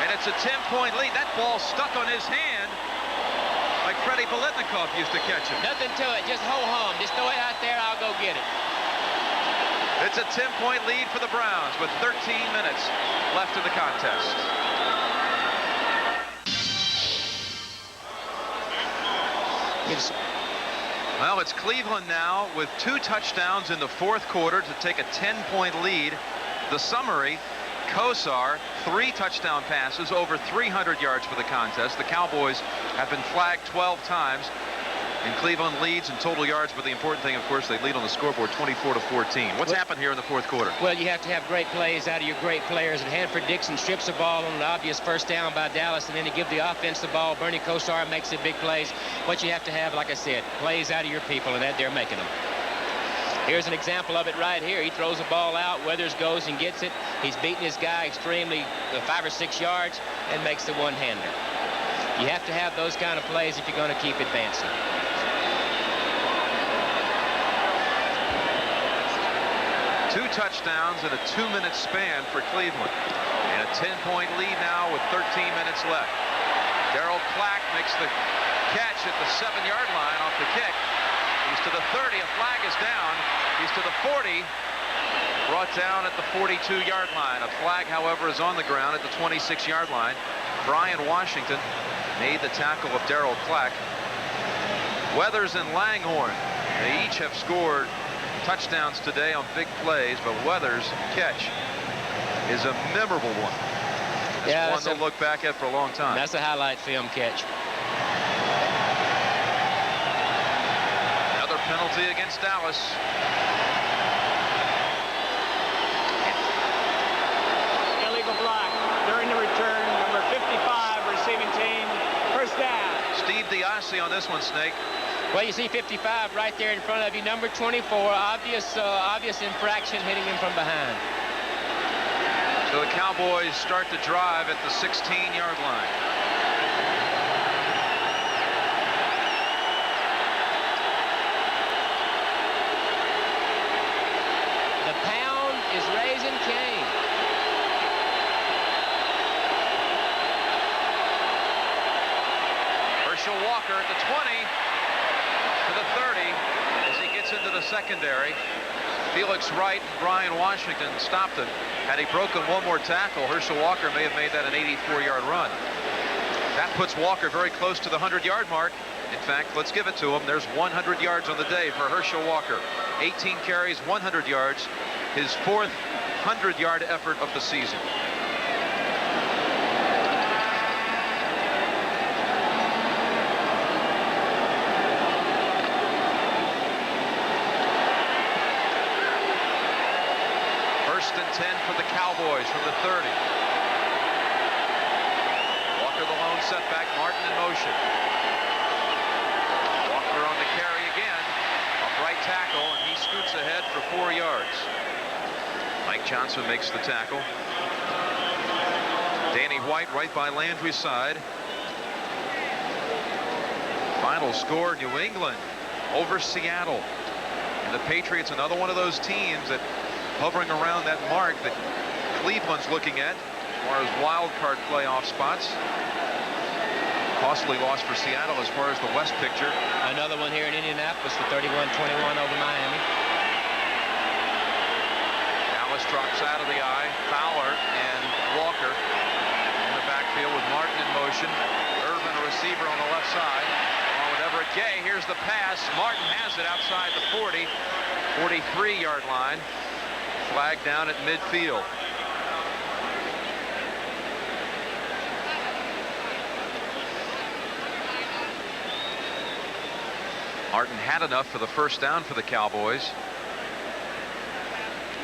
and it's a 10-point lead. That ball stuck on his hand like Freddie Biletnikoff used to catch him. Nothing to it, just ho-hum. Just throw it out there, I'll go get it. It's a 10-point lead for the Browns with 13 minutes left in the contest. Well, it's Cleveland now with 2 touchdowns in the 4th quarter to take a 10-point lead. The summary, Kosar, 3 touchdown passes, over 300 yards for the contest. The Cowboys have been flagged 12 times. And Cleveland leads in total yards, but the important thing, of course, they lead on the scoreboard 24-14. What's happened here in the 4th quarter? Well, you have to have great plays out of your great players. And Hanford Dixon strips the ball on an obvious first down by Dallas, and then to give the offense the ball, Bernie Kosar makes the big plays. What you have to have, like I said, plays out of your people, and that they're making them. Here's an example of it right here. He throws the ball out. Weathers goes and gets it. He's beating his guy extremely 5 or 6 yards and makes the one-hander. You have to have those kind of plays if you're going to keep advancing. Two touchdowns in a 2-minute span for Cleveland. And a 10-point lead now with 13 minutes left. Darryl Clack makes the catch at the 7-yard line off the kick. He's to the 30. A flag is down. He's to the 40. brought down at the 42-yard line. A flag, however, is on the ground at the 26-yard line. Brian Washington made the tackle of Darrell Clack. Weathers and Langhorne, they each have scored touchdowns today on big plays, but Weathers' catch is a memorable one. It's one they'll look back at for a long time. That's a highlight film catch. Another penalty against Dallas. Illegal block during the return. Number 55, receiving team. First down. Steve Diassi on this one, Snake. Well, you see 55 right there in front of you. Number 24, obvious infraction hitting him from behind. So the Cowboys start the drive at the 16-yard line. The pound is raising Cain. Herschel Walker at the 20 to the 30 as he gets into the secondary. Felix Wright and Brian Washington stopped him. Had he broken one more tackle, Herschel Walker may have made that an 84-yard run. That puts Walker very close to the 100-yard mark. In fact, let's give it to him. There's 100 yards on the day for Herschel Walker. 18 carries, 100 yards. His fourth 100-yard effort of the season. First and 10 for the Cowboys from the 30. Walker the lone setback, Martin in motion. Walker on the carry again. Off right tackle, and he scoots ahead for 4 yards. Mike Johnson makes the tackle. Danny White right by Landry's side. Final score, New England over Seattle. And the Patriots, another one of those teams that hovering around that mark that Cleveland's looking at as far as wild card playoff spots. Costly loss for Seattle as far as the West picture. Another one here in Indianapolis, the 31-21 over Miami. Dallas drops out of the eye. Fowler and Walker in the backfield with Martin in motion. Irvin, a receiver on the left side. Along with Everett Gay. Here's the pass. Martin has it outside the 40, 43-yard line. Flag down at midfield. Martin had enough for the first down for the Cowboys.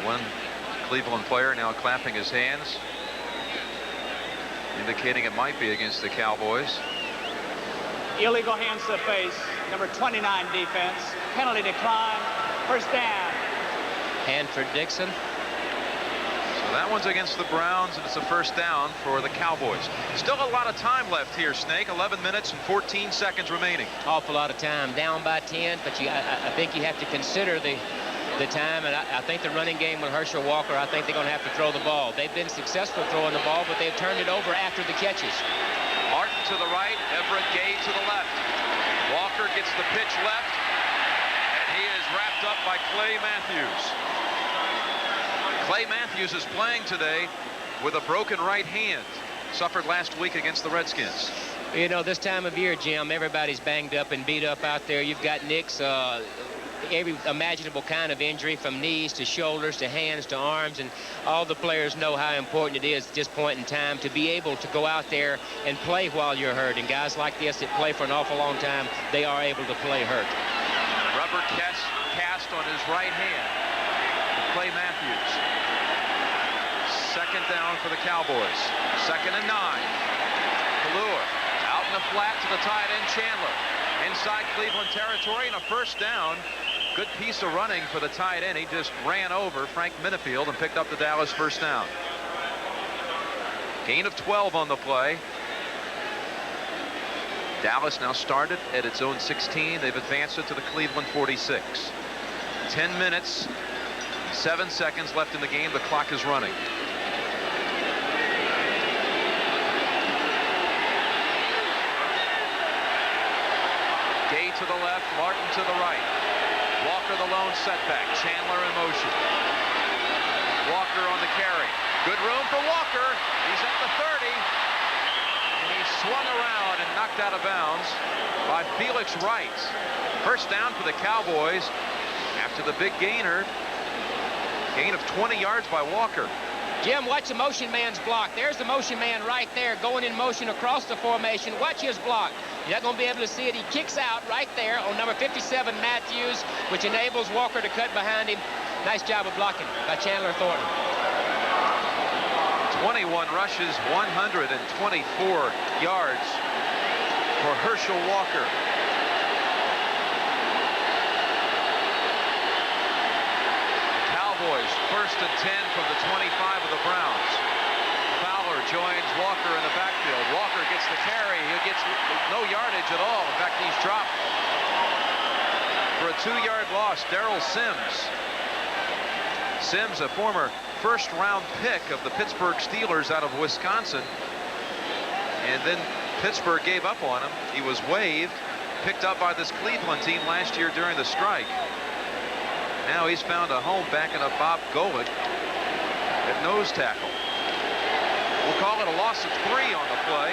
One Cleveland player now clapping his hands, indicating it might be against the Cowboys. Illegal hands to the face. Number 29 defense. Penalty decline. First down. Hanford Dixon. So that one's against the Browns, and it's a first down for the Cowboys. Still a lot of time left here, Snake. 11 minutes and 14 seconds remaining. Awful lot of time. Down by 10, but I think you have to consider the time, and I think the running game with Herschel Walker, I think they're going to have to throw the ball. They've been successful throwing the ball, but they've turned it over after the catches. Martin to the right, Everett Gay to the left. Walker gets the pitch left, and he is wrapped up by Clay Matthews. Clay Matthews is playing today with a broken right hand. Suffered last week against the Redskins. You know, this time of year, Jim, everybody's banged up and beat up out there. You've got nicks, every imaginable kind of injury, from knees to shoulders to hands to arms, and all the players know how important it is at this point in time to be able to go out there and play while you're hurt. And guys like this that play for an awful long time, they are able to play hurt. Rubber cast on his right hand. Clay Matthews. Second down for the Cowboys. 2nd and 9. Kalua out in the flat to the tight end Chandler. Inside Cleveland territory and a first down. Good piece of running for the tight end. He just ran over Frank Minifield and picked up the Dallas first down. Gain of 12 on the play. Dallas now started at its own 16. They've advanced it to the Cleveland 46. 10 minutes, 7 seconds left in the game. The clock is running. Gay to the left, Martin to the right. Walker the lone setback. Chandler in motion. Walker on the carry. Good room for Walker. He's at the 30. And he swung around and knocked out of bounds by Felix Wright. First down for the Cowboys after the big gainer. Gain of 20 yards by Walker. Jim, watch the motion man's block. There's the motion man right there going in motion across the formation. Watch his block. You're not going to be able to see it. He kicks out right there on number 57, Matthews, which enables Walker to cut behind him. Nice job of blocking by Chandler Thornton. 21 rushes, 124 yards for Herschel Walker. Cowboys first and 10 from the 25 of the Browns. Fowler joins Walker in the backfield. Walker gets the carry. He gets no yardage at all. In fact, he's dropped for a 2-yard loss. Darrell Sims. Sims, a former first-round pick of the Pittsburgh Steelers out of Wisconsin. And then Pittsburgh gave up on him. He was waived, picked up by this Cleveland team last year during the strike. Now he's found a home backing up Bob Golick at nose tackle. We'll call it a loss of 3 on the play.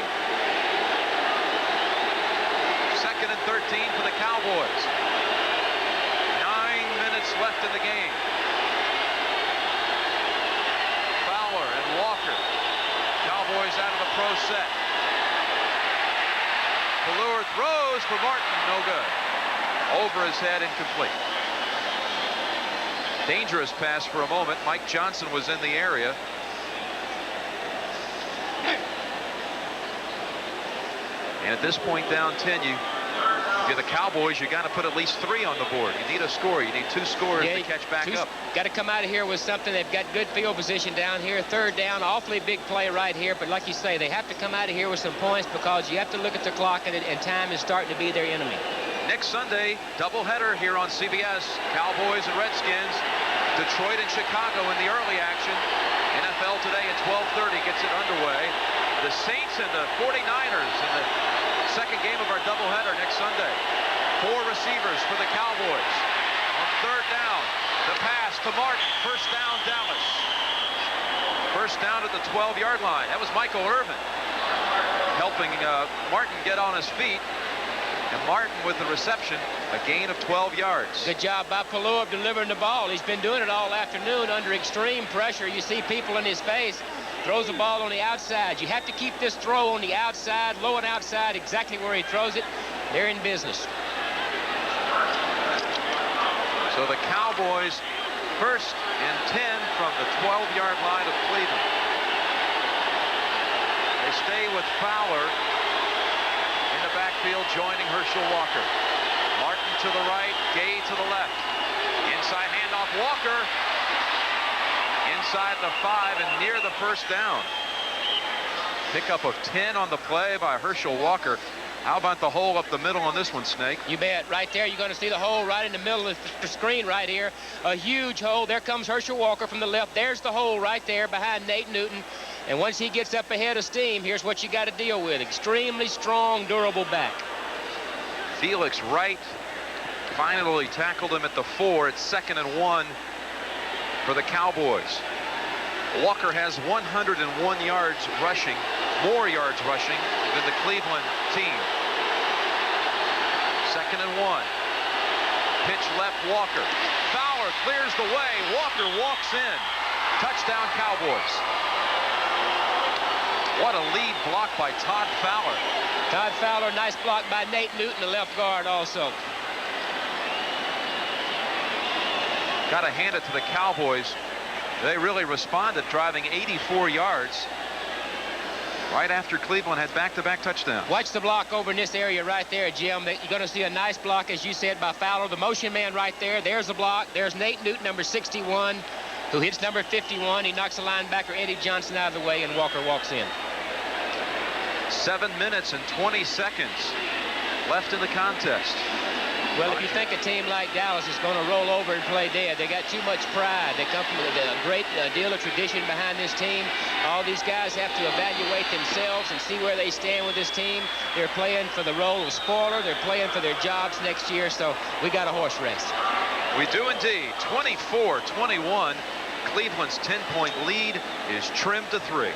Second and 13 for the Cowboys. 9 minutes left in the game. Fowler and Walker. Cowboys out of the pro set. Ballure throws for Martin, no good. Over his head, incomplete. Dangerous pass for a moment. Mike Johnson was in the area. And at this point, down 10, if you're the Cowboys, you got to put at least 3 on the board. You need a score. You need 2 scores to catch back up. Got to come out of here with something. They've got good field position down here. Third down, awfully big play right here. But like you say, they have to come out of here with some points because you have to look at the clock and time is starting to be their enemy. Next Sunday, doubleheader here on CBS. Cowboys and Redskins. Detroit and Chicago in the early action. NFL Today at 12:30 gets it underway. The Saints and the 49ers in the second game of our doubleheader next Sunday. 4 receivers for the Cowboys. On third down, the pass to Martin. First down, Dallas. First down at the 12-yard line. That was Michael Irvin helping Martin get on his feet. And Martin with the reception, a gain of 12 yards. Good job by Ballure of delivering the ball. He's been doing it all afternoon under extreme pressure. You see people in his face. Throws the ball on the outside. You have to keep this throw on the outside, low and outside, exactly where he throws it. They're in business. So the Cowboys first and 10 from the 12-yard line of Cleveland. They stay with Fowler in the backfield, joining Herschel Walker. Martin to the right, Gay to the left. Inside handoff, Walker. Inside the 5 and near the first down. Pickup of 10 on the play by Herschel Walker. How about the hole up the middle on this one, Snake? You bet. Right there, you're going to see the hole right in the middle of the screen right here. A huge hole. There comes Herschel Walker from the left. There's the hole right there behind Nate Newton. And once he gets up ahead of steam, here's what you got to deal with. Extremely strong, durable back. Felix Wright finally tackled him at the 4. It's 2nd and 1 for the Cowboys. Walker has 101 yards rushing, more yards rushing than the Cleveland team. 2nd and 1. Pitch left, Walker. Fowler clears the way. Walker walks in. Touchdown, Cowboys. What a lead block by Todd Fowler. Todd Fowler, nice block by Nate Newton, the left guard also. Got to hand it to the Cowboys. They really responded, driving 84 yards right after Cleveland had back-to-back touchdowns. Watch the block over in this area right there, Jim. You're going to see a nice block, as you said, by Fowler, the motion man right there. There's the block. There's Nate Newton, number 61, who hits number 51. He knocks the linebacker Eddie Johnson out of the way, and Walker walks in. 7 minutes and 20 seconds left in the contest. Well, if you think a team like Dallas is going to roll over and play dead, they got too much pride. They come from a great deal of tradition behind this team. All these guys have to evaluate themselves and see where they stand with this team. They're playing for the role of spoiler. They're playing for their jobs next year, so we got a horse race. We do indeed. 24-21. Cleveland's 10-point lead is trimmed to 3.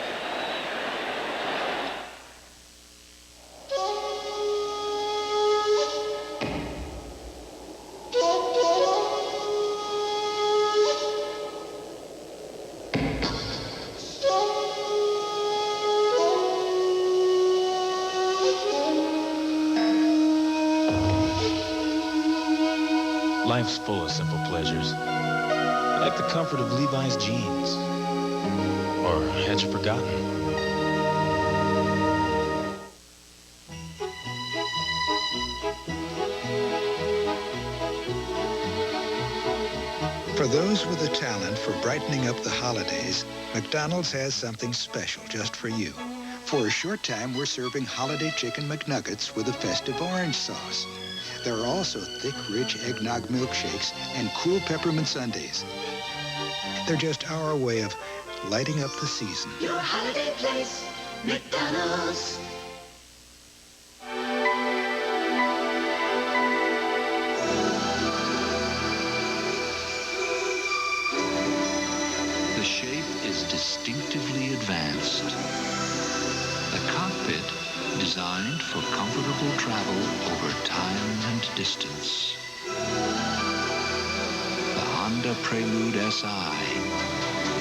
Life's full of simple pleasures, like the comfort of Levi's jeans. Or had you forgotten? For those with a talent for brightening up the holidays, McDonald's has something special just for you. For a short time, we're serving holiday chicken McNuggets with a festive orange sauce. There are also thick, rich eggnog milkshakes and cool peppermint sundaes. They're just our way of lighting up the season. Your holiday place, McDonald's. The shape is distinctively advanced. The cockpit designed for comfortable travel over time and distance. The Honda Prelude SI,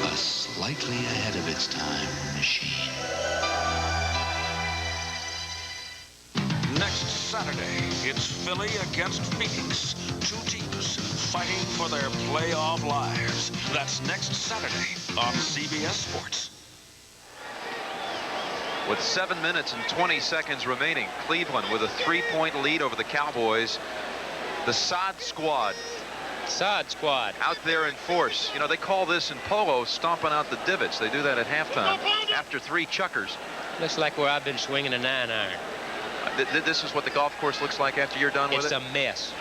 a slightly ahead of its time machine. Next Saturday, it's Philly against Phoenix. Two teams fighting for their playoff lives. That's next Saturday on CBS Sports. With 7 minutes and 20 seconds remaining, Cleveland with a 3-point lead over the Cowboys. The Sod Squad. Sod Squad. Out there in force. You know, they call this in polo stomping out the divots. They do that at halftime after 3 chukkers. Looks like where I've been swinging a 9-iron. This is what the golf course looks like after you're done with it? It's a mess.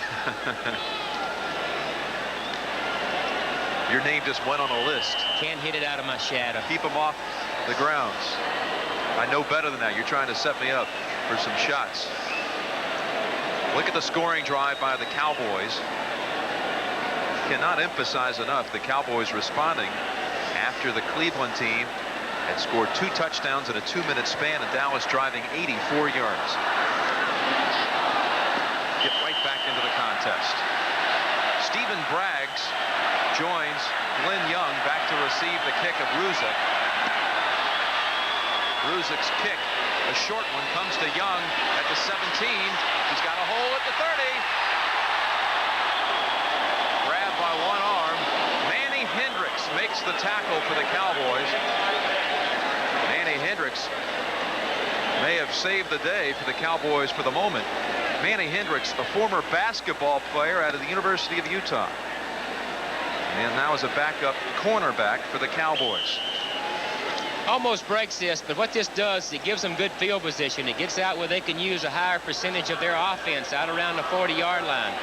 Your name just went on a list. Can't hit it out of my shadow. Keep them off the grounds. I know better than that. You're trying to set me up for some shots. Look at the scoring drive by the Cowboys. Cannot emphasize enough the Cowboys responding after the Cleveland team had scored 2 touchdowns in a 2-minute span and Dallas driving 84 yards. Get right back into the contest. Stephen Braggs joins Glenn Young back to receive the kick of Ruzek. Ruzek's kick, a short one, comes to Young at the 17. He's got a hole at the 30. Grabbed by one arm. Manny Hendricks makes the tackle for the Cowboys. Manny Hendricks may have saved the day for the Cowboys for the moment. Manny Hendricks, a former basketball player out of the University of Utah. And now is a backup cornerback for the Cowboys. Almost breaks this, but what this does, it gives them good field position. It gets out where they can use a higher percentage of their offense out around the 40-yard line.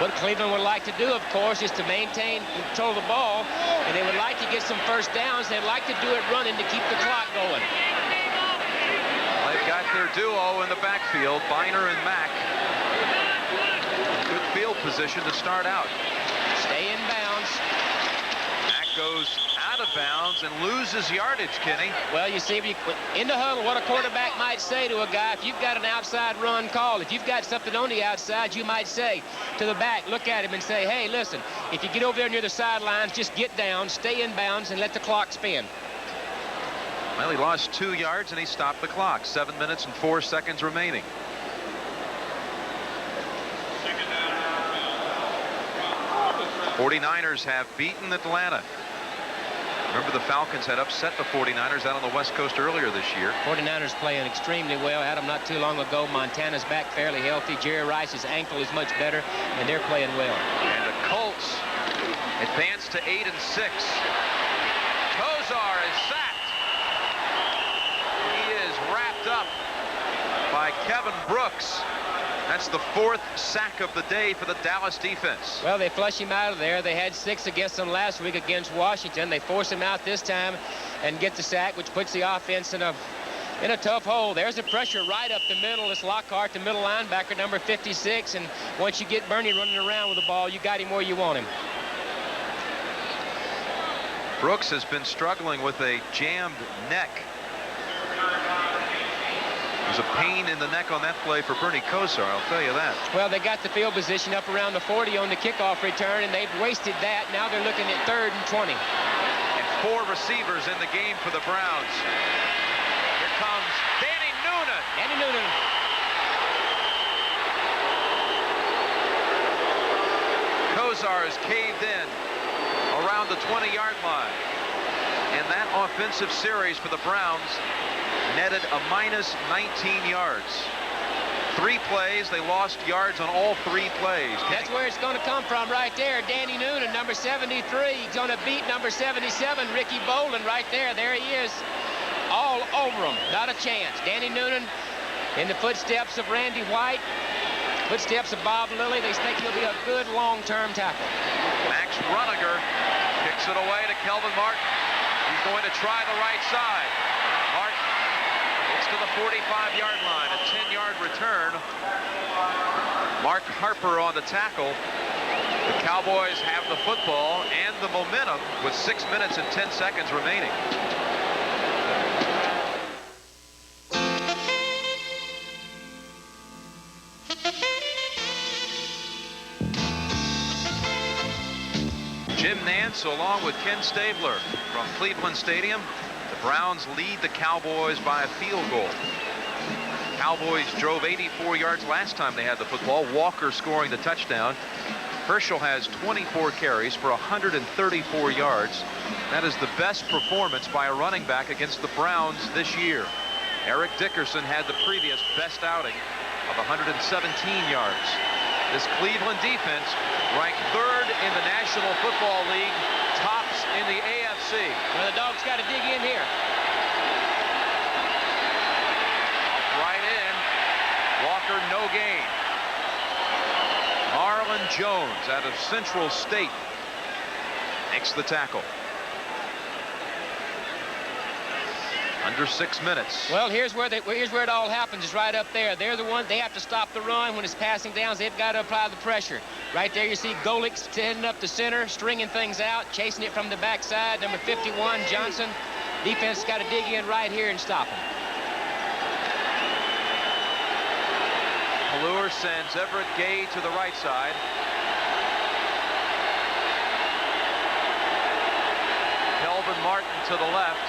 What Cleveland would like to do, of course, is to maintain control of the ball, and they would like to get some first downs. They'd like to do it running to keep the clock going. They've got their duo in the backfield, Biner and Mack. Good field position to start out. Stay in bounds. Mack goes out of bounds and loses yardage, Kenny. Well, you see, in the huddle, what a quarterback might say to a guy, if you've got an outside run call, if you've got something on the outside, you might say to the back, look at him and say, hey, listen, if you get over there near the sidelines, just get down, stay in bounds, and let the clock spin. Well, he lost 2 yards and he stopped the clock. 7 minutes and 4 seconds remaining. The 49ers have beaten Atlanta. Remember, the Falcons had upset the 49ers out on the West Coast earlier this year. 49ers playing extremely well. Adam, not too long ago, Montana's back fairly healthy. Jerry Rice's ankle is much better, and they're playing well. And the Colts advance to 8-6. Kosar is sacked. He is wrapped up by Kevin Brooks. That's the 4th sack of the day for the Dallas defense. Well, they flush him out of there. They had 6 against them last week against Washington. They force him out this time and get the sack, which puts the offense in a tough hole. There's the pressure right up the middle. It's Lockhart, the middle linebacker, number 56. And once you get Bernie running around with the ball, you got him where you want him. Brooks has been struggling with a jammed neck. There's a pain in the neck on that play for Bernie Kosar, I'll tell you that. Well, they got the field position up around the 40 on the kickoff return, and they've wasted that. Now they're looking at 3rd and 20. And 4 receivers in the game for the Browns. Here comes Danny Noonan. Danny Noonan. Kosar is caved in around the 20-yard line. And that offensive series for the Browns netted a minus 19 yards. 3 plays, they lost yards on all 3 plays. That's where it's going to come from right there. Danny Noonan, number 73. He's going to beat number 77, Ricky Bolin, right there. There he is, all over him. Not a chance. Danny Noonan in the footsteps of Randy White, footsteps of Bob Lilly. They think he'll be a good long-term tackle. Max Runiger kicks it away to Kelvin Martin. He's going to try the right side. Martin gets to the 45-yard line, a 10-yard return. Mark Harper on the tackle. The Cowboys have the football and the momentum with 6 minutes and 10 seconds remaining. Jim Nance along with Ken Stabler from Cleveland Stadium. The Browns lead the Cowboys by a field goal. Cowboys drove 84 yards last time they had the football. Walker scoring the touchdown. Herschel has 24 carries for 134 yards. That is the best performance by a running back against the Browns this year. Eric Dickerson had the previous best outing of 117 yards. This Cleveland defense ranked 3rd in the National Football League, tops in the AFC. Well, the Dogs got to dig in here. Right in. Walker, no gain. Marlon Jones out of Central State makes the tackle. Under 6 minutes. Well, here's where it all happens. Is right up there. They're the ones. They have to stop the run when it's passing downs. They've got to apply the pressure. Right there, you see Golick standing up the center, stringing things out, chasing it from the backside. Number 51, Johnson. Defense got to dig in right here and stop him. Pelluer sends Everett Gay to the right side. Kelvin Martin to the left.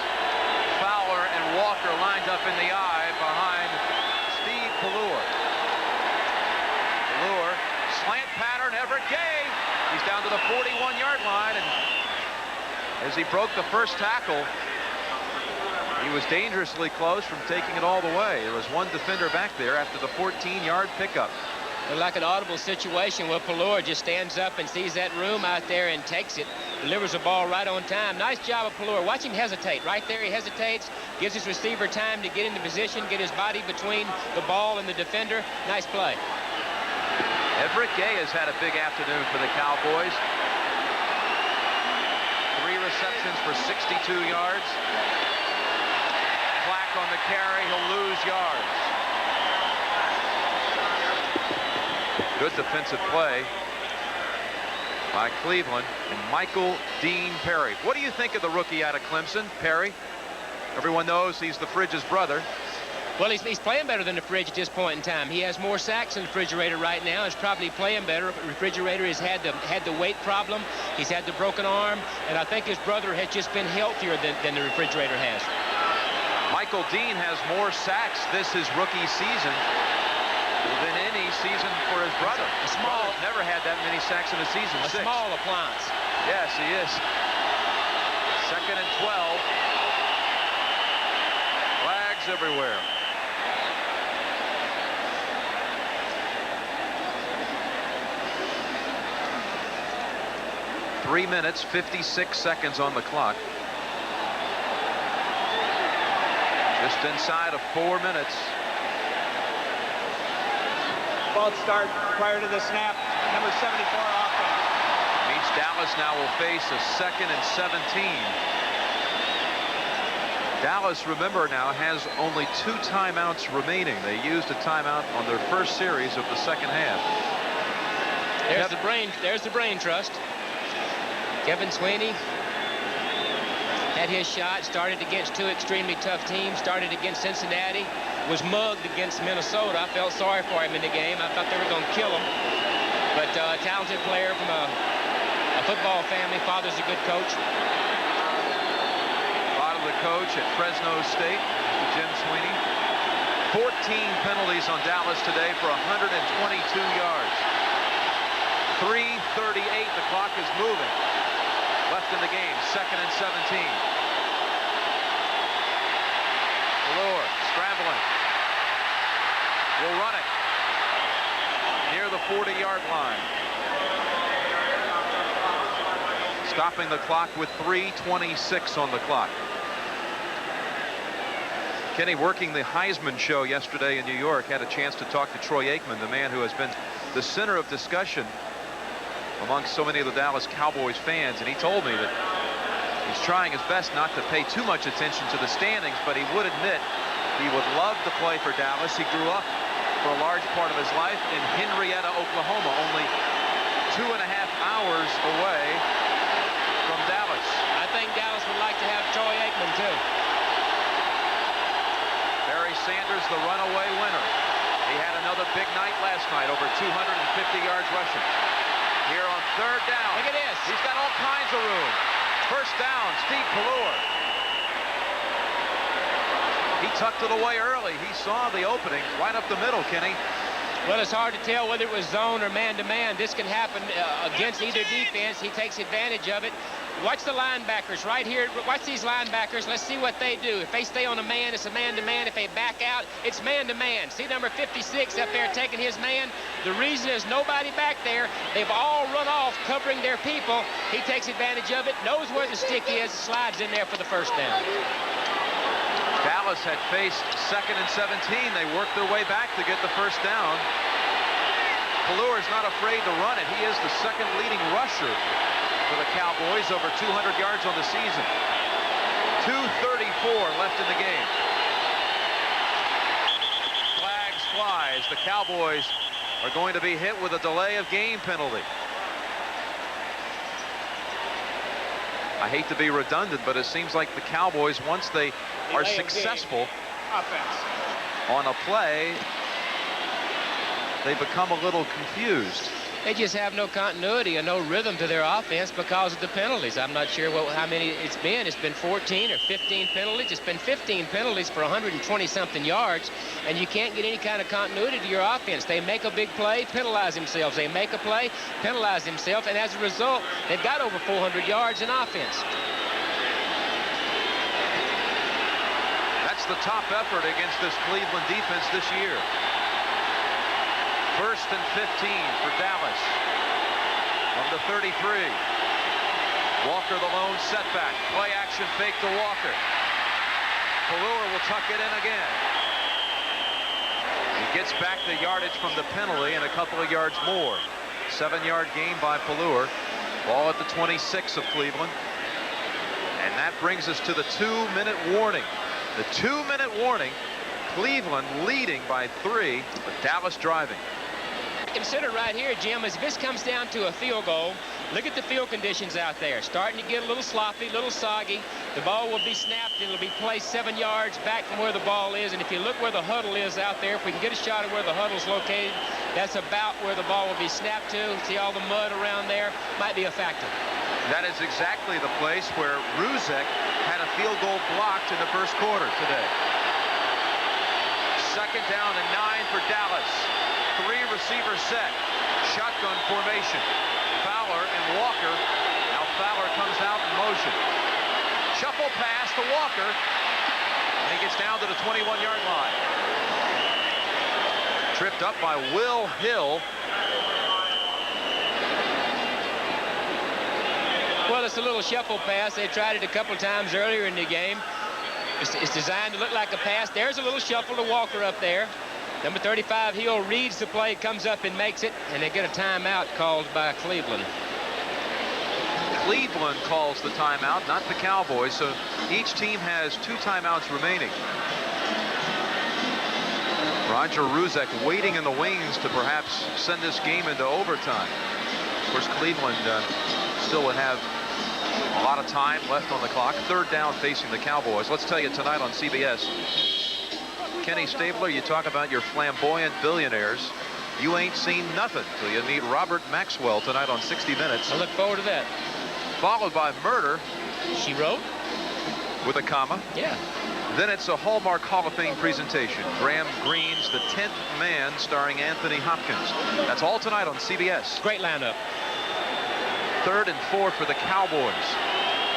Fowler and Walker lined up in the eye behind Steve Pelluer. Pelluer, slant pattern, Everett Gay. He's down to the 41-yard line, and as he broke the first tackle, he was dangerously close from taking it all the way. There was one defender back there after the 14-yard pickup. Like an audible situation where Pelluer just stands up and sees that room out there and takes it. Delivers the ball right on time. Nice job of Pelluer. Watch him hesitate. Right there he hesitates. Gives his receiver time to get into position, get his body between the ball and the defender. Nice play. Everett Gay has had a big afternoon for the Cowboys. 3 receptions for 62 yards. Flack on the carry. He'll lose yards. Good defensive play by Cleveland and Michael Dean Perry. What do you think of the rookie out of Clemson, Perry? Everyone knows he's the Fridge's brother. Well, he's playing better than the Fridge at this point in time. He has more sacks than the Refrigerator right now. He's probably playing better. Refrigerator has had the weight problem. He's had the broken arm, and I think his brother has just been healthier than the Refrigerator has. Michael Dean has more sacks this his rookie season than any season for his brother. A small, never had that many sacks in a season. A small appliance. Yes, he is. 2nd and 12. Flags everywhere. Three minutes, 56 seconds on the clock. Just inside of 4 minutes. False start prior to the snap. Number 74 offense. Meets Dallas now will face a 2nd and 17. Dallas, remember now, has only 2 timeouts remaining. They used a timeout on their first series of the second half. There's the brain trust. Kevin Sweeney had his shot, started against two extremely tough teams, started against Cincinnati, was mugged against Minnesota. I felt sorry for him in the game. I thought they were going to kill him. But a talented player from a football family. Father's a good coach. Father, the coach at Fresno State, Jim Sweeney. 14 penalties on Dallas today for 122 yards. 3:38, the clock is moving. Left in the game, 2nd and 17. Valor scrambling. Will run it near the 40-yard line. Stopping the clock with 3:26 on the clock. Kenny, working the Heisman show yesterday in New York, had a chance to talk to Troy Aikman, the man who has been the center of discussion amongst so many of the Dallas Cowboys fans, and he told me that he's trying his best not to pay too much attention to the standings, but he would admit he would love to play for Dallas. He grew up for a large part of his life in Henrietta, Oklahoma, only 2.5 hours away from Dallas. I think Dallas would like to have Troy Aikman, too. Barry Sanders, the runaway winner. He had another big night last night, over 250 yards rushing. Here on 3rd down. Look at this. He's got all kinds of room. 1st down, Steve Pelluer. He tucked it away early. He saw the opening right up the middle, Kenny. Well, it's hard to tell whether it was zone or man-to-man. This can happen against either defense. He takes advantage of it. Watch the linebackers right here. Watch these linebackers. Let's see what they do. If they stay on a man, it's a man-to-man. If they back out, it's man-to-man. See number 56 up there taking his man. The reason is nobody back there. They've all run off covering their people. He takes advantage of it, knows where the stick is, slides in there for the 1st down. Dallas had faced 2nd and 17. They worked their way back to get the 1st down. Pelluer's not afraid to run it. He is the 2nd leading rusher for the Cowboys, over 200 yards on the season. 2:34 left in the game. Flags fly as the Cowboys are going to be hit with a delay of game penalty. I hate to be redundant, but it seems like the Cowboys, once they are successful on a play, they become a little confused. They just have no continuity and no rhythm to their offense because of the penalties. I'm not sure how many it's been. It's been 14 or 15 penalties. It's been 15 penalties for 120-something yards, and you can't get any kind of continuity to your offense. They make a big play, penalize themselves. They make a play, penalize themselves, and as a result, they've got over 400 yards in offense. That's the top effort against this Cleveland defense this year. 1st and 15 for Dallas. From the 33. Walker the lone setback. Play action fake to Walker. Pelluer will tuck it in again. He gets back the yardage from the penalty and a couple of yards more. 7-yard gain by Pelluer. Ball at the 26 of Cleveland. And that brings us to the 2-minute warning. The 2-minute warning. Cleveland leading by 3, but Dallas driving. Consider right here, Jim, as if this comes down to a field goal, look at the field conditions out there. Starting to get a little sloppy, a little soggy. The ball will be snapped. It'll be placed 7 yards back from where the ball is. And if you look where the huddle is out there, if we can get a shot of where the huddle's located, that's about where the ball will be snapped to. See all the mud around there? Might be a factor. That is exactly the place where Ruzek had a field goal blocked in the 1st quarter today. 2nd down and 9 for Dallas. 3 receivers set. Shotgun formation. Fowler and Walker. Now Fowler comes out in motion. Shuffle pass to Walker. And he gets down to the 21-yard line. Tripped up by Will Hill. Well, it's a little shuffle pass. They tried it a couple times earlier in the game. It's designed to look like a pass. There's a little shuffle to Walker up there. Number 35, Hill reads the play, comes up and makes it, and they get a timeout called by Cleveland. Cleveland calls the timeout, not the Cowboys, so each team has 2 timeouts remaining. Roger Ruzek waiting in the wings to perhaps send this game into overtime. Of course, Cleveland still would have A lot of time left on the clock. Third down facing the Cowboys. Let's tell you tonight on CBS. Kenny Stabler, you talk about your flamboyant billionaires. You ain't seen nothing till you meet Robert Maxwell tonight on 60 Minutes. I look forward to that. Followed by Murder. She wrote? With a comma. Yeah. Then it's a Hallmark Hall of Fame presentation. Graham Greene's The 10th Man, starring Anthony Hopkins. That's all tonight on CBS. Great lineup. 3rd and 4 for the Cowboys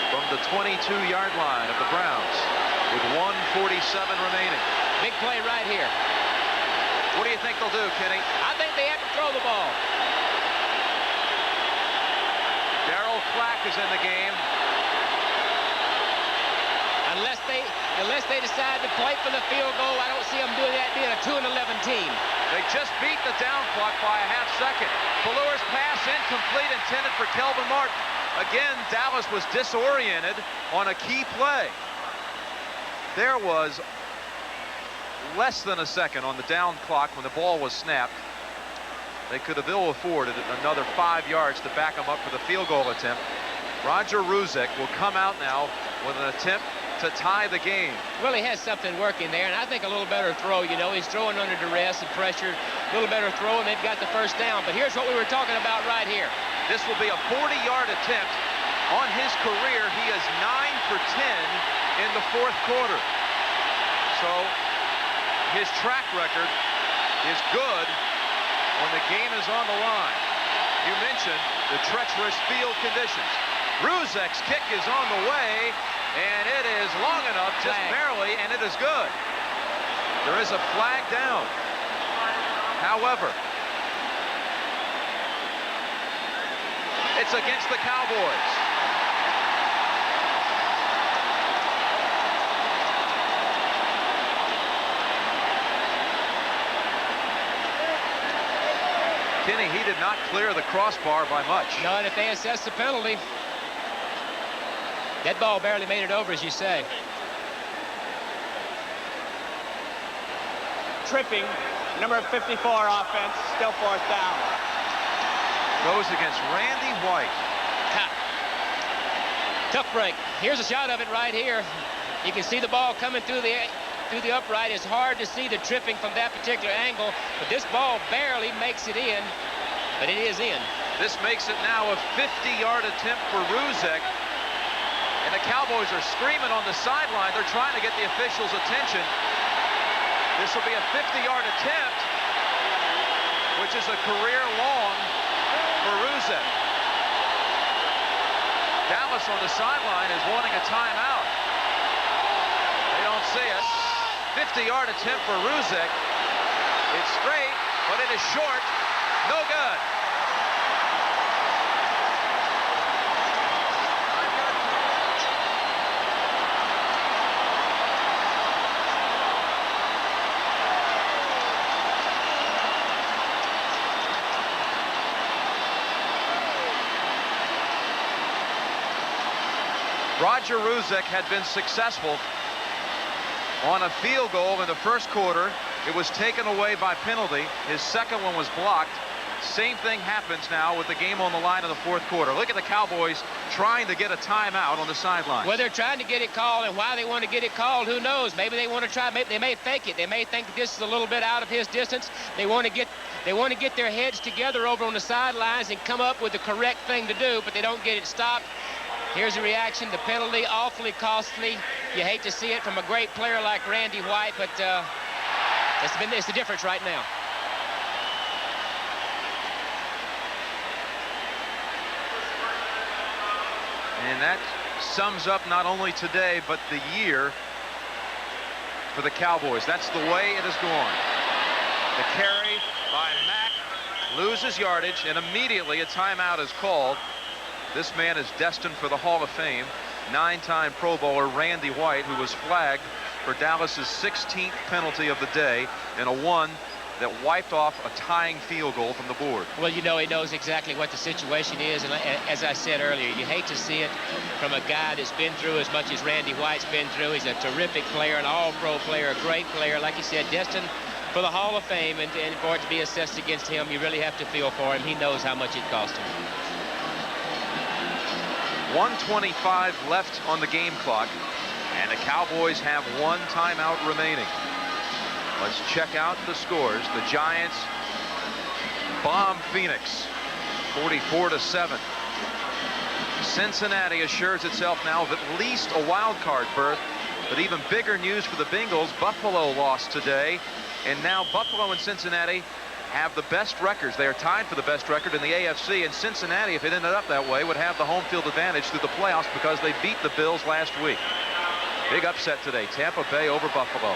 from the 22-yard line of the Browns with 1:47 remaining. Big play right here. What do you think they'll do, Kenny? I think they have to throw the ball. Darryl Clack is in the game. Unless they decide to play for the field goal, I don't see them doing that, being a 2-11 team. They just beat the down clock by a half second. Ballur's pass incomplete, intended for Kelvin Martin. Again, Dallas was disoriented on a key play. There was less than a second on the down clock when the ball was snapped. They could have ill afforded another 5 yards to back them up for the field goal attempt. Roger Ruzek will come out now with an attempt to tie the game. Well, he has something working there, and I think a little better throw. You know, he's throwing under duress and pressure. A little better throw, and they've got the first down. But here's what we were talking about right here. This will be a 40-yard attempt. On his career, he is 9 for 10 in the fourth quarter. So his track record is good when the game is on the line. You mentioned the treacherous field conditions. Ruzek's kick is on the way, and it is long enough, just barely, and it is good. There is a flag down. However, it's against the Cowboys. Kenny, he did not clear the crossbar by much. No, and if they assess the penalty, that ball barely made it over, as you say. Tripping, number 54 offense, still fourth down. Goes against Randy White. Tough break. Here's a shot of it right here. You can see the ball coming through the upright. It's hard to see the tripping from that particular angle, but this ball barely makes it in, but it is in. This makes it now a 50-yard attempt for Ruzek. And the Cowboys are screaming on the sideline. They're trying to get the officials' attention. This will be a 50-yard attempt, which is a career long for Ruzek. Dallas on the sideline is wanting a timeout. They don't see it. 50-yard attempt for Ruzek. It's straight, but it is short. No good. Roger Ruzek had been successful on a field goal in the first quarter. It was taken away by penalty. His second one was blocked. Same thing happens now with the game on the line in the fourth quarter. Look at the Cowboys trying to get a timeout on the sideline. Well, they're trying to get it called, and why they want to get it called, who knows? Maybe they want to try. Maybe they may fake it. They may think that this is a little bit out of his distance. They want to get their heads together over on the sidelines and come up with the correct thing to do, but they don't get it stopped. Here's the reaction. The penalty, awfully costly. You hate to see it from a great player like Randy White, but it's the difference right now. And that sums up not only today, but the year for the Cowboys. That's the way it has gone. The carry by Mack loses yardage, and immediately a timeout is called. This man is destined for the Hall of Fame. 9-time Pro Bowler Randy White, who was flagged for Dallas's 16th penalty of the day in a one that wiped off a tying field goal from the board. Well, you know, he knows exactly what the situation is, and as I said earlier, you hate to see it from a guy that's been through as much as Randy White's been through. He's a terrific player, an all-pro player, a great player, like you said, destined for the Hall of Fame, and for it to be assessed against him, you really have to feel for him. He knows how much it cost him. 1:25 left on the game clock, and the Cowboys have 1 timeout remaining. Let's check out the scores. The Giants bomb Phoenix 44-7. Cincinnati assures itself now of at least a wild card berth. But even bigger news for the Bengals. Buffalo lost today, and now Buffalo and Cincinnati have the best records. They are tied for the best record in the AFC, and Cincinnati, if it ended up that way, would have the home field advantage through the playoffs because they beat the Bills last week. Big upset today. Tampa Bay over Buffalo.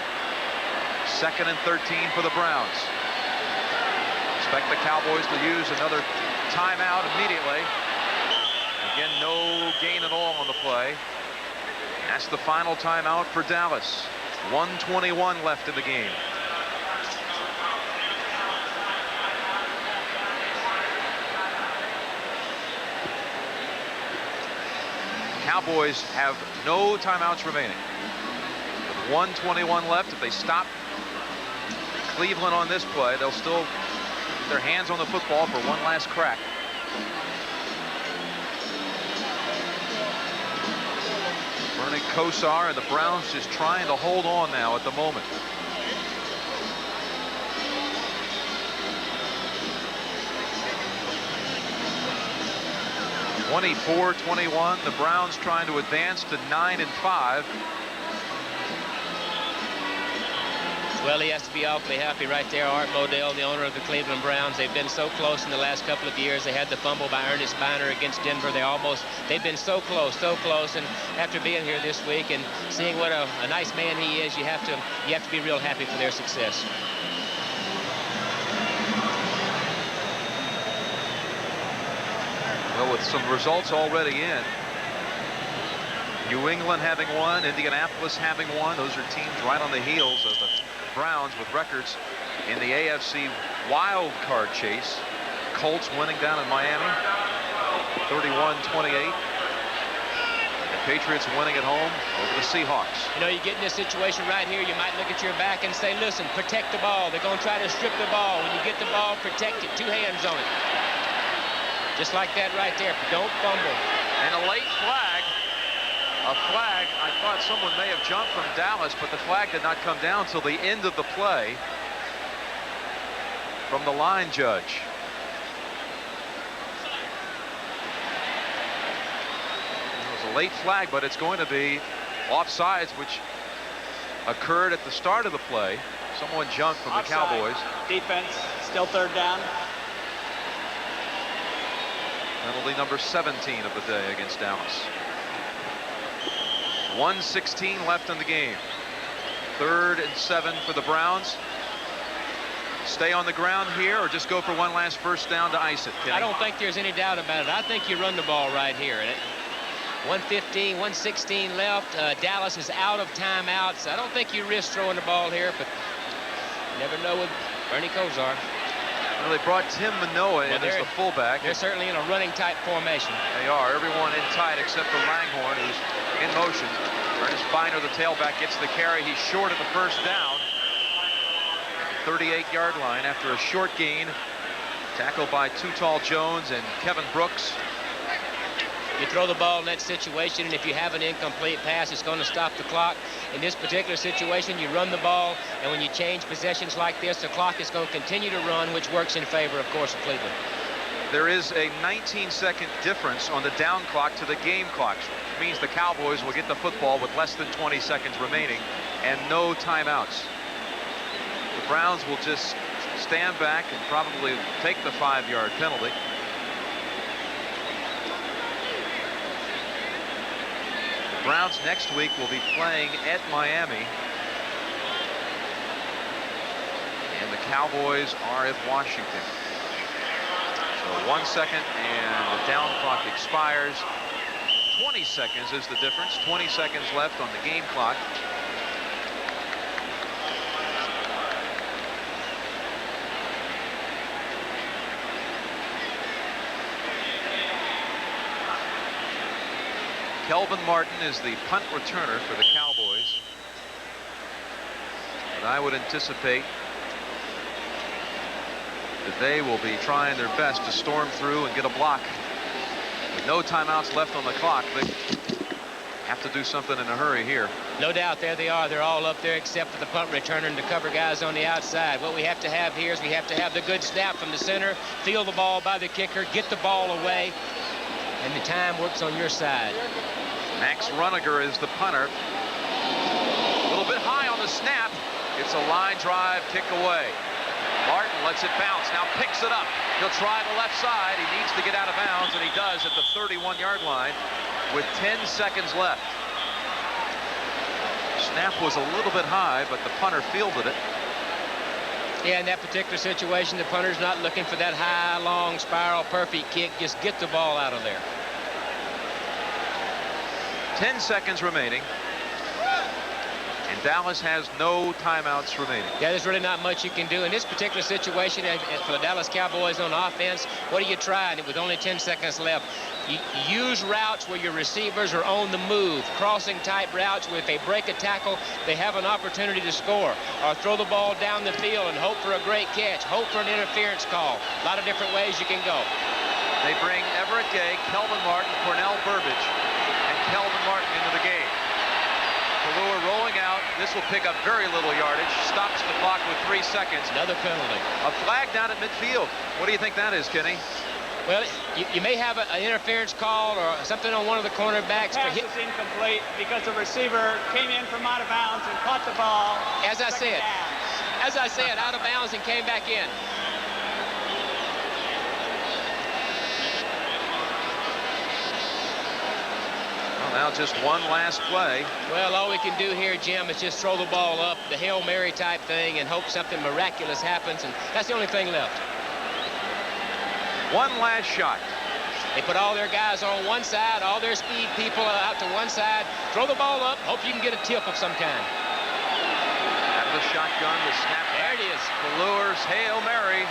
2nd and 13 for the Browns. Expect the Cowboys to use another timeout immediately. Again, no gain at all on the play. That's the final timeout for Dallas. 1:21 left in the game. Cowboys have no timeouts remaining. With 1:21 left, if they stop Cleveland on this play, they'll still get their hands on the football for one last crack. Vernon Kosar and the Browns just trying to hold on now at the moment. (24-21). The Browns trying to advance to 9-5. Well, he has to be awfully happy right there. Art Modell, the owner of the Cleveland Browns. They've been so close in the last couple of years. They had the fumble by Ernest Biner against Denver. They've been so close. And after being here this week and seeing what a nice man he is, you have to be real happy for their success. Well, with some results already in, New England having won, Indianapolis having won, those are teams right on the heels of the Browns with records in the AFC wild card chase. Colts winning down in Miami 31-28. The Patriots winning at home over the Seahawks. You know, you get in this situation right here, you might look at your back and say, listen, protect the ball. They're going to try to strip the ball. When you get the ball, protect it. 2 hands on it. Just like that right there. Don't fumble. And a late flag. A flag. I thought someone may have jumped from Dallas, but the flag did not come down till the end of the play from the line judge. It was a late flag, but it's going to be offsides, which occurred at the start of the play. Someone jumped from the Cowboys. Defense, still 3rd down. Penalty number 17 of the day against Dallas. 1:16 left in the game. 3rd and 7 for the Browns. Stay on the ground here or just go for one last first down to ice it, Kenny? I don't think there's any doubt about it. I think you run the ball right here. 1:15, 1:16 left. Dallas is out of timeouts. I don't think you risk throwing the ball here, but you never know with Bernie Kosar. Well, they brought Tim Manoa in as the fullback. They're certainly in a running-type formation. They are. Everyone in tight except for Langhorne, who's in motion. Ernest Biner, the tailback, gets the carry. He's short of the first down. 38-yard line after a short gain. Tackled by Too Tall Jones and Kevin Brooks. You throw the ball in that situation, and if you have an incomplete pass, it's going to stop the clock. In this particular situation, you run the ball, and when you change possessions like this, the clock is going to continue to run, which works in favor, of course, of Cleveland. There is a 19-second difference on the down clock to the game clock, which means the Cowboys will get the football with less than 20 seconds remaining and no timeouts. The Browns will just stand back and probably take the 5-yard penalty. The Browns next week will be playing at Miami. And the Cowboys are at Washington. So 1 second and the down clock expires. 20 seconds is the difference. 20 seconds left on the game clock. Kelvin Martin is the punt returner for the Cowboys. And I would anticipate that they will be trying their best to storm through and get a block With no timeouts left on the clock, they have to do something in a hurry here. No doubt, there they are. They're all up there except for the punt returner to cover guys on the outside. What we have to have here is we have to have the good snap from the center, feel the ball by the kicker, get the ball away, and the time works on your side. Max Runiger is the punter. A little bit high on the snap. It's a line drive kick away. Martin lets it bounce, now picks it up. He'll try the left side. He needs to get out of bounds, and he does at the 31-yard line with 10 seconds left. Snap was a little bit high, but the punter fielded it. Yeah, in that particular situation, the punter's not looking for that high, long, spiral, perfect kick. Just get the ball out of there. 10 seconds remaining. And Dallas has no timeouts remaining. Yeah, there's really not much you can do in this particular situation. For the Dallas Cowboys on offense, what are you trying with only 10 seconds left? You use routes where your receivers are on the move, crossing type routes where if they break a tackle, they have an opportunity to score. Or throw the ball down the field and hope for a great catch, hope for an interference call. A lot of different ways you can go. They bring Everett Gay, Kelvin Martin, Cornell Burbage, and Kelvin Martin into the game. Pelluer rolling out. This will pick up very little yardage. Stops the clock with 3 seconds. Another penalty. A flag down at midfield. What do you think that is, Kenny? Well, you may have an interference call or something on one of the cornerbacks. Pass is incomplete because the receiver came in from out of bounds and caught the ball. As I said, out of bounds and came back in. Now just one last play. Well, all we can do here, Jim, is just throw the ball up, the Hail Mary type thing, and hope something miraculous happens, and that's the only thing left. One last shot. They put all their guys on one side, all their speed people out to one side. Throw the ball up, hope you can get a tip of some kind. Out of the shotgun, the snap. There it is. Pelluer's Hail Mary.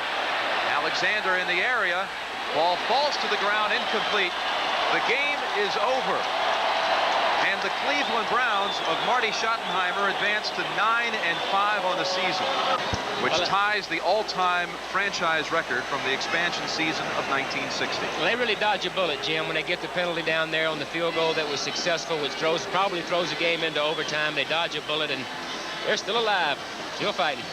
Alexander in the area. Ball falls to the ground, incomplete. The game is over. And the Cleveland Browns of Marty Schottenheimer advanced to 9-5 on the season, which ties the all-time franchise record from the expansion season of 1960. Well, they really dodge a bullet, Jim, when they get the penalty down there on the field goal that was successful, which probably throws the game into overtime. They dodge a bullet, and they're still alive, still fighting.